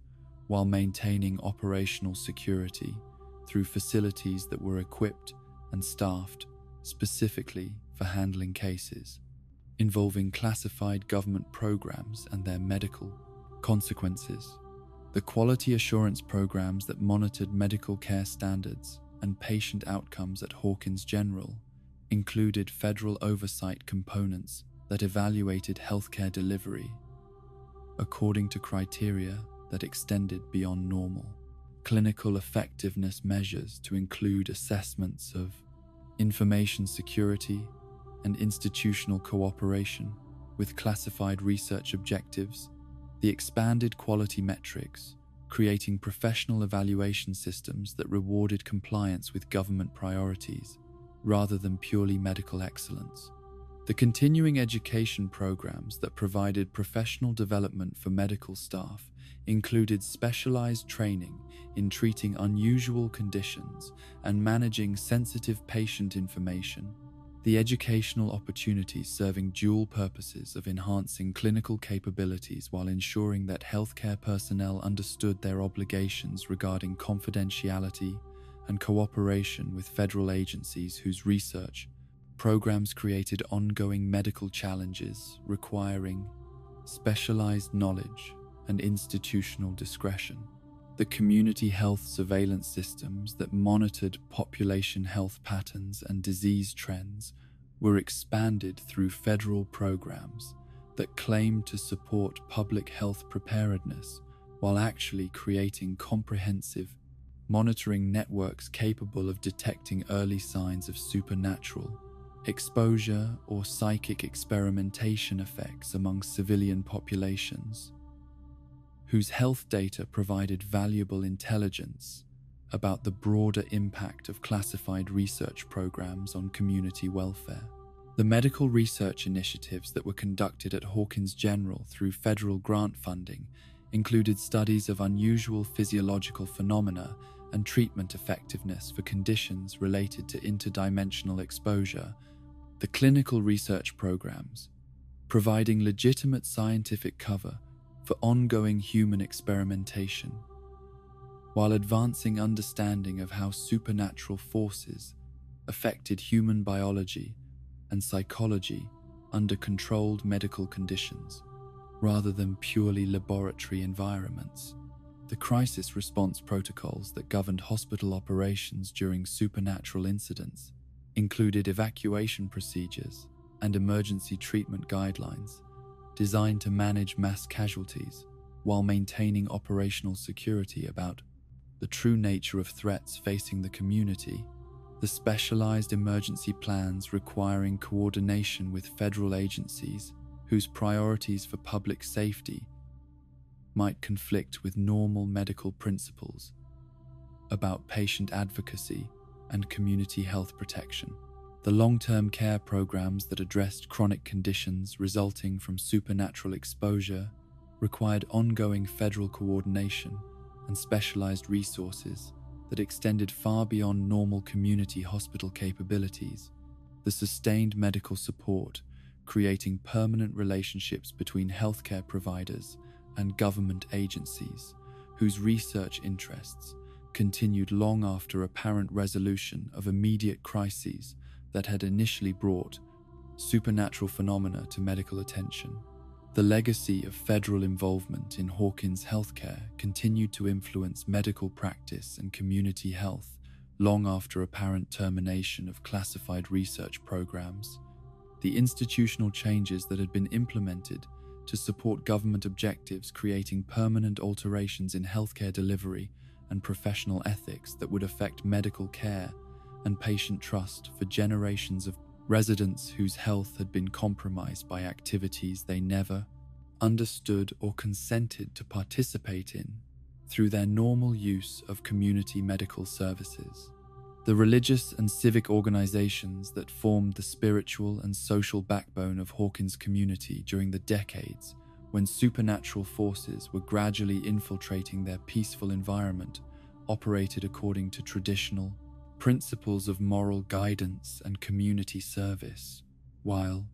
while maintaining operational security through facilities that were equipped and staffed specifically for handling cases involving classified government programs and their medical consequences. The quality assurance programs that monitored medical care standards and patient outcomes at Hawkins General included federal oversight components that evaluated healthcare delivery according to criteria that extended beyond normal. Clinical effectiveness measures to include assessments of information security and institutional cooperation with classified research objectives, the expanded quality metrics, creating professional evaluation systems that rewarded compliance with government priorities rather than purely medical excellence. The continuing education programs that provided professional development for medical staff included specialized training in treating unusual conditions and managing sensitive patient information. The educational opportunities serving dual purposes of enhancing clinical capabilities while ensuring that healthcare personnel understood their obligations regarding confidentiality and cooperation with federal agencies whose research programs created ongoing medical challenges requiring specialized knowledge and institutional discretion. The community health surveillance systems that monitored population health patterns and disease trends were expanded through federal programs that claimed to support public health preparedness while actually creating comprehensive monitoring networks capable of detecting early signs of supernatural exposure or psychic experimentation effects among civilian populations, whose health data provided valuable intelligence about the broader impact of classified research programs on community welfare. The medical research initiatives that were conducted at Hawkins General through federal grant funding included studies of unusual physiological phenomena and treatment effectiveness for conditions related to interdimensional exposure. The clinical research programs, providing legitimate scientific cover for ongoing human experimentation, while advancing understanding of how supernatural forces affected human biology and psychology under controlled medical conditions, rather than purely laboratory environments. The crisis response protocols that governed hospital operations during supernatural incidents included evacuation procedures and emergency treatment guidelines designed to manage mass casualties while maintaining operational security about the true nature of threats facing the community. The specialized emergency plans requiring coordination with federal agencies whose priorities for public safety might conflict with normal medical principles about patient advocacy and community health protection. The long-term care programs that addressed chronic conditions resulting from supernatural exposure required ongoing federal coordination and specialized resources that extended far beyond normal community hospital capabilities. The sustained medical support, creating permanent relationships between healthcare providers and government agencies, whose research interests continued long after apparent resolution of immediate crises that had initially brought supernatural phenomena to medical attention. The legacy of federal involvement in Hawkins healthcare continued to influence medical practice and community health long after apparent termination of classified research programs. The institutional changes that had been implemented to support government objectives, creating permanent alterations in healthcare delivery and professional ethics that would affect medical care and patient trust for generations of residents whose health had been compromised by activities they never understood or consented to participate in through their normal use of community medical services. The religious and civic organizations that formed the spiritual and social backbone of Hawkins community during the decades when supernatural forces were gradually infiltrating their peaceful environment operated according to traditional principles of moral guidance and community service, while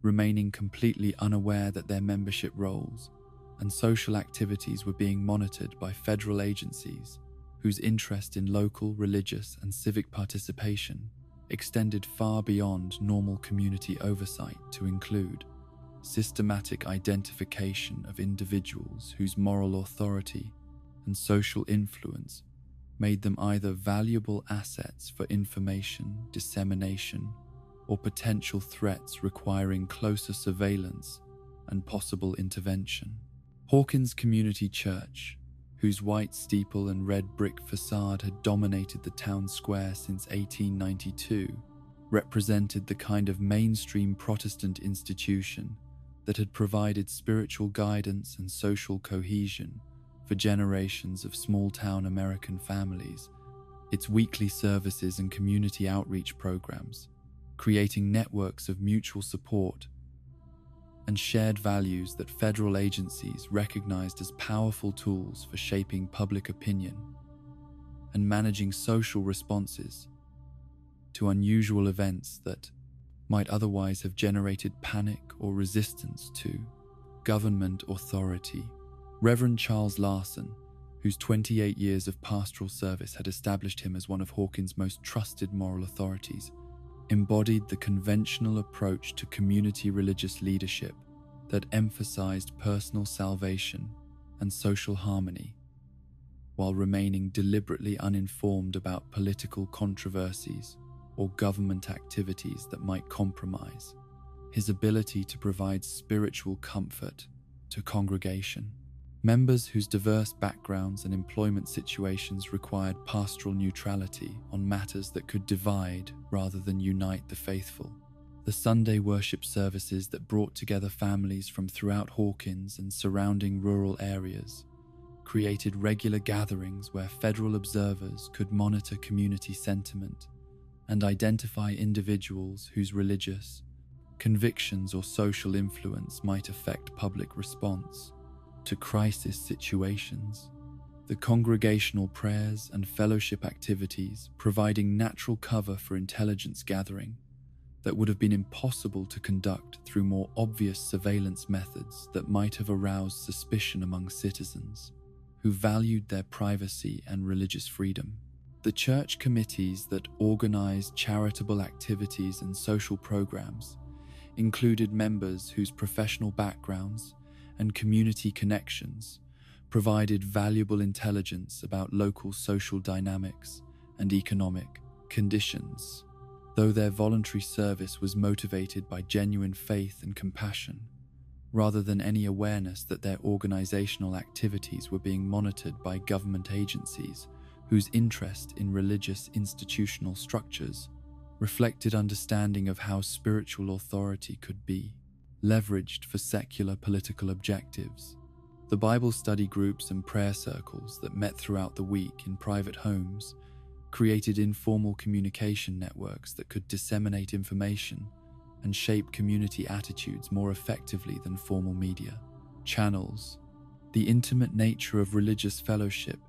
remaining completely unaware that their membership roles and social activities were being monitored by federal agencies whose interest in local religious and civic participation extended far beyond normal community oversight to include systematic identification of individuals whose moral authority and social influence made them either valuable assets for information dissemination or potential threats requiring closer surveillance and possible intervention. Hawkins Community Church, whose white steeple and red brick facade had dominated the town square since 1892, represented the kind of mainstream Protestant institution that had provided spiritual guidance and social cohesion for generations of small-town American families. Its weekly services and community outreach programs, creating networks of mutual support and shared values that federal agencies recognized as powerful tools for shaping public opinion and managing social responses to unusual events that might otherwise have generated panic or resistance to government authority. Reverend Charles Larson, whose 28 years of pastoral service had established him as one of Hawkins' most trusted moral authorities, embodied the conventional approach to community religious leadership that emphasized personal salvation and social harmony, while remaining deliberately uninformed about political controversies or government activities that might compromise his ability to provide spiritual comfort to congregation. Members whose diverse backgrounds and employment situations required pastoral neutrality on matters that could divide rather than unite the faithful. The Sunday worship services that brought together families from throughout Hawkins and surrounding rural areas created regular gatherings where federal observers could monitor community sentiment and identify individuals whose religious convictions or social influence might affect public response to crisis situations. The congregational prayers and fellowship activities providing natural cover for intelligence gathering that would have been impossible to conduct through more obvious surveillance methods that might have aroused suspicion among citizens who valued their privacy and religious freedom. The church committees that organized charitable activities and social programs included members whose professional backgrounds and community connections provided valuable intelligence about local social dynamics and economic conditions. Though their voluntary service was motivated by genuine faith and compassion, rather than any awareness that their organizational activities were being monitored by government agencies whose interest in religious institutional structures reflected understanding of how spiritual authority could be leveraged for secular political objectives. The Bible study groups and prayer circles that met throughout the week in private homes created informal communication networks that could disseminate information and shape community attitudes more effectively than formal media channels. The intimate nature of religious fellowship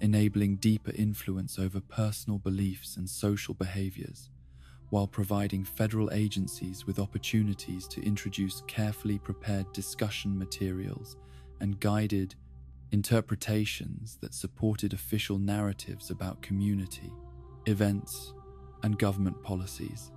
enabling deeper influence over personal beliefs and social behaviors, while providing federal agencies with opportunities to introduce carefully prepared discussion materials and guided interpretations that supported official narratives about community, events, and government policies.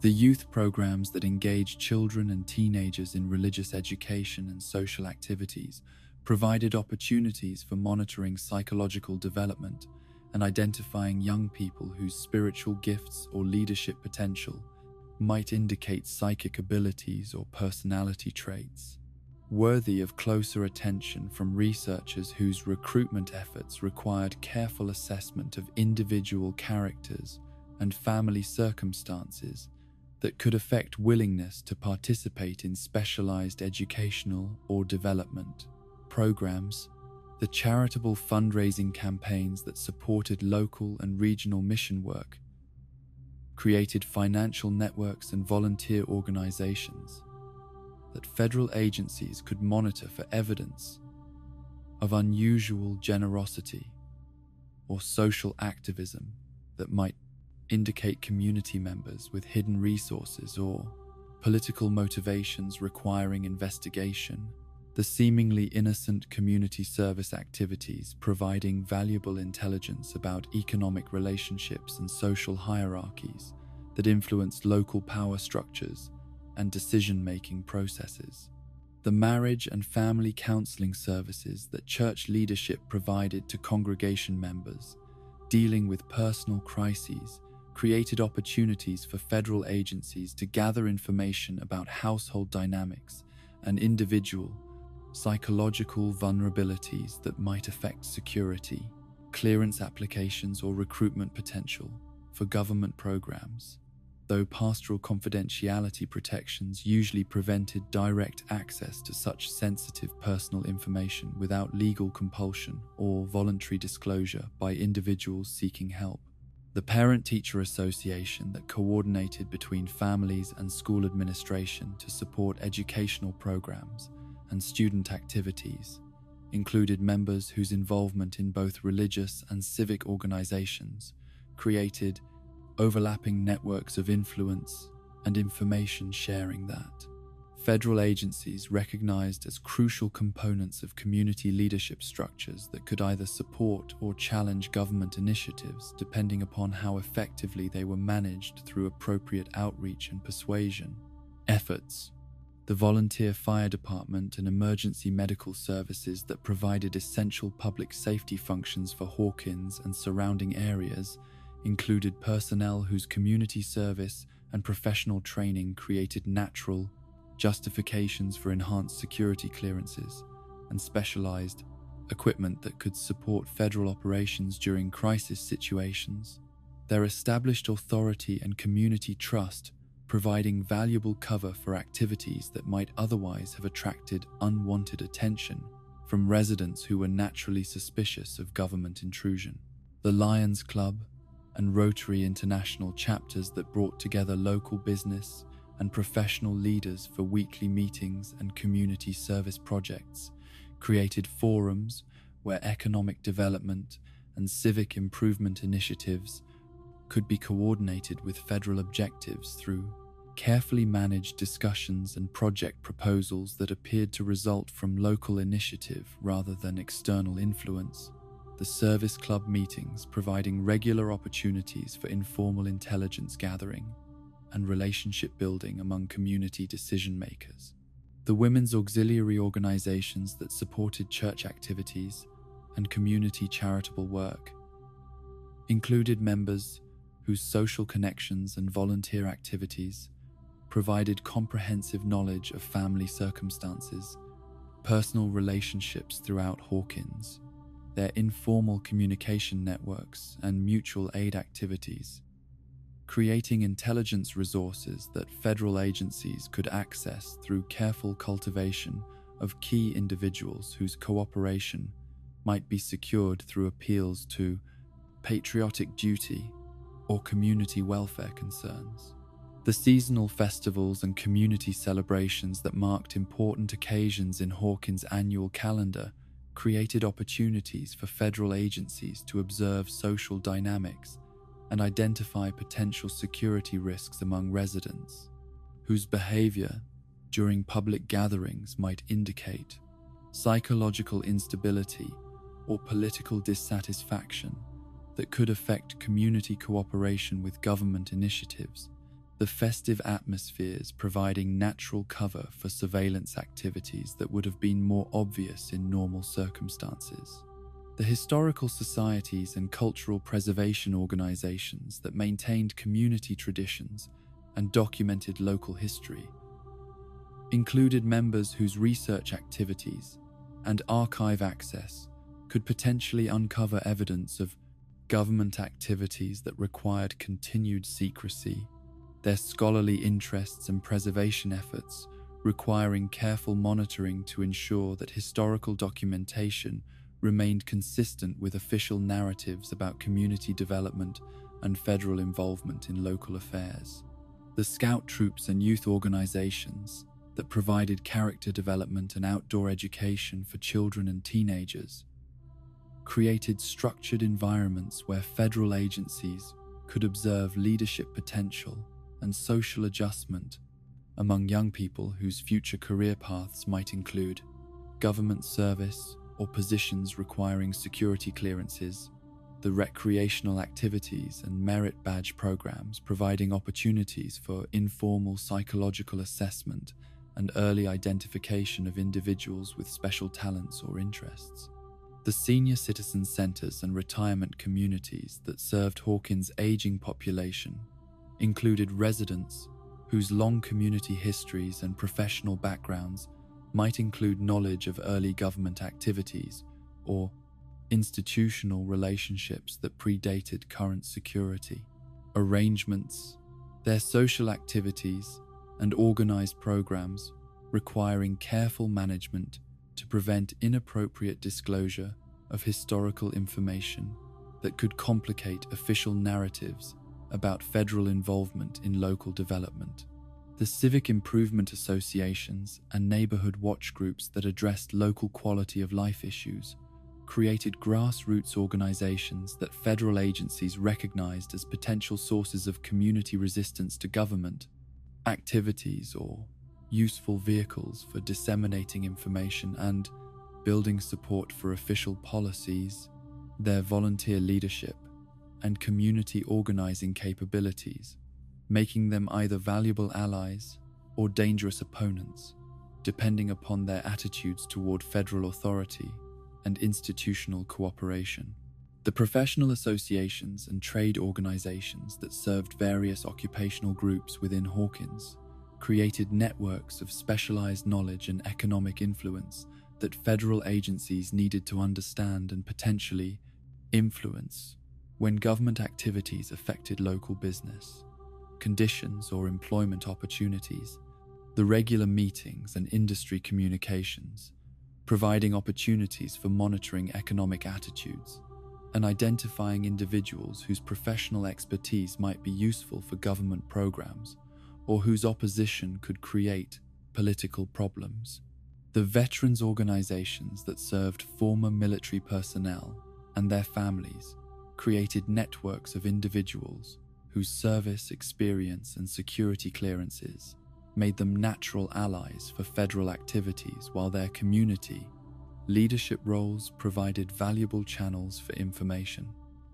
The youth programs that engaged children and teenagers in religious education and social activities provided opportunities for monitoring psychological development and identifying young people whose spiritual gifts or leadership potential might indicate psychic abilities or personality traits. Worthy of closer attention from researchers whose recruitment efforts required careful assessment of individual characters and family circumstances that could affect willingness to participate in specialized educational or development programs. The charitable fundraising campaigns that supported local and regional mission work created financial networks and volunteer organizations that federal agencies could monitor for evidence of unusual generosity or social activism that might indicate community members with hidden resources or political motivations requiring investigation. The seemingly innocent community service activities providing valuable intelligence about economic relationships and social hierarchies that influenced local power structures and decision-making processes. The marriage and family counseling services that church leadership provided to congregation members dealing with personal crises created opportunities for federal agencies to gather information about household dynamics and individual psychological vulnerabilities that might affect security, clearance applications, or recruitment potential for government programs. Though pastoral confidentiality protections usually prevented direct access to such sensitive personal information without legal compulsion or voluntary disclosure by individuals seeking help. The Parent-Teacher Association that coordinated between families and school administration to support educational programs and student activities included members whose involvement in both religious and civic organizations created overlapping networks of influence and information sharing that federal agencies recognized as crucial components of community leadership structures that could either support or challenge government initiatives depending upon how effectively they were managed through appropriate outreach and persuasion efforts. The volunteer fire department and emergency medical services that provided essential public safety functions for Hawkins and surrounding areas included personnel whose community service and professional training created natural justifications for enhanced security clearances and specialized equipment that could support federal operations during crisis situations. Their established authority and community trust providing valuable cover for activities that might otherwise have attracted unwanted attention from residents who were naturally suspicious of government intrusion. The Lions Club and Rotary International chapters that brought together local business and professional leaders for weekly meetings and community service projects created forums where economic development and civic improvement initiatives could be coordinated with federal objectives through carefully managed discussions and project proposals that appeared to result from local initiative rather than external influence. The service club meetings providing regular opportunities for informal intelligence gathering and relationship building among community decision makers. The women's auxiliary organizations that supported church activities and community charitable work included members whose social connections and volunteer activities provided comprehensive knowledge of family circumstances, personal relationships throughout Hawkins, their informal communication networks and mutual aid activities, creating intelligence resources that federal agencies could access through careful cultivation of key individuals whose cooperation might be secured through appeals to patriotic duty or community welfare concerns. The seasonal festivals and community celebrations that marked important occasions in Hawkins' annual calendar created opportunities for federal agencies to observe social dynamics and identify potential security risks among residents, whose behavior during public gatherings might indicate psychological instability or political dissatisfaction that could affect community cooperation with government initiatives. The festive atmospheres providing natural cover for surveillance activities that would have been more obvious in normal circumstances. The historical societies and cultural preservation organizations that maintained community traditions and documented local history included members whose research activities and archive access could potentially uncover evidence of government activities that required continued secrecy, their scholarly interests and preservation efforts requiring careful monitoring to ensure that historical documentation remained consistent with official narratives about community development and federal involvement in local affairs. The scout troops and youth organizations that provided character development and outdoor education for children and teenagers created structured environments where federal agencies could observe leadership potential and social adjustment among young people whose future career paths might include government service or positions requiring security clearances, the recreational activities and merit badge programs providing opportunities for informal psychological assessment and early identification of individuals with special talents or interests. The senior citizen centres and retirement communities that served Hawkins' ageing population included residents whose long community histories and professional backgrounds might include knowledge of early government activities or institutional relationships that predated current security arrangements. Their social activities and organised programs requiring careful management to prevent inappropriate disclosure of historical information that could complicate official narratives about federal involvement in local development. The civic improvement associations and neighbourhood watch groups that addressed local quality of life issues created grassroots organisations that federal agencies recognised as potential sources of community resistance to government activities or useful vehicles for disseminating information and building support for official policies. Their volunteer leadership and community organising capabilities, making them either valuable allies or dangerous opponents, depending upon their attitudes toward federal authority and institutional cooperation. The professional associations and trade organizations that served various occupational groups within Hawkins created networks of specialized knowledge and economic influence that federal agencies needed to understand and potentially influence when government activities affected local business, conditions, or employment opportunities. The regular meetings and industry communications, providing opportunities for monitoring economic attitudes and identifying individuals whose professional expertise might be useful for government programs or whose opposition could create political problems. The veterans organizations that served former military personnel and their families created networks of individuals whose service experience and security clearances made them natural allies for federal activities, while their community leadership roles provided valuable channels for information,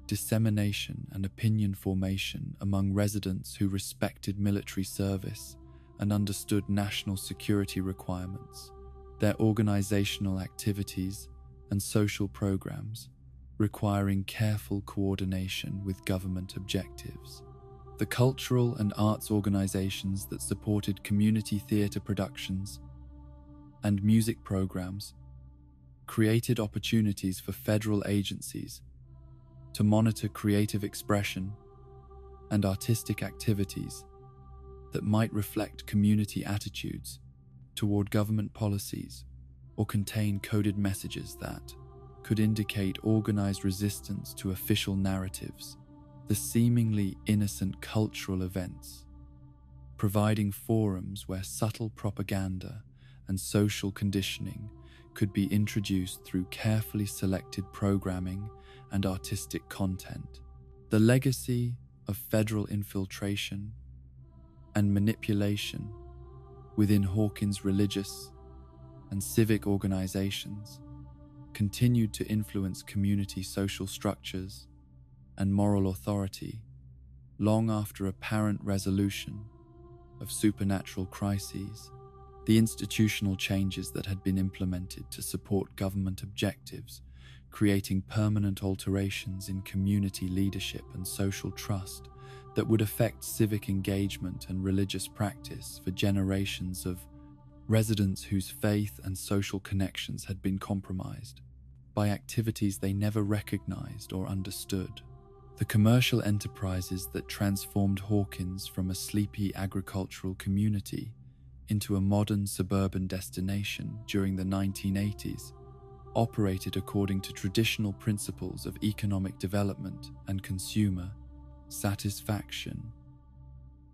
dissemination, and opinion formation among residents who respected military service and understood national security requirements. Their organizational activities and social programs requiring careful coordination with government objectives. The cultural and arts organizations that supported community theatre productions and music programs created opportunities for federal agencies to monitor creative expression and artistic activities that might reflect community attitudes toward government policies or contain coded messages that could indicate organized resistance to official narratives. The seemingly innocent cultural events, providing forums where subtle propaganda and social conditioning could be introduced through carefully selected programming and artistic content. The legacy of federal infiltration and manipulation within Hawkins' religious and civic organizations continued to influence community social structures and moral authority long after apparent resolution of supernatural crises. The institutional changes that had been implemented to support government objectives, creating permanent alterations in community leadership and social trust that would affect civic engagement and religious practice for generations of residents whose faith and social connections had been compromised by activities they never recognized or understood. The commercial enterprises that transformed Hawkins from a sleepy agricultural community into a modern suburban destination during the 1980s operated according to traditional principles of economic development and consumer satisfaction,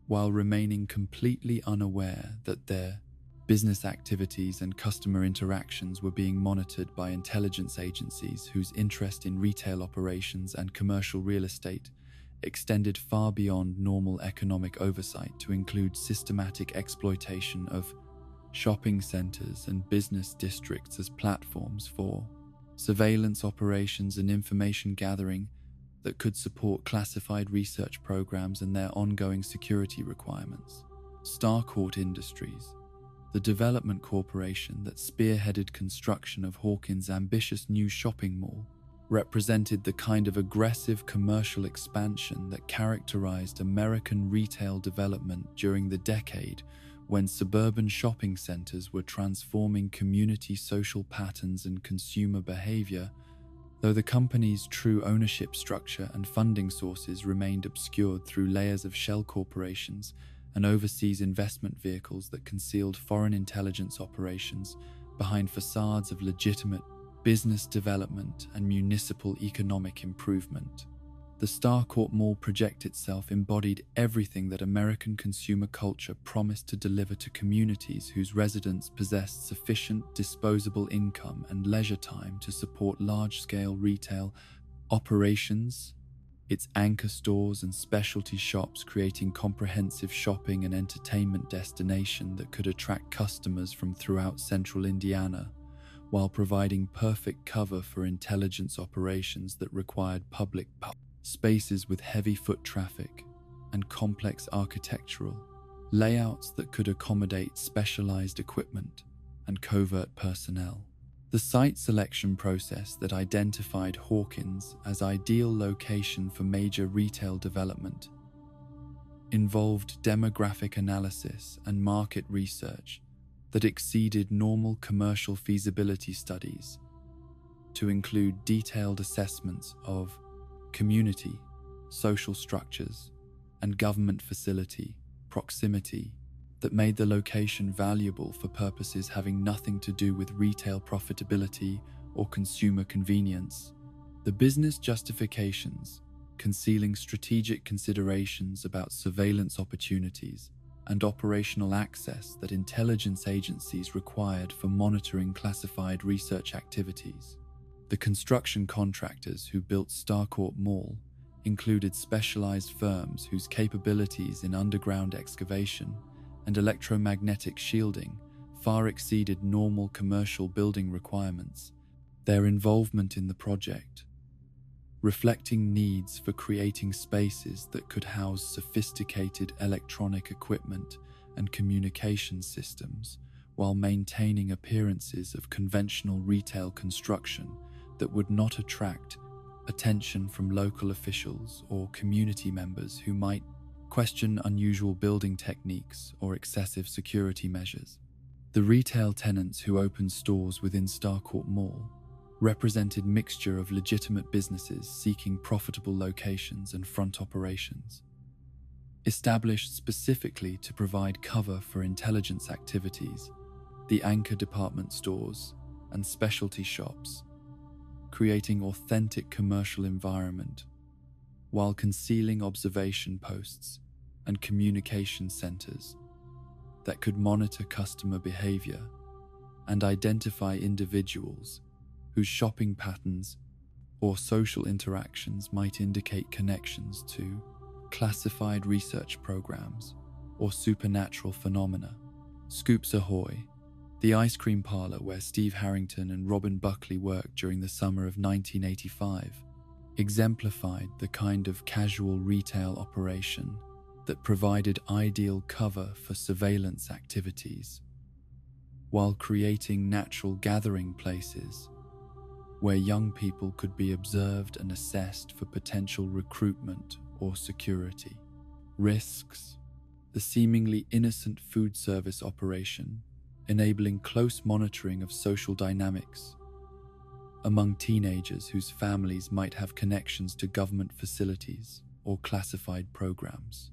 while remaining completely unaware that their business activities and customer interactions were being monitored by intelligence agencies whose interest in retail operations and commercial real estate extended far beyond normal economic oversight to include systematic exploitation of shopping centers and business districts as platforms for surveillance operations and information gathering that could support classified research programs and their ongoing security requirements. Starcourt Industries, the development corporation that spearheaded construction of Hawkins' ambitious new shopping mall, represented the kind of aggressive commercial expansion that characterized American retail development during the decade when suburban shopping centers were transforming community social patterns and consumer behavior. Though the company's true ownership structure and funding sources remained obscured through layers of shell corporations and overseas investment vehicles that concealed foreign intelligence operations behind facades of legitimate business development and municipal economic improvement. The Starcourt Mall project itself embodied everything that American consumer culture promised to deliver to communities whose residents possessed sufficient disposable income and leisure time to support large-scale retail operations, its anchor stores and specialty shops creating comprehensive shopping and entertainment destination that could attract customers from throughout central Indiana, while providing perfect cover for intelligence operations that required public spaces with heavy foot traffic and complex architectural layouts that could accommodate specialized equipment and covert personnel. The site selection process that identified Hawkins as ideal location for major retail development involved demographic analysis and market research that exceeded normal commercial feasibility studies to include detailed assessments of community, social structures, and government facility proximity that made the location valuable for purposes having nothing to do with retail profitability or consumer convenience. The business justifications, concealing strategic considerations about surveillance opportunities and operational access that intelligence agencies required for monitoring classified research activities. The construction contractors who built Starcourt Mall included specialized firms whose capabilities in underground excavation and electromagnetic shielding far exceeded normal commercial building requirements. Their involvement in the project, reflecting needs for creating spaces that could house sophisticated electronic equipment and communication systems while maintaining appearances of conventional retail construction that would not attract attention from local officials or community members who might question unusual building techniques or excessive security measures. The retail tenants who opened stores within Starcourt Mall represented mixture of legitimate businesses seeking profitable locations and front operations, established specifically to provide cover for intelligence activities, the anchor department stores and specialty shops, creating authentic commercial environment while concealing observation posts and communication centers that could monitor customer behavior and identify individuals whose shopping patterns or social interactions might indicate connections to classified research programs or supernatural phenomena. Scoops Ahoy, the ice cream parlor where Steve Harrington and Robin Buckley worked during the summer of 1985, exemplified the kind of casual retail operation that provided ideal cover for surveillance activities, while creating natural gathering places where young people could be observed and assessed for potential recruitment or security. Risks: the seemingly innocent food service operation, enabling close monitoring of social dynamics among teenagers whose families might have connections to government facilities or classified programs.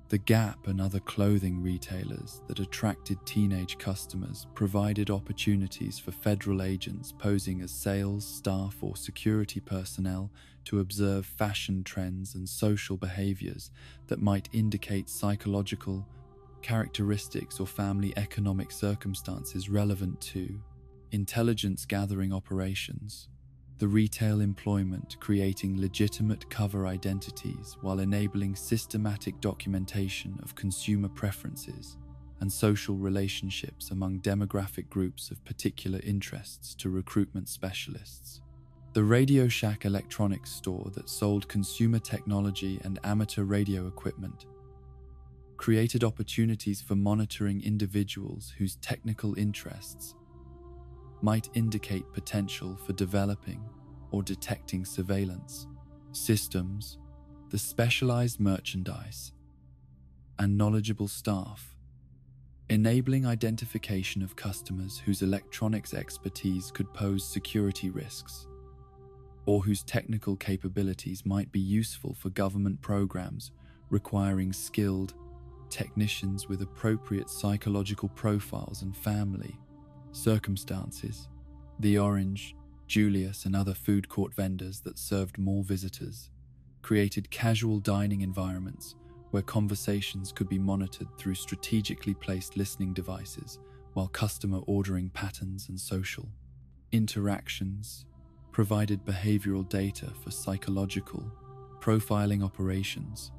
The Gap and other clothing retailers that attracted teenage customers provided opportunities for federal agents posing as sales, staff, or security personnel to observe fashion trends and social behaviors that might indicate psychological characteristics or family economic circumstances relevant to intelligence gathering operations. The retail employment creating legitimate cover identities while enabling systematic documentation of consumer preferences and social relationships among demographic groups of particular interests to recruitment specialists. The Radio Shack electronics store that sold consumer technology and amateur radio equipment created opportunities for monitoring individuals whose technical interests might indicate potential for developing or detecting surveillance systems. The specialized merchandise and knowledgeable staff, enabling identification of customers whose electronics expertise could pose security risks, or whose technical capabilities might be useful for government programs requiring skilled technicians with appropriate psychological profiles and family circumstances. The Orange, Julius, and other food court vendors that served mall visitors created casual dining environments where conversations could be monitored through strategically placed listening devices, while customer ordering patterns and social interactions provided behavioral data for psychological profiling operations.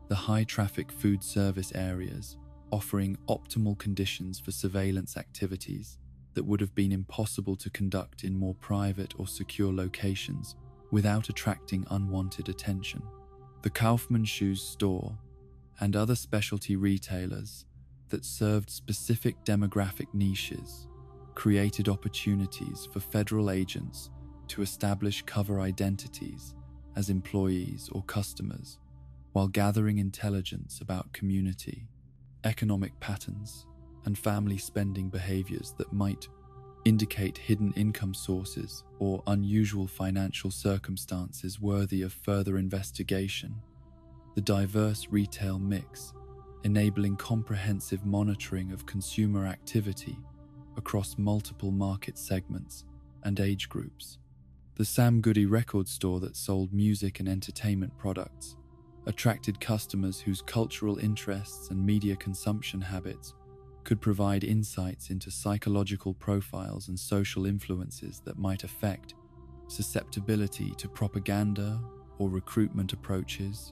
The high-traffic food service areas offering optimal conditions for surveillance activities that would have been impossible to conduct in more private or secure locations without attracting unwanted attention. The Kaufmann Shoes store and other specialty retailers that served specific demographic niches created opportunities for federal agents to establish cover identities as employees or customers while gathering intelligence about community, economic patterns, and family spending behaviors that might indicate hidden income sources or unusual financial circumstances worthy of further investigation. The diverse retail mix, enabling comprehensive monitoring of consumer activity across multiple market segments and age groups. The Sam Goody record store that sold music and entertainment products attracted customers whose cultural interests and media consumption habits could provide insights into psychological profiles and social influences that might affect susceptibility to propaganda or recruitment approaches.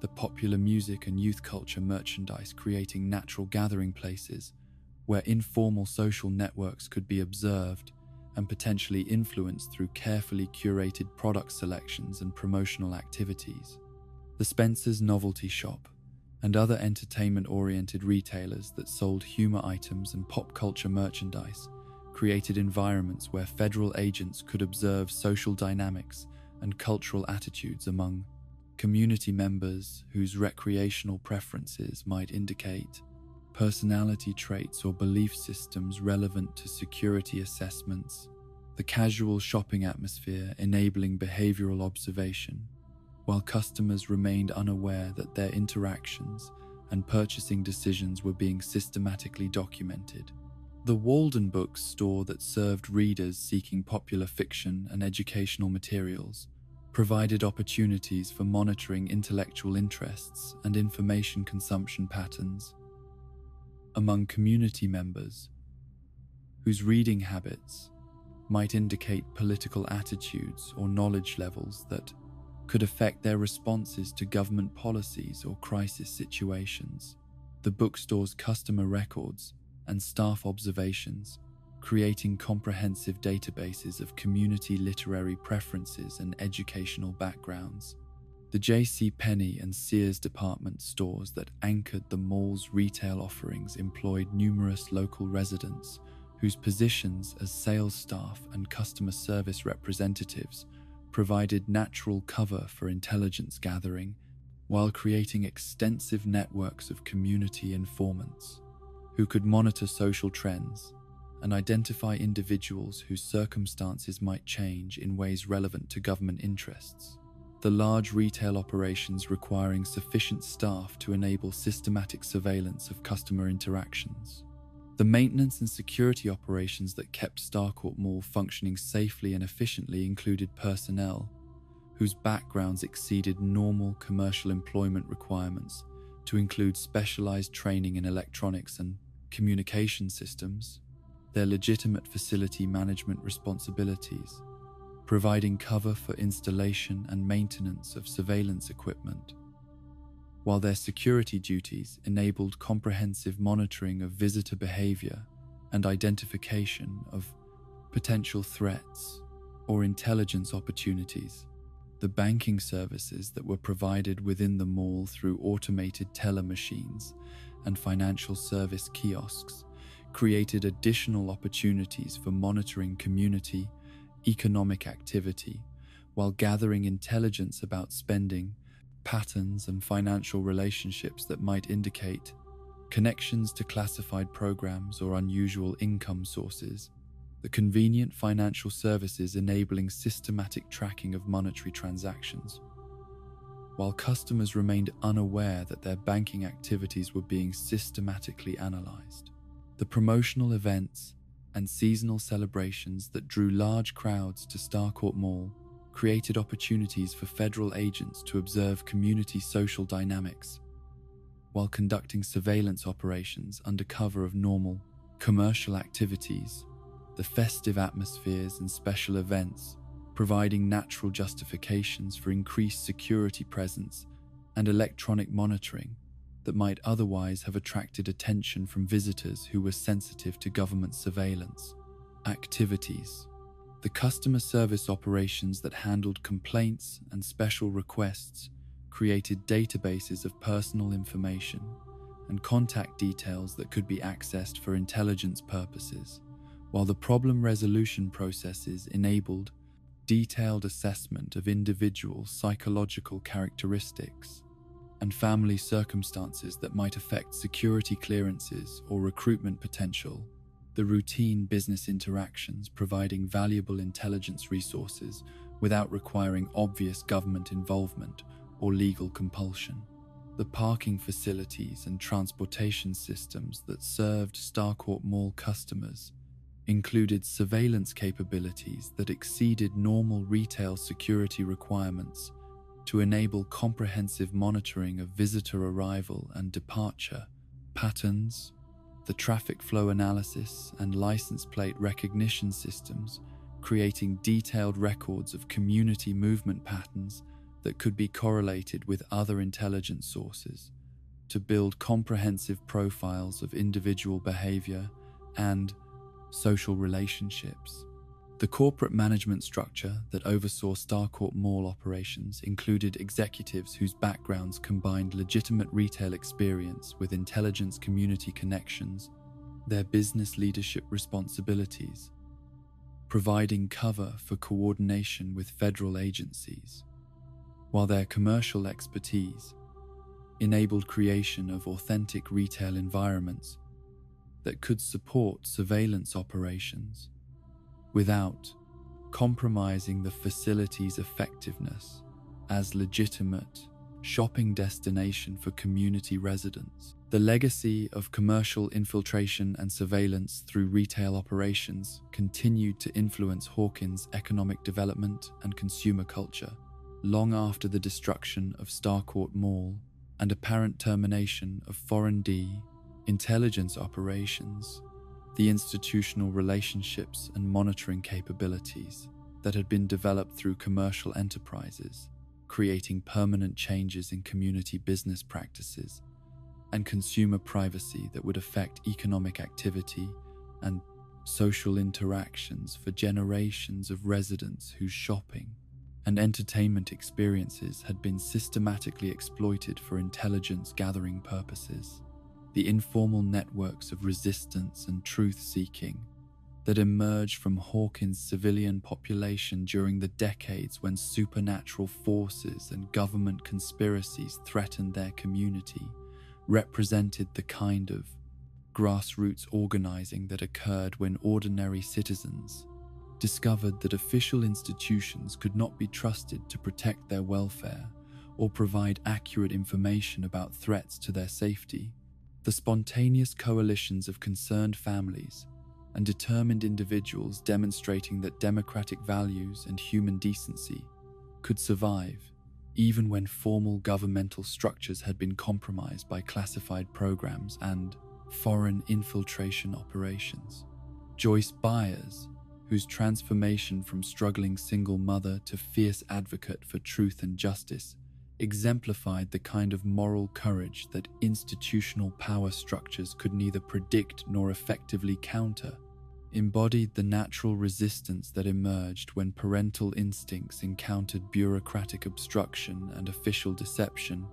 The popular music and youth culture merchandise creating natural gathering places where informal social networks could be observed and potentially influenced through carefully curated product selections and promotional activities. The Spencer's Novelty Shop and other entertainment-oriented retailers that sold humor items and pop culture merchandise created environments where federal agents could observe social dynamics and cultural attitudes among community members whose recreational preferences might indicate personality traits or belief systems relevant to security assessments. The casual shopping atmosphere enabling behavioral observation, while customers remained unaware that their interactions and purchasing decisions were being systematically documented. The Walden Books store that served readers seeking popular fiction and educational materials provided opportunities for monitoring intellectual interests and information consumption patterns among community members whose reading habits might indicate political attitudes or knowledge levels that could affect their responses to government policies or crisis situations. The bookstore's customer records and staff observations, creating comprehensive databases of community literary preferences and educational backgrounds. The J.C. Penney and Sears department stores that anchored the mall's retail offerings employed numerous local residents whose positions as sales staff and customer service representatives provided natural cover for intelligence gathering while creating extensive networks of community informants who could monitor social trends and identify individuals whose circumstances might change in ways relevant to government interests. The large retail operations requiring sufficient staff to enable systematic surveillance of customer interactions. The maintenance and security operations that kept Starcourt Mall functioning safely and efficiently included personnel whose backgrounds exceeded normal commercial employment requirements to include specialized training in electronics and communication systems, their legitimate facility management responsibilities, providing cover for installation and maintenance of surveillance equipment, while their security duties enabled comprehensive monitoring of visitor behavior and identification of potential threats or intelligence opportunities. The banking services that were provided within the mall through automated teller machines and financial service kiosks created additional opportunities for monitoring community, economic activity, while gathering intelligence about spending, patterns, and financial relationships that might indicate connections to classified programs or unusual income sources. The convenient financial services enabling systematic tracking of monetary transactions. While customers remained unaware that their banking activities were being systematically analyzed. The promotional events and seasonal celebrations that drew large crowds to Starcourt Mall created opportunities for federal agents to observe community social dynamics, while conducting surveillance operations under cover of normal commercial activities. The festive atmospheres and special events, providing natural justifications for increased security presence and electronic monitoring that might otherwise have attracted attention from visitors who were sensitive to government surveillance. Activities. The customer service operations that handled complaints and special requests created databases of personal information and contact details that could be accessed for intelligence purposes, while the problem resolution processes enabled detailed assessment of individual psychological characteristics and family circumstances that might affect security clearances or recruitment potential. The routine business interactions providing valuable intelligence resources without requiring obvious government involvement or legal compulsion. The parking facilities and transportation systems that served Starcourt Mall customers included surveillance capabilities that exceeded normal retail security requirements to enable comprehensive monitoring of visitor arrival and departure patterns. The traffic flow analysis and license plate recognition systems, creating detailed records of community movement patterns that could be correlated with other intelligence sources to build comprehensive profiles of individual behavior and social relationships. The corporate management structure that oversaw Starcourt Mall operations included executives whose backgrounds combined legitimate retail experience with intelligence community connections, their business leadership responsibilities, providing cover for coordination with federal agencies, while their commercial expertise enabled creation of authentic retail environments that could support surveillance operations without compromising the facility's effectiveness as legitimate shopping destination for community residents. The legacy of commercial infiltration and surveillance through retail operations continued to influence Hawkins' economic development and consumer culture long after the destruction of Starcourt Mall and apparent termination of foreign intelligence operations. The institutional relationships and monitoring capabilities that had been developed through commercial enterprises, creating permanent changes in community business practices and consumer privacy that would affect economic activity and social interactions for generations of residents whose shopping and entertainment experiences had been systematically exploited for intelligence gathering purposes. The informal networks of resistance and truth-seeking that emerged from Hawkins' civilian population during the decades when supernatural forces and government conspiracies threatened their community represented the kind of grassroots organizing that occurred when ordinary citizens discovered that official institutions could not be trusted to protect their welfare or provide accurate information about threats to their safety. The spontaneous coalitions of concerned families and determined individuals demonstrating that democratic values and human decency could survive even when formal governmental structures had been compromised by classified programs and foreign infiltration operations. Joyce Byers, whose transformation from struggling single mother to fierce advocate for truth and justice exemplified the kind of moral courage that institutional power structures could neither predict nor effectively counter, embodied the natural resistance that emerged when parental instincts encountered bureaucratic obstruction and official deception.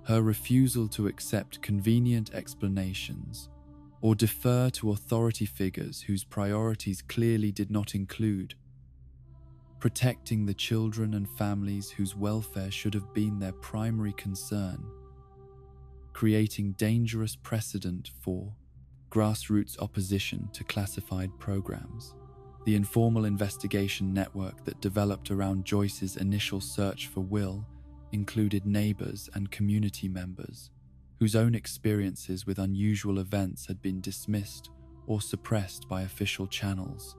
Her refusal to accept convenient explanations or defer to authority figures whose priorities clearly did not include protecting the children and families whose welfare should have been their primary concern, creating dangerous precedent for grassroots opposition to classified programs. The informal investigation network that developed around Joyce's initial search for Will included neighbors and community members whose own experiences with unusual events had been dismissed or suppressed by official channels.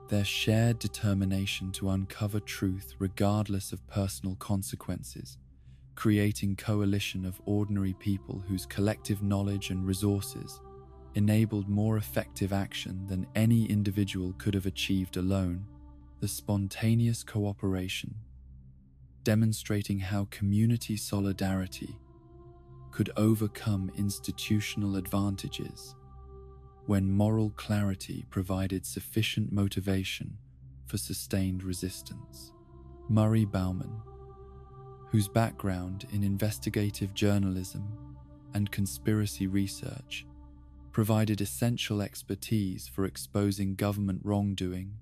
Their shared determination to uncover truth regardless of personal consequences, creating coalition of ordinary people whose collective knowledge and resources enabled more effective action than any individual could have achieved alone. The spontaneous cooperation, demonstrating how community solidarity could overcome institutional advantages when moral clarity provided sufficient motivation for sustained resistance. Murray Bauman, whose background in investigative journalism and conspiracy research provided essential expertise for exposing government wrongdoing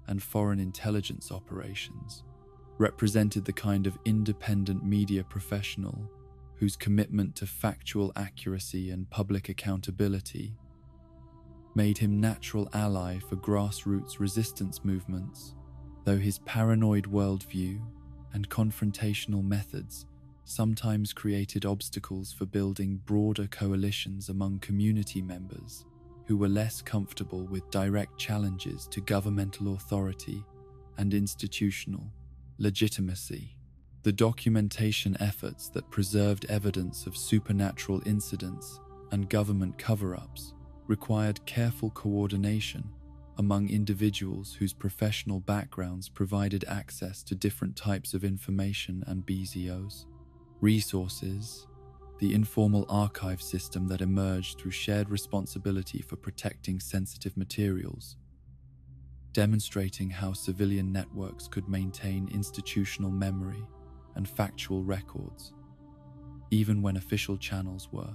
and foreign intelligence operations, represented the kind of independent media professional whose commitment to factual accuracy and public accountability made him natural ally for grassroots resistance movements, though his paranoid worldview and confrontational methods sometimes created obstacles for building broader coalitions among community members who were less comfortable with direct challenges to governmental authority and institutional legitimacy. The documentation efforts that preserved evidence of supernatural incidents and government cover-ups required careful coordination among individuals whose professional backgrounds provided access to different types of information and BZOs. Resources, the informal archive system that emerged through shared responsibility for protecting sensitive materials, demonstrating how civilian networks could maintain institutional memory and factual records, even when official channels were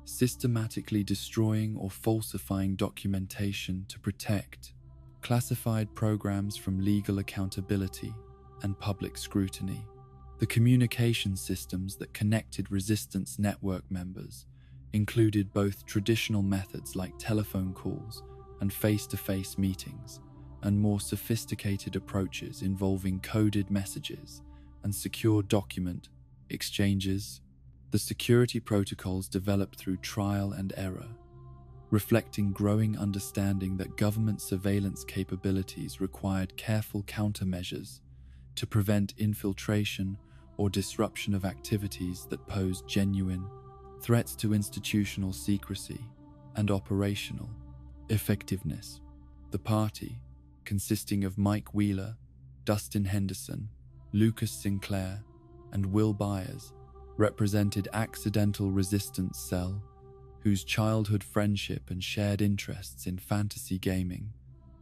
systematically destroying or falsifying documentation to protect classified programs from legal accountability and public scrutiny. The communication systems that connected resistance network members included both traditional methods like telephone calls and face-to-face meetings, and more sophisticated approaches involving coded messages and secure document exchanges. The security protocols developed through trial and error, reflecting growing understanding that government surveillance capabilities required careful countermeasures to prevent infiltration or disruption of activities that posed genuine threats to institutional secrecy and operational effectiveness. The party, consisting of Mike Wheeler, Dustin Henderson, Lucas Sinclair, and Will Byers, represented Accidental Resistance Cell, whose childhood friendship and shared interests in fantasy gaming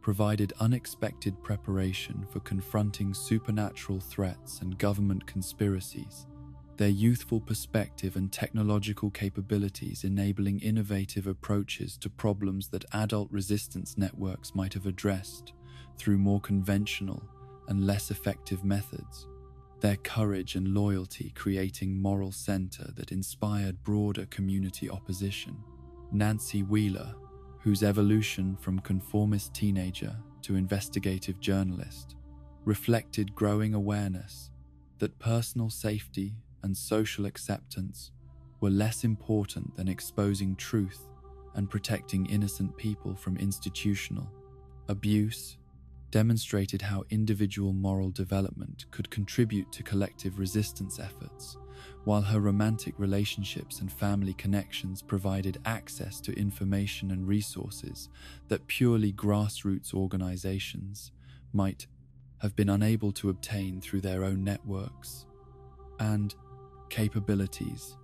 provided unexpected preparation for confronting supernatural threats and government conspiracies, their youthful perspective and technological capabilities enabling innovative approaches to problems that adult resistance networks might have addressed through more conventional and less effective methods. Their courage and loyalty creating moral center that inspired broader community opposition. Nancy Wheeler, whose evolution from conformist teenager to investigative journalist reflected growing awareness that personal safety and social acceptance were less important than exposing truth and protecting innocent people from institutional abuse, demonstrated how individual moral development could contribute to collective resistance efforts, while her romantic relationships and family connections provided access to information and resources that purely grassroots organizations might have been unable to obtain through their own networks and capabilities.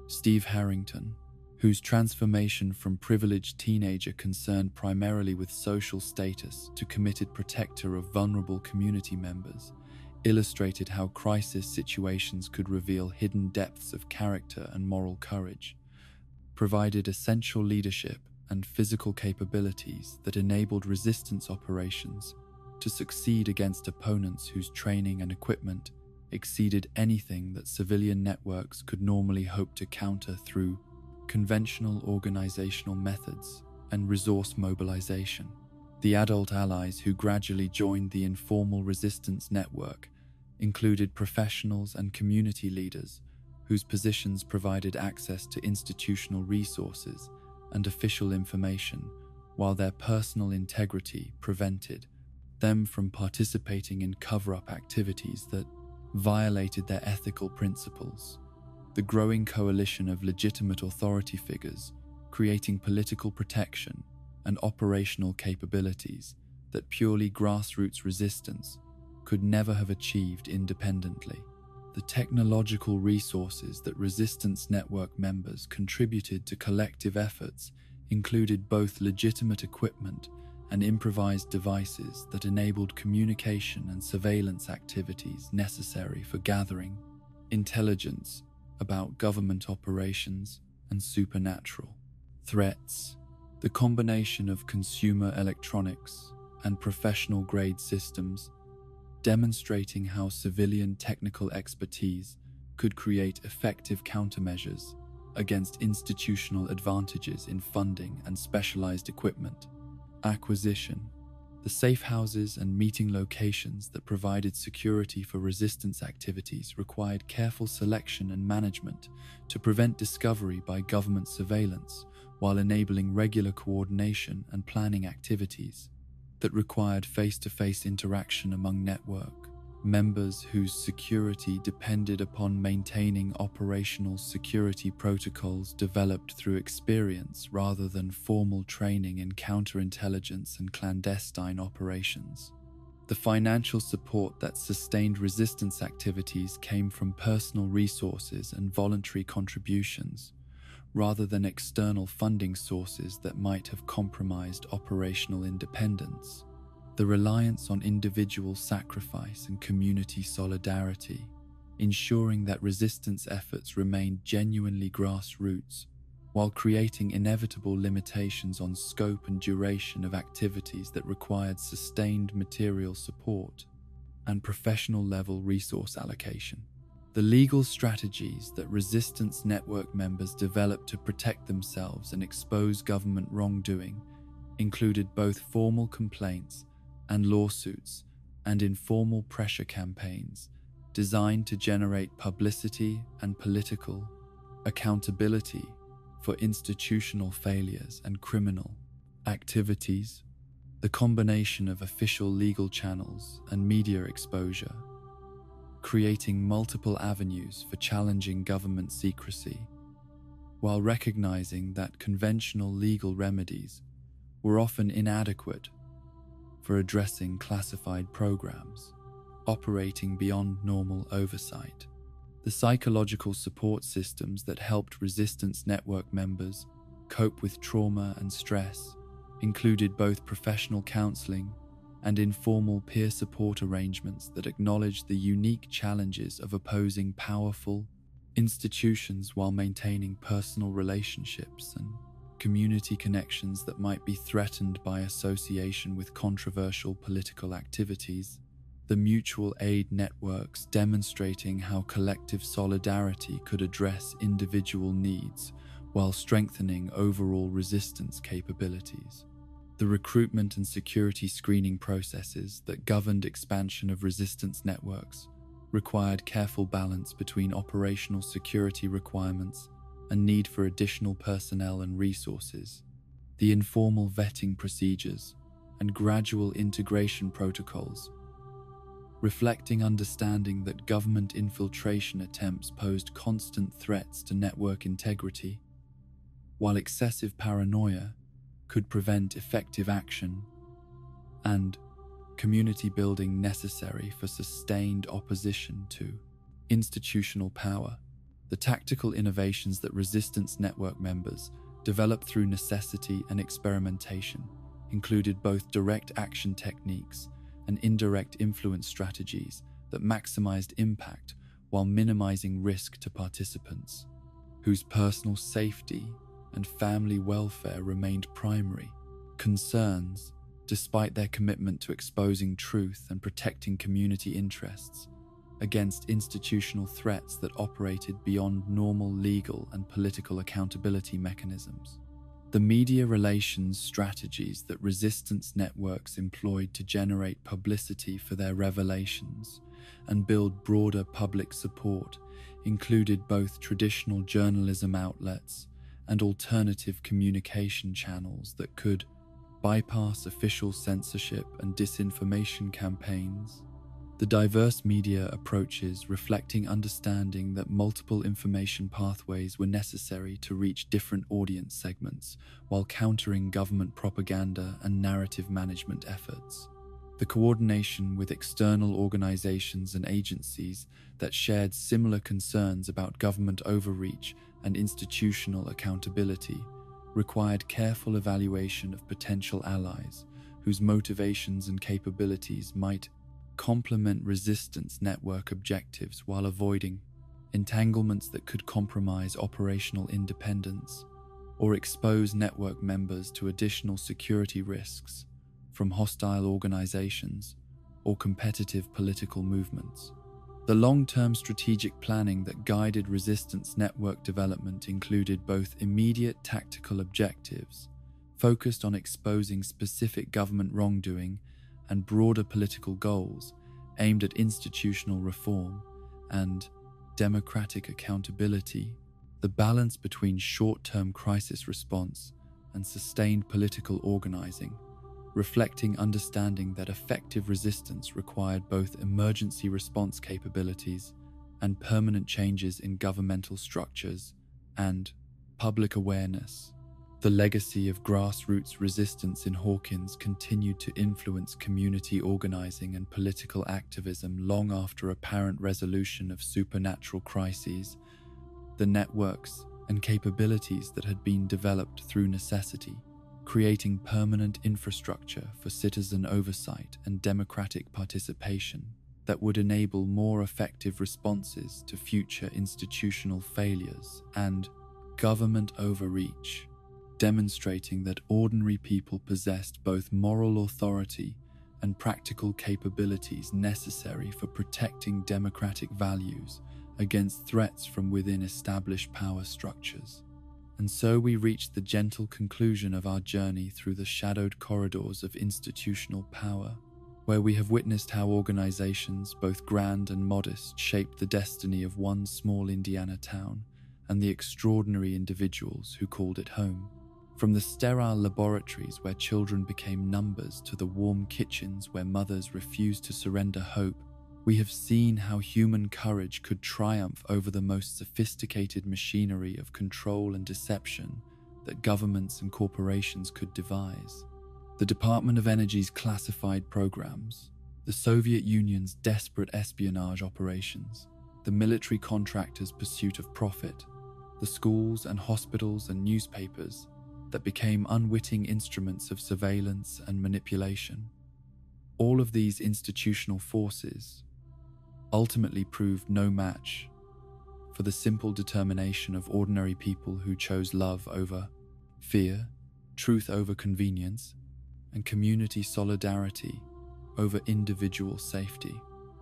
Steve Harrington, whose transformation from privileged teenager concerned primarily with social status to committed protector of vulnerable community members, illustrated how crisis situations could reveal hidden depths of character and moral courage, provided essential leadership and physical capabilities that enabled resistance operations to succeed against opponents whose training and equipment exceeded anything that civilian networks could normally hope to counter through conventional organizational methods and resource mobilization. The adult allies who gradually joined the informal resistance network included professionals and community leaders whose positions provided access to institutional resources and official information, while their personal integrity prevented them from participating in cover-up activities that violated their ethical principles. The growing coalition of legitimate authority figures, creating political protection and operational capabilities that purely grassroots resistance could never have achieved independently. The technological resources that resistance network members contributed to collective efforts included both legitimate equipment and improvised devices that enabled communication and surveillance activities necessary for gathering intelligence about government operations and supernatural threats. The combination of consumer electronics and professional-grade systems demonstrating how civilian technical expertise could create effective countermeasures against institutional advantages in funding and specialized equipment acquisition. The safe houses and meeting locations that provided security for resistance activities required careful selection and management to prevent discovery by government surveillance, while enabling regular coordination and planning activities that required face-to-face interaction among network members whose security depended upon maintaining operational security protocols developed through experience rather than formal training in counterintelligence and clandestine operations. The financial support that sustained resistance activities came from personal resources and voluntary contributions, rather than external funding sources that might have compromised operational independence. The reliance on individual sacrifice and community solidarity, ensuring that resistance efforts remained genuinely grassroots, while creating inevitable limitations on scope and duration of activities that required sustained material support and professional-level resource allocation. The legal strategies that resistance network members developed to protect themselves and expose government wrongdoing included both formal complaints and lawsuits and informal pressure campaigns designed to generate publicity and political accountability for institutional failures and criminal activities. The combination of official legal channels and media exposure, creating multiple avenues for challenging government secrecy, while recognizing that conventional legal remedies were often inadequate for addressing classified programs operating beyond normal oversight. The psychological support systems that helped resistance network members cope with trauma and stress included both professional counseling and informal peer support arrangements that acknowledged the unique challenges of opposing powerful institutions while maintaining personal relationships and community connections that might be threatened by association with controversial political activities. The mutual aid networks demonstrating how collective solidarity could address individual needs while strengthening overall resistance capabilities. The recruitment and security screening processes that governed expansion of resistance networks required careful balance between operational security requirements and need for additional personnel and resources. The informal vetting procedures and gradual integration protocols, reflecting understanding that government infiltration attempts posed constant threats to network integrity, while excessive paranoia could prevent effective action, and community building necessary for sustained opposition to institutional power. The tactical innovations that Resistance Network members developed through necessity and experimentation included both direct action techniques and indirect influence strategies that maximized impact while minimizing risk to participants, whose personal safety and family welfare remained primary concerns despite their commitment to exposing truth and protecting community interests against institutional threats that operated beyond normal legal and political accountability mechanisms. The media relations strategies that resistance networks employed to generate publicity for their revelations and build broader public support included both traditional journalism outlets and alternative communication channels that could bypass official censorship and disinformation campaigns. The diverse media approaches reflecting understanding that multiple information pathways were necessary to reach different audience segments while countering government propaganda and narrative management efforts. The coordination with external organizations and agencies that shared similar concerns about government overreach and institutional accountability required careful evaluation of potential allies whose motivations and capabilities might complement resistance network objectives while avoiding entanglements that could compromise operational independence or expose network members to additional security risks from hostile organizations or competitive political movements. The long-term strategic planning that guided resistance network development included both immediate tactical objectives focused on exposing specific government wrongdoing and broader political goals aimed at institutional reform and democratic accountability. The balance between short-term crisis response and sustained political organizing, reflecting understanding that effective resistance required both emergency response capabilities and permanent changes in governmental structures and public awareness. The legacy of grassroots resistance in Hawkins continued to influence community organizing and political activism long after apparent resolution of supernatural crises. The networks and capabilities that had been developed through necessity, creating permanent infrastructure for citizen oversight and democratic participation that would enable more effective responses to future institutional failures and government overreach, demonstrating that ordinary people possessed both moral authority and practical capabilities necessary for protecting democratic values against threats from within established power structures. And so we reached the gentle conclusion of our journey through the shadowed corridors of institutional power, where we have witnessed how organizations, both grand and modest, shaped the destiny of one small Indiana town and the extraordinary individuals who called it home. From the sterile laboratories where children became numbers to the warm kitchens where mothers refused to surrender hope, we have seen how human courage could triumph over the most sophisticated machinery of control and deception that governments and corporations could devise. The Department of Energy's classified programs, the Soviet Union's desperate espionage operations, the military contractors' pursuit of profit, the schools and hospitals and newspapers that became unwitting instruments of surveillance and manipulation. All of these institutional forces ultimately proved no match for the simple determination of ordinary people who chose love over fear, truth over convenience, and community solidarity over individual safety.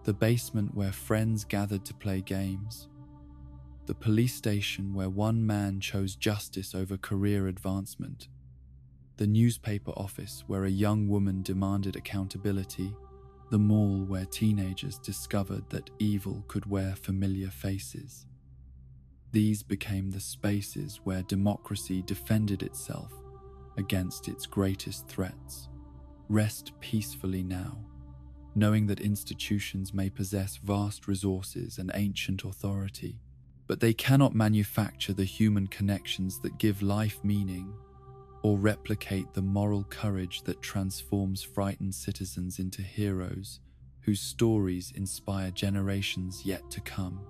The basement where friends gathered to play games, the police station where one man chose justice over career advancement, the newspaper office where a young woman demanded accountability, the mall where teenagers discovered that evil could wear familiar faces. These became the spaces where democracy defended itself against its greatest threats. Rest peacefully now, knowing that institutions may possess vast resources and ancient authority, but they cannot manufacture the human connections that give life meaning or replicate the moral courage that transforms frightened citizens into heroes whose stories inspire generations yet to come.